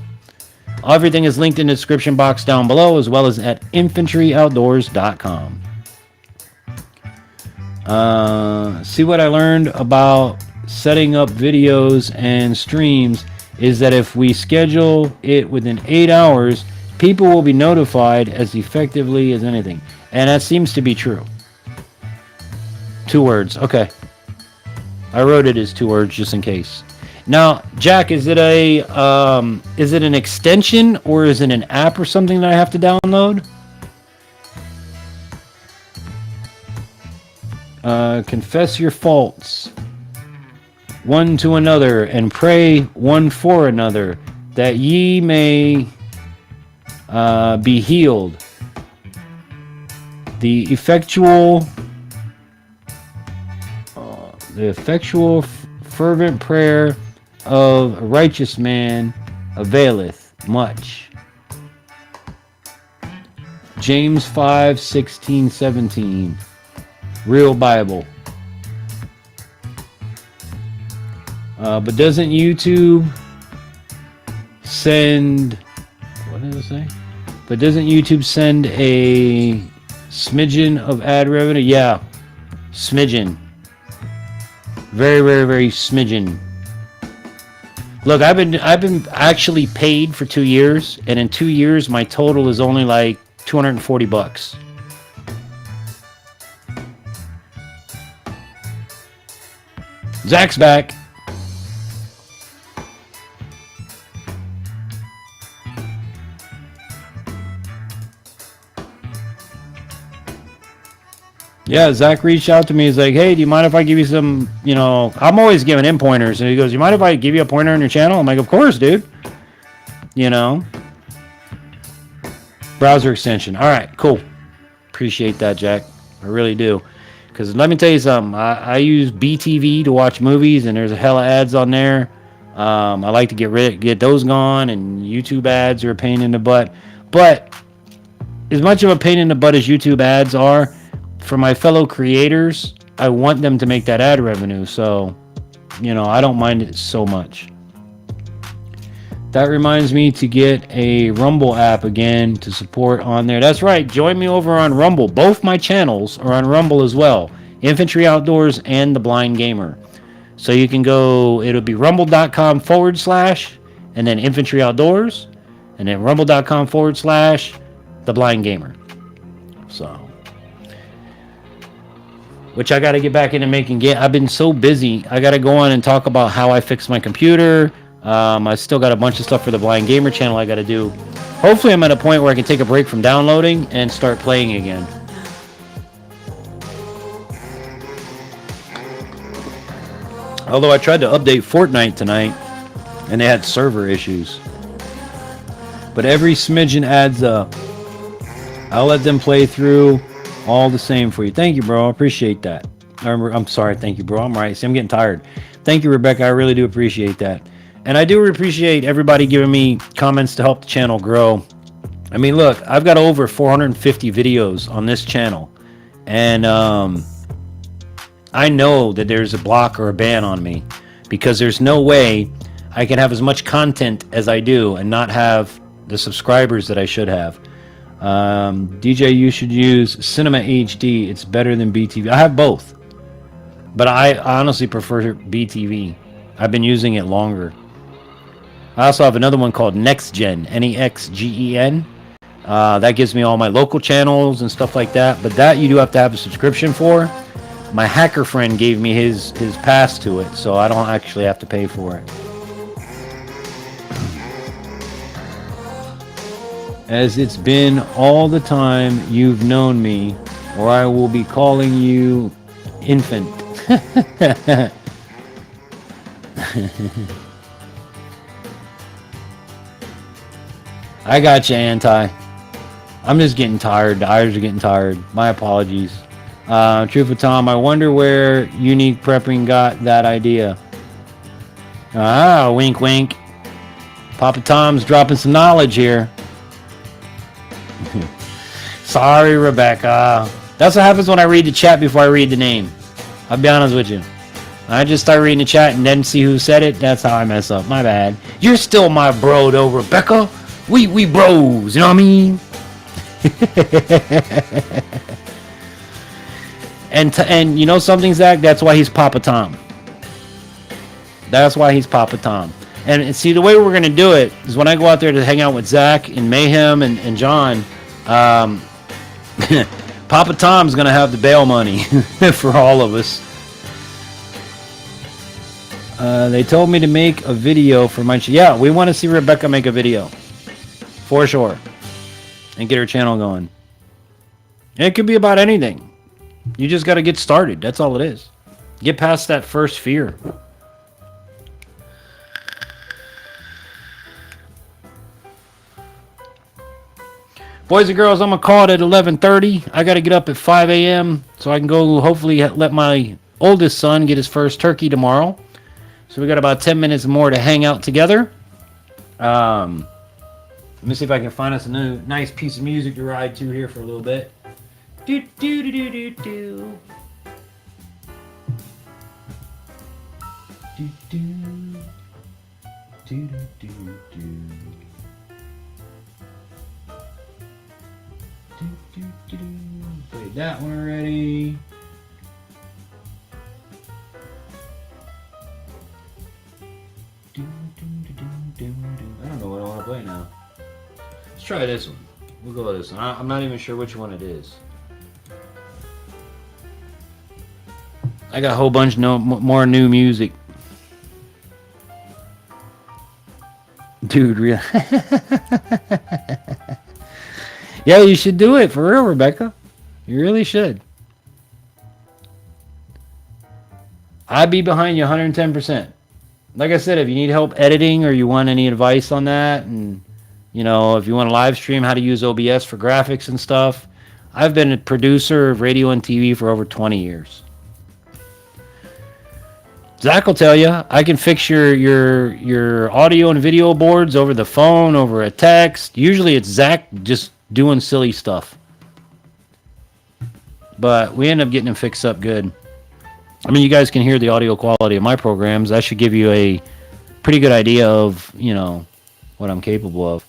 Everything is linked in the description box down below, as well as at infantryoutdoors.com. See what I learned about setting up videos and streams is that if we schedule it within 8 hours, people will be notified as effectively as anything. And that seems to be true. 2 words. Okay. I wrote it as 2 words just in case. Now, Jack, is it an extension or is it an app or something that I have to download? Confess your faults one to another and pray one for another that ye may be healed. The effectual fervent prayer of a righteous man availeth much. James 5:16-17. Real Bible. But doesn't YouTube send... What did it say? But doesn't YouTube send a smidgen of ad revenue? Yeah. Smidgen. Very, very, very smidgen. Look, I've been actually paid for 2 years, and in 2 years my total is only like $240. Zach's back. Yeah, Zach reached out to me. He's like, hey, do you mind if I give you some, I'm always giving him pointers. And he goes, you mind if I give you a pointer on your channel? I'm like, of course, dude. Browser extension. All right, cool. Appreciate that, Jack. I really do. Because let me tell you something. I use BTV to watch movies, and there's a hell of ads on there. I like to get those gone, and YouTube ads are a pain in the butt. But as much of a pain in the butt as YouTube ads are, for my fellow creators, I want them to make that ad revenue. So, I don't mind it so much. That reminds me to get a Rumble app again to support on there. That's right. Join me over on Rumble. Both my channels are on Rumble as well. Infantry Outdoors and The Blind Gamer. So you can go, it'll be rumble.com/ and then Infantry Outdoors, and then rumble.com/ The Blind Gamer. So, which I got to get back into making. I've been so busy. I got to go on and talk about how I fixed my computer. I still got a bunch of stuff for the Blind Gamer channel I got to do. Hopefully I'm at a point where I can take a break from downloading and start playing again. Although I tried to update Fortnite tonight, and they had server issues. But every smidgen adds up. I'll let them play through all the same for you. Thank you, bro. I appreciate that. I'm sorry. Thank you, bro. I'm right. See, I'm getting tired. Thank you, Rebecca. I really do appreciate that. And I do appreciate everybody giving me comments to help the channel grow. I mean, look, I've got over 450 videos on this channel. And I know that there's a block or a ban on me, because there's no way I can have as much content as I do and not have the subscribers that I should have. DJ, you should use Cinema HD. It's better than BTV. I have both, but I honestly prefer BTV. I've been using it longer. I also have another one called NextGen, NEXGEN. That gives me all my local channels and stuff like that, but that you do have to have a subscription for. My hacker friend gave me his pass to it, so I don't actually have to pay for it. As it's been all the time you've known me, or I will be calling you infant. I got you, Anti. I'm just getting tired. The eyes are getting tired. My apologies. Truth of Tom, I wonder where Unique Prepping got that idea. Ah, wink, wink. Papa Tom's dropping some knowledge here. Sorry, Rebecca. That's what happens when I read the chat before I read the name. I'll be honest with you. I just start reading the chat and then see who said it. That's how I mess up. My bad. You're still my bro, though, Rebecca. We bros. You know what I mean? And you know something, Zach? That's why he's Papa Tom. That's why he's Papa Tom. And see, the way we're going to do it is when I go out there to hang out with Zach and Mayhem and John, Papa Tom's going to have the bail money for all of us. They told me to make a video for my... Yeah, we want to see Rebecca make a video. For sure. And get her channel going. And it could be about anything. You just got to get started. That's all it is. Get past that first fear. Boys and girls, I'm going to call it at 11:30. I got to get up at 5 a.m. so I can go hopefully let my oldest son get his first turkey tomorrow. So we got about 10 minutes more to hang out together. Let me see if I can find us a new nice piece of music to ride to here for a little bit. Do do do do do do. Do do do do do do. Played that one already. I don't know what I want to play now. Let's try this one. We'll go with this one. I'm not even sure which one it is. I got a whole bunch more new music. Dude, really? Yeah, you should do it. For real, Rebecca. You really should. I'd be behind you 110%. Like I said, if you need help editing or you want any advice on that, and you know, if you want to live stream how to use OBS for graphics and stuff, I've been a producer of radio and TV for over 20 years. Zach will tell you, I can fix your audio and video boards over the phone, over a text. Usually it's Zach just doing silly stuff. But we end up getting them fixed up good. I mean, you guys can hear the audio quality of my programs. That should give you a pretty good idea of, you know, what I'm capable of.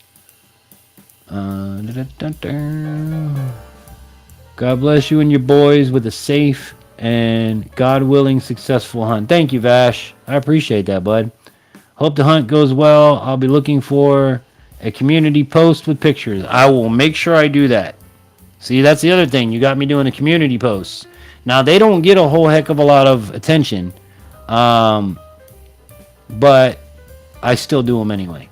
God bless you and your boys with a safe and God willing successful hunt. Thank you, Vash. I appreciate that, bud. Hope the hunt goes well. I'll be looking for a community post with pictures. I will make sure I do that. See, that's the other thing. You got me doing the community posts. Now, they don't get a whole heck of a lot of attention, but I still do them anyway.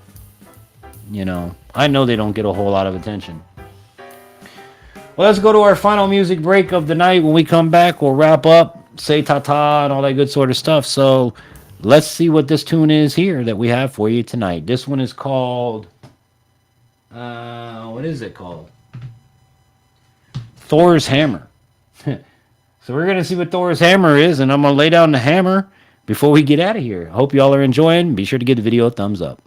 You know, I know they don't get a whole lot of attention. Well, let's go to our final music break of the night. When we come back, we'll wrap up, say ta-ta, and all that good sort of stuff. So, let's see what this tune is here that we have for you tonight. This one is called, what is it called? Thor's Hammer. So we're going to see what Thor's Hammer is, and I'm going to lay down the hammer before we get out of here. I hope y'all are enjoying. Be sure to give the video a thumbs up.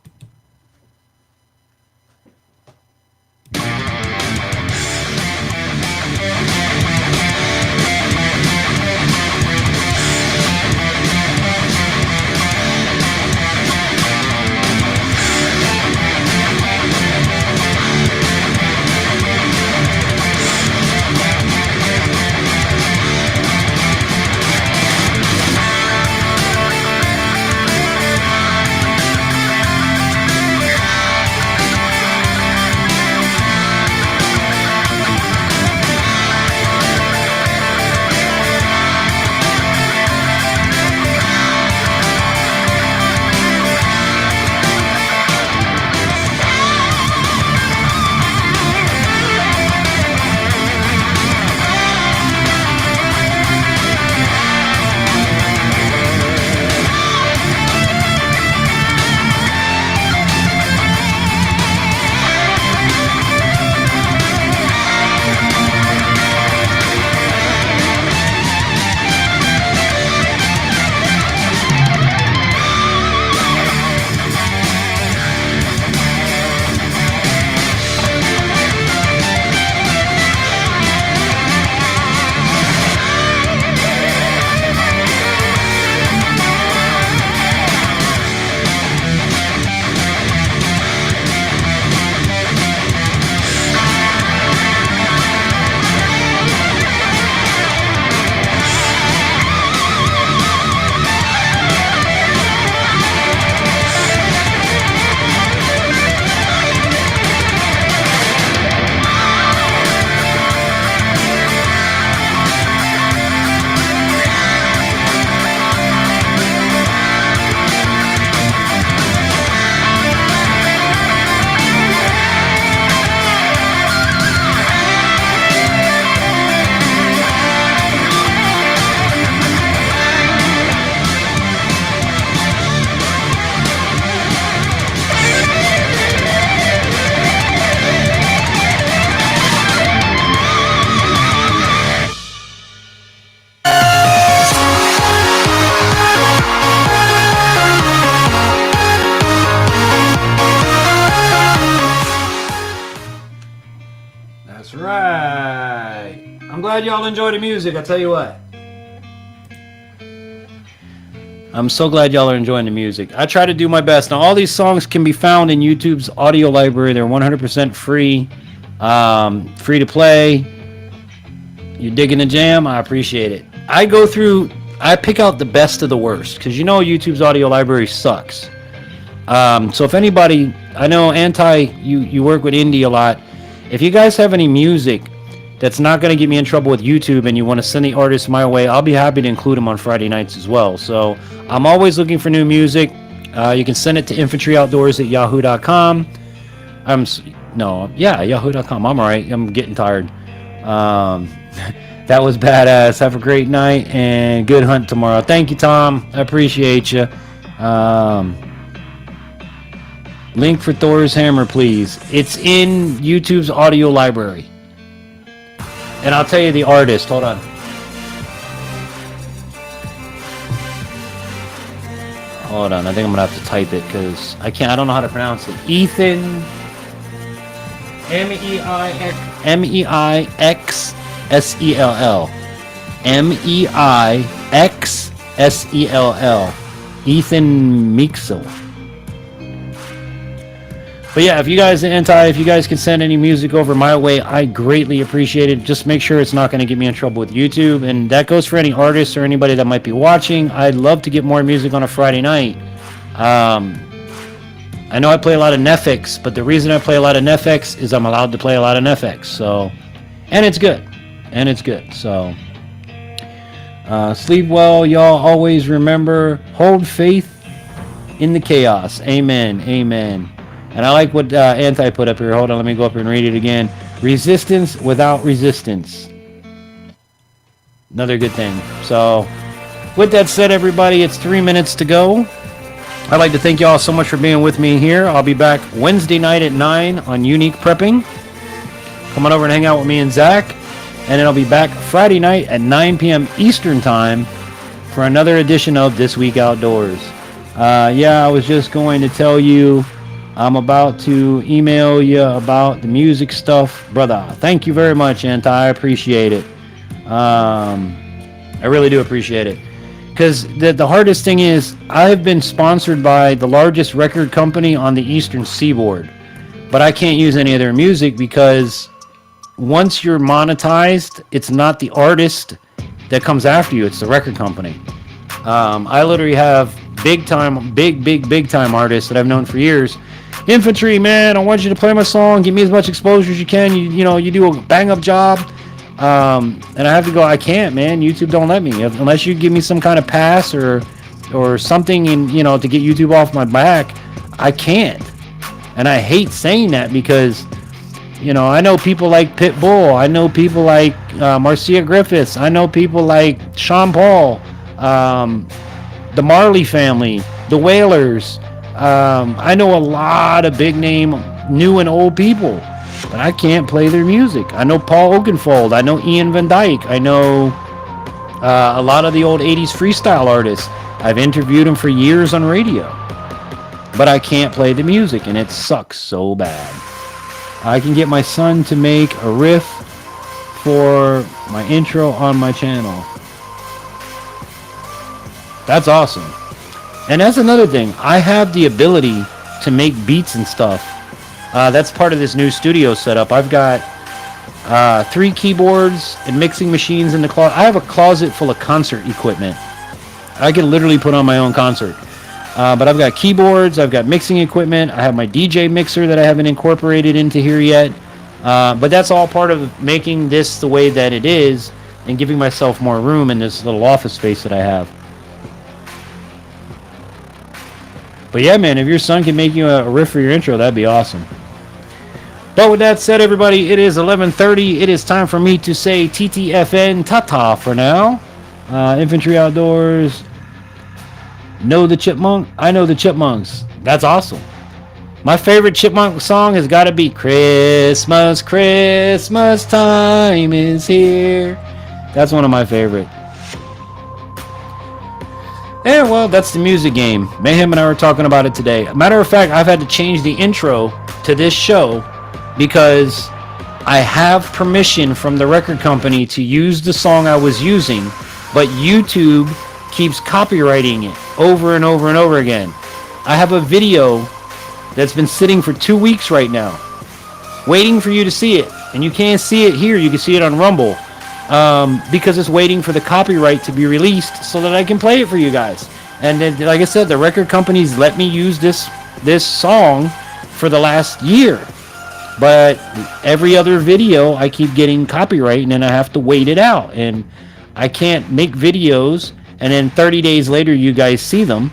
That's right. I'm glad y'all enjoy the music, I tell you what. I'm so glad y'all are enjoying the music. I try to do my best. Now, all these songs can be found in YouTube's audio library. They're 100% free. Free to play. You're digging the jam? I appreciate it. I pick out the best of the worst, because you know YouTube's audio library sucks. So if anybody, I know you work with indie a lot. If you guys have any music that's not going to get me in trouble with YouTube and you want to send the artists my way, I'll be happy to include them on Friday nights as well. So I'm always looking for new music. You can send it to Infantry Outdoors at yahoo.com. Yahoo.com. I'm alright. I'm getting tired. That was badass. Have a great night and good hunt tomorrow. Thank you, Tom. I appreciate you. Link for Thor's Hammer, please. It's in YouTube's audio library. And I'll tell you the artist. Hold on. Hold on. I think I'm going to have to type it because I don't know how to pronounce it. Ethan. M-E-I-X-S-E-L-L. M-E-I-X-S-E-L-L. Ethan Meeksel. But yeah, if you guys can send any music over my way, I greatly appreciate it. Just make sure it's not going to get me in trouble with YouTube. And that goes for any artists or anybody that might be watching. I'd love to get more music on a Friday night. I know I play a lot of NEFFEX, but the reason I play a lot of NEFFEX is I'm allowed to play a lot of NEFFEX. So, and it's good. So, sleep well, y'all. Always remember, hold faith in the chaos. Amen. Amen. And I like what Anti put up here. Hold on, let me go up and read it again. Resistance without resistance. Another good thing. So, With that said, everybody, it's 3 minutes to go. I'd like to thank you all so much for being with me here. I'll be back Wednesday night at 9 on Unique Prepping. Come on over and hang out with me and Zach. And then I'll be back Friday night at 9 p.m. Eastern Time for another edition of This Week Outdoors. I was just going to tell you I'm about to email you about the music stuff. Brother, thank you very much, Anti. I appreciate it. I really do appreciate it. Because the hardest thing is, I've been sponsored by the largest record company on the Eastern Seaboard. But I can't use any of their music because once you're monetized, it's not the artist that comes after you, it's the record company. I literally have big time artists that I've known for years. Infantry, man, I want you to play my song, give me as much exposure as you can. You do a bang up job. And I have to go, I can't, man. YouTube don't let me. Unless you give me some kind of pass or something to get YouTube off my back, I can't. And I hate saying that because, I know people like Pitbull. I know people like Marcia Griffiths. I know people like Sean Paul, the Marley family, the Wailers. I know a lot of big name new and old people, but I can't play their music. I know Paul Oakenfold. I know Ian Van Dyke. I know a lot of the old 80s freestyle artists. I've interviewed them for years on radio, but I can't play the music, and it sucks so bad. I can get my son to make a riff for my intro on my channel. That's awesome. And that's another thing. I have the ability to make beats and stuff. That's part of this new studio setup. I've got 3 keyboards and mixing machines in the closet. I have a closet full of concert equipment. I can literally put on my own concert. But I've got keyboards, I've got mixing equipment, I have my DJ mixer that I haven't incorporated into here yet. But that's all part of making this the way that it is and giving myself more room in this little office space that I have. But yeah, man, if your son can make you a riff for your intro, that'd be awesome. But with that said, everybody, it is 11:30. It is time for me to say TTFN ta-ta for now. Infantry Outdoors. Know the Chipmunk? I know the Chipmunks. That's awesome. My favorite Chipmunk song has got to be Christmas, Christmas time is here. That's one of my favorite. And well, that's the music game. Mayhem and I were talking about it today. Matter of fact, I've had to change the intro to this show because I have permission from the record company to use the song I was using, but YouTube keeps copywriting it over and over and over again. I have a video that's been sitting for 2 weeks right now, waiting for you to see it. And you can't see it here. You can see it on Rumble. Because it's waiting for the copyright to be released so that I can play it for you guys. And then, like I said, the record companies let me use this song for the last year. But every other video, I keep getting copyright, and then I have to wait it out. And I can't make videos, and then 30 days later, you guys see them.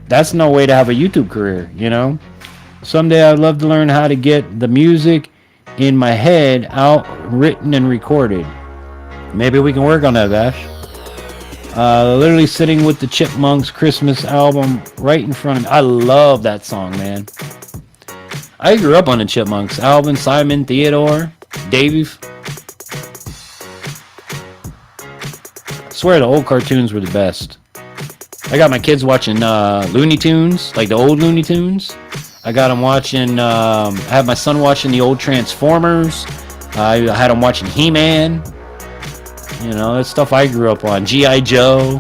That's no way to have a YouTube career, Someday I'd love to learn how to get the music in my head out, written, and recorded. Maybe we can work on that, Vash. Literally sitting with the Chipmunks Christmas album right in front of me. I love that song, man. I grew up on the Chipmunks. Alvin, Simon, Theodore, Dave. I swear the old cartoons were the best. I got my kids watching Looney Tunes, like the old Looney Tunes. I got them watching, I had my son watching the old Transformers. I had him watching He-Man. That's stuff I grew up on. G.I. Joe.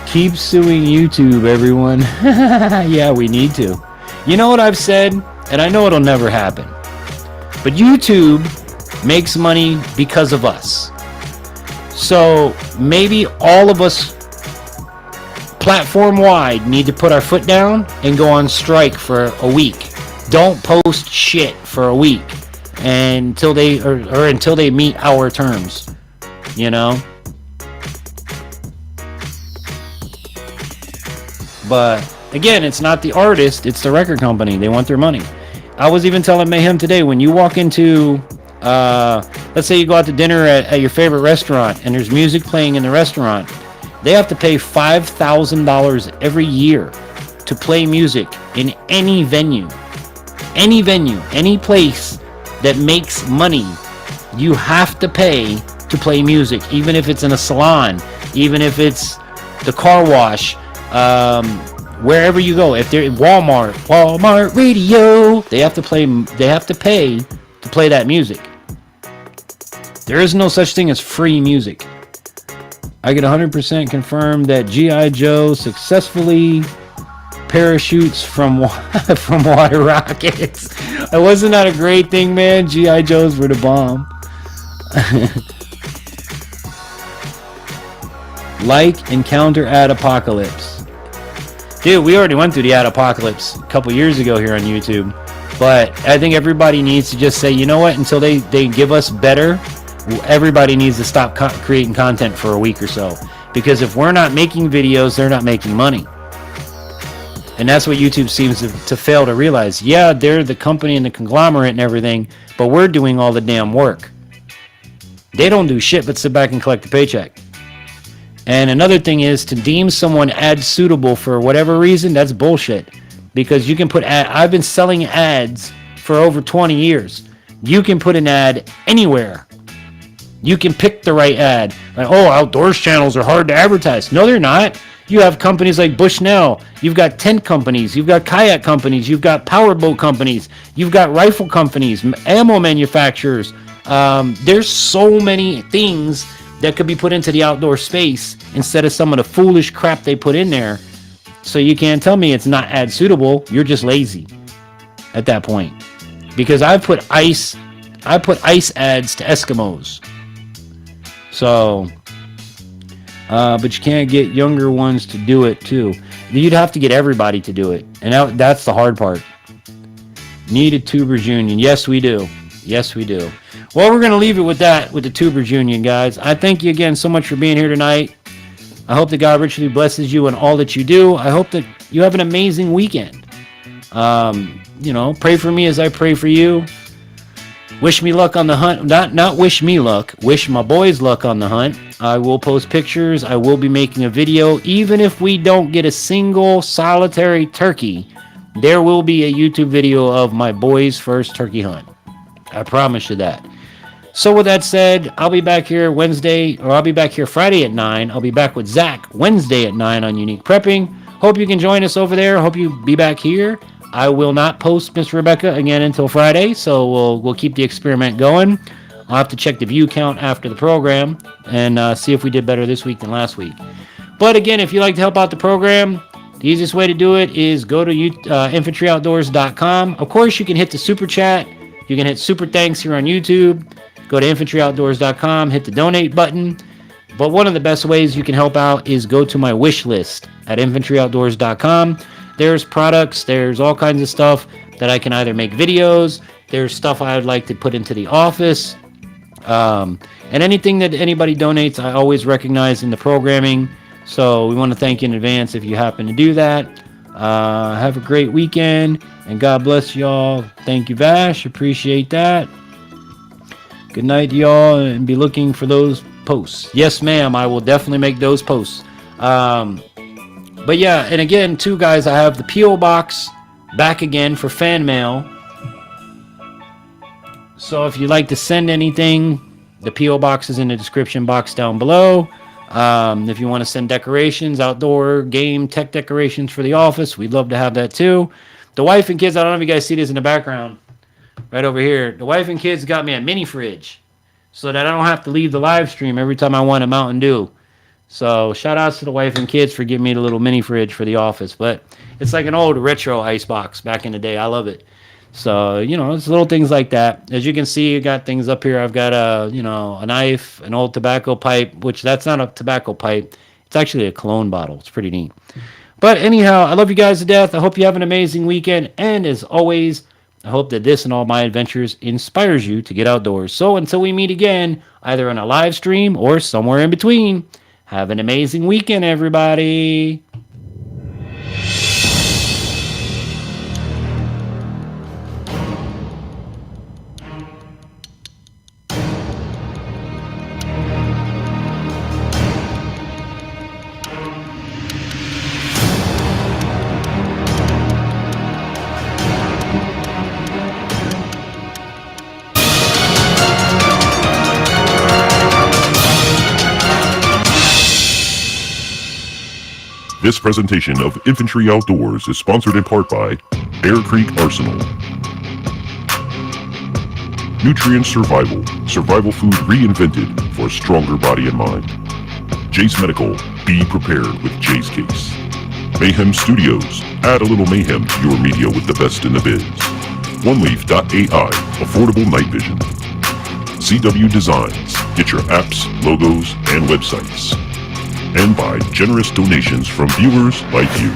Keep suing YouTube, everyone. Yeah, we need to. You know what I've said? And I know it'll never happen. But YouTube makes money because of us. So maybe all of us platform-wide need to put our foot down and go on strike for a week. Don't post shit for a week until they until they meet our terms, But again, it's not the artist, it's the record company. They want their money. I was even telling Mayhem today, when you walk into let's let's say you go out to dinner at your favorite restaurant and there's music playing in the restaurant. They have to pay $5,000 every year to play music in any venue, any place that makes money. You have to pay to play music, even if it's in a salon, even if it's the car wash, wherever you go. If they're in Walmart radio, they have to pay to play that music. There is no such thing as free music. I get 100% confirmed that G.I. Joe successfully parachutes from water rockets. Wasn't that a great thing, man? G.I. Joes were the bomb. Like and counter ad apocalypse. Dude, we already went through the ad apocalypse a couple years ago here on YouTube. But I think everybody needs to just say, you know what, until they give us better, everybody needs to stop creating content for a week or so. Because if we're not making videos, they're not making money. And that's what YouTube seems to fail to realize. Yeah, they're the company and the conglomerate and everything, but we're doing all the damn work. They don't do shit but sit back and collect a paycheck. And another thing is to deem someone ad suitable for whatever reason, that's bullshit. Because you can put I've been selling ads for over 20 years. You can put an ad anywhere. You can pick the right ad. Like, oh, outdoors channels are hard to advertise. No, they're not. You have companies like Bushnell. You've got tent companies. You've got kayak companies. You've got powerboat companies. You've got rifle companies, ammo manufacturers. There's so many things that could be put into the outdoor space instead of some of the foolish crap they put in there. So you can't tell me it's not ad suitable. You're just lazy at that point. Because I put ice ads to Eskimos. So, but you can't get younger ones to do it too. You'd have to get everybody to do it. And that's the hard part. Need a Tubers Union. Yes, we do. Yes, we do. Well, we're going to leave it with that, with the Tubers Union, guys. I thank you again so much for being here tonight. I hope that God richly blesses you in all that you do. I hope that you have an amazing weekend. Pray for me as I pray for you. Wish me luck on the hunt. Not wish me luck. Wish my boys luck on the hunt. I will post pictures. I will be making a video. Even if we don't get a single solitary turkey, there will be a YouTube video of my boys' first turkey hunt. I promise you that. So with that said, I'll be back here Friday at 9. I'll be back with Zach Wednesday at 9 on Unique Prepping. Hope you can join us over there. Hope you be back here. I will not post Miss Rebecca again until Friday, so we'll keep the experiment going. I'll have to check the view count after the program and see if we did better this week than last week. But again, if you'd like to help out the program, the easiest way to do it is go to infantryoutdoors.com. Of course, you can hit the super chat. You can hit super thanks here on YouTube. Go to infantryoutdoors.com, hit the donate button. But one of the best ways you can help out is go to my wish list at infantryoutdoors.com. There's products, there's all kinds of stuff that I can either make videos, there's stuff I would like to put into the office, and anything that anybody donates, I always recognize in the programming. So we want to thank you in advance if you happen to do that. Have a great weekend, and God bless y'all. Thank you, Vash. Appreciate that. Good night, y'all, and be looking for those posts. Yes, ma'am, I will definitely make those posts. But yeah, and again, too, guys, I have the P.O. Box back again for fan mail. So if you'd like to send anything, the P.O. Box is in the description box down below. If you want to send decorations, outdoor, game, tech decorations for the office, we'd love to have that too. The wife and kids, I don't know if you guys see this in the background, right over here. The wife and kids got me a mini fridge so that I don't have to leave the live stream every time I want a Mountain Dew. So shout outs to the wife and kids for giving me the little mini fridge for the office. But it's like an old retro ice box back in the day. I love it. So, it's little things like that. As you can see, I got things up here. I've got a knife, an old tobacco pipe, which that's not a tobacco pipe. It's actually a cologne bottle. It's pretty neat. But anyhow, I love you guys to death. I hope you have an amazing weekend. And as always, I hope that this and all my adventures inspires you to get outdoors. So until we meet again, either on a live stream or somewhere in between, have an amazing weekend, everybody. This presentation of Infantry Outdoors is sponsored in part by Bear Creek Arsenal, Nutrient Survival, survival food reinvented for a stronger body and mind. Jase Medical, be prepared with Jase Case. Mayhem Studios, add a little mayhem to your media with the best in the biz. Oneleaf.al, affordable night vision. CW Designs, get your apps, logos, and websites. And by generous donations from viewers like you.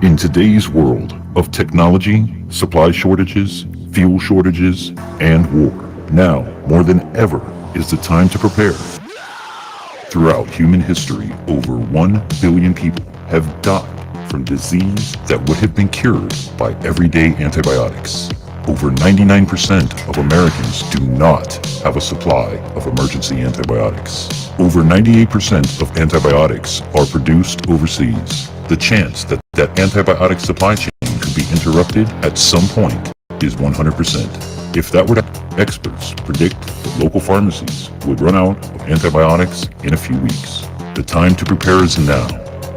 In today's world of technology, supply shortages, fuel shortages, and war, now more than ever is the time to prepare. Throughout human history, over 1 billion people have died from disease that would have been cured by everyday antibiotics. Over 99% of Americans do not have a supply of emergency antibiotics. Over 98% of antibiotics are produced overseas. The chance that that antibiotic supply chain could be interrupted at some point is 100%. If that were to happen, experts predict that local pharmacies would run out of antibiotics in a few weeks. The time to prepare is now.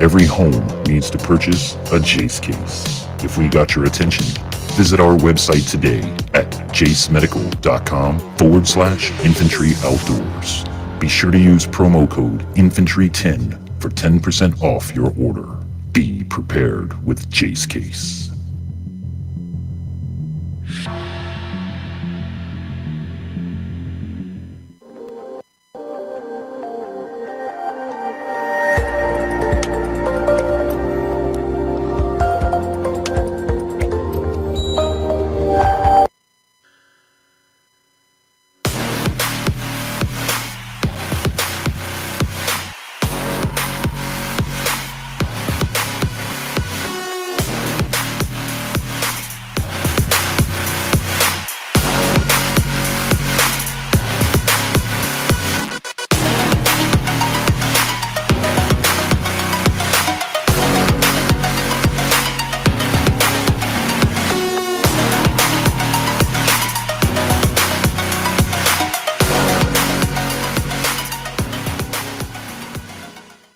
Every home needs to purchase a Jase Case. If we got your attention, visit our website today at jasemedical.com/Infantry Outdoors. Be sure to use promo code INFANTRY10 for 10% off your order. Be prepared with Jase Case.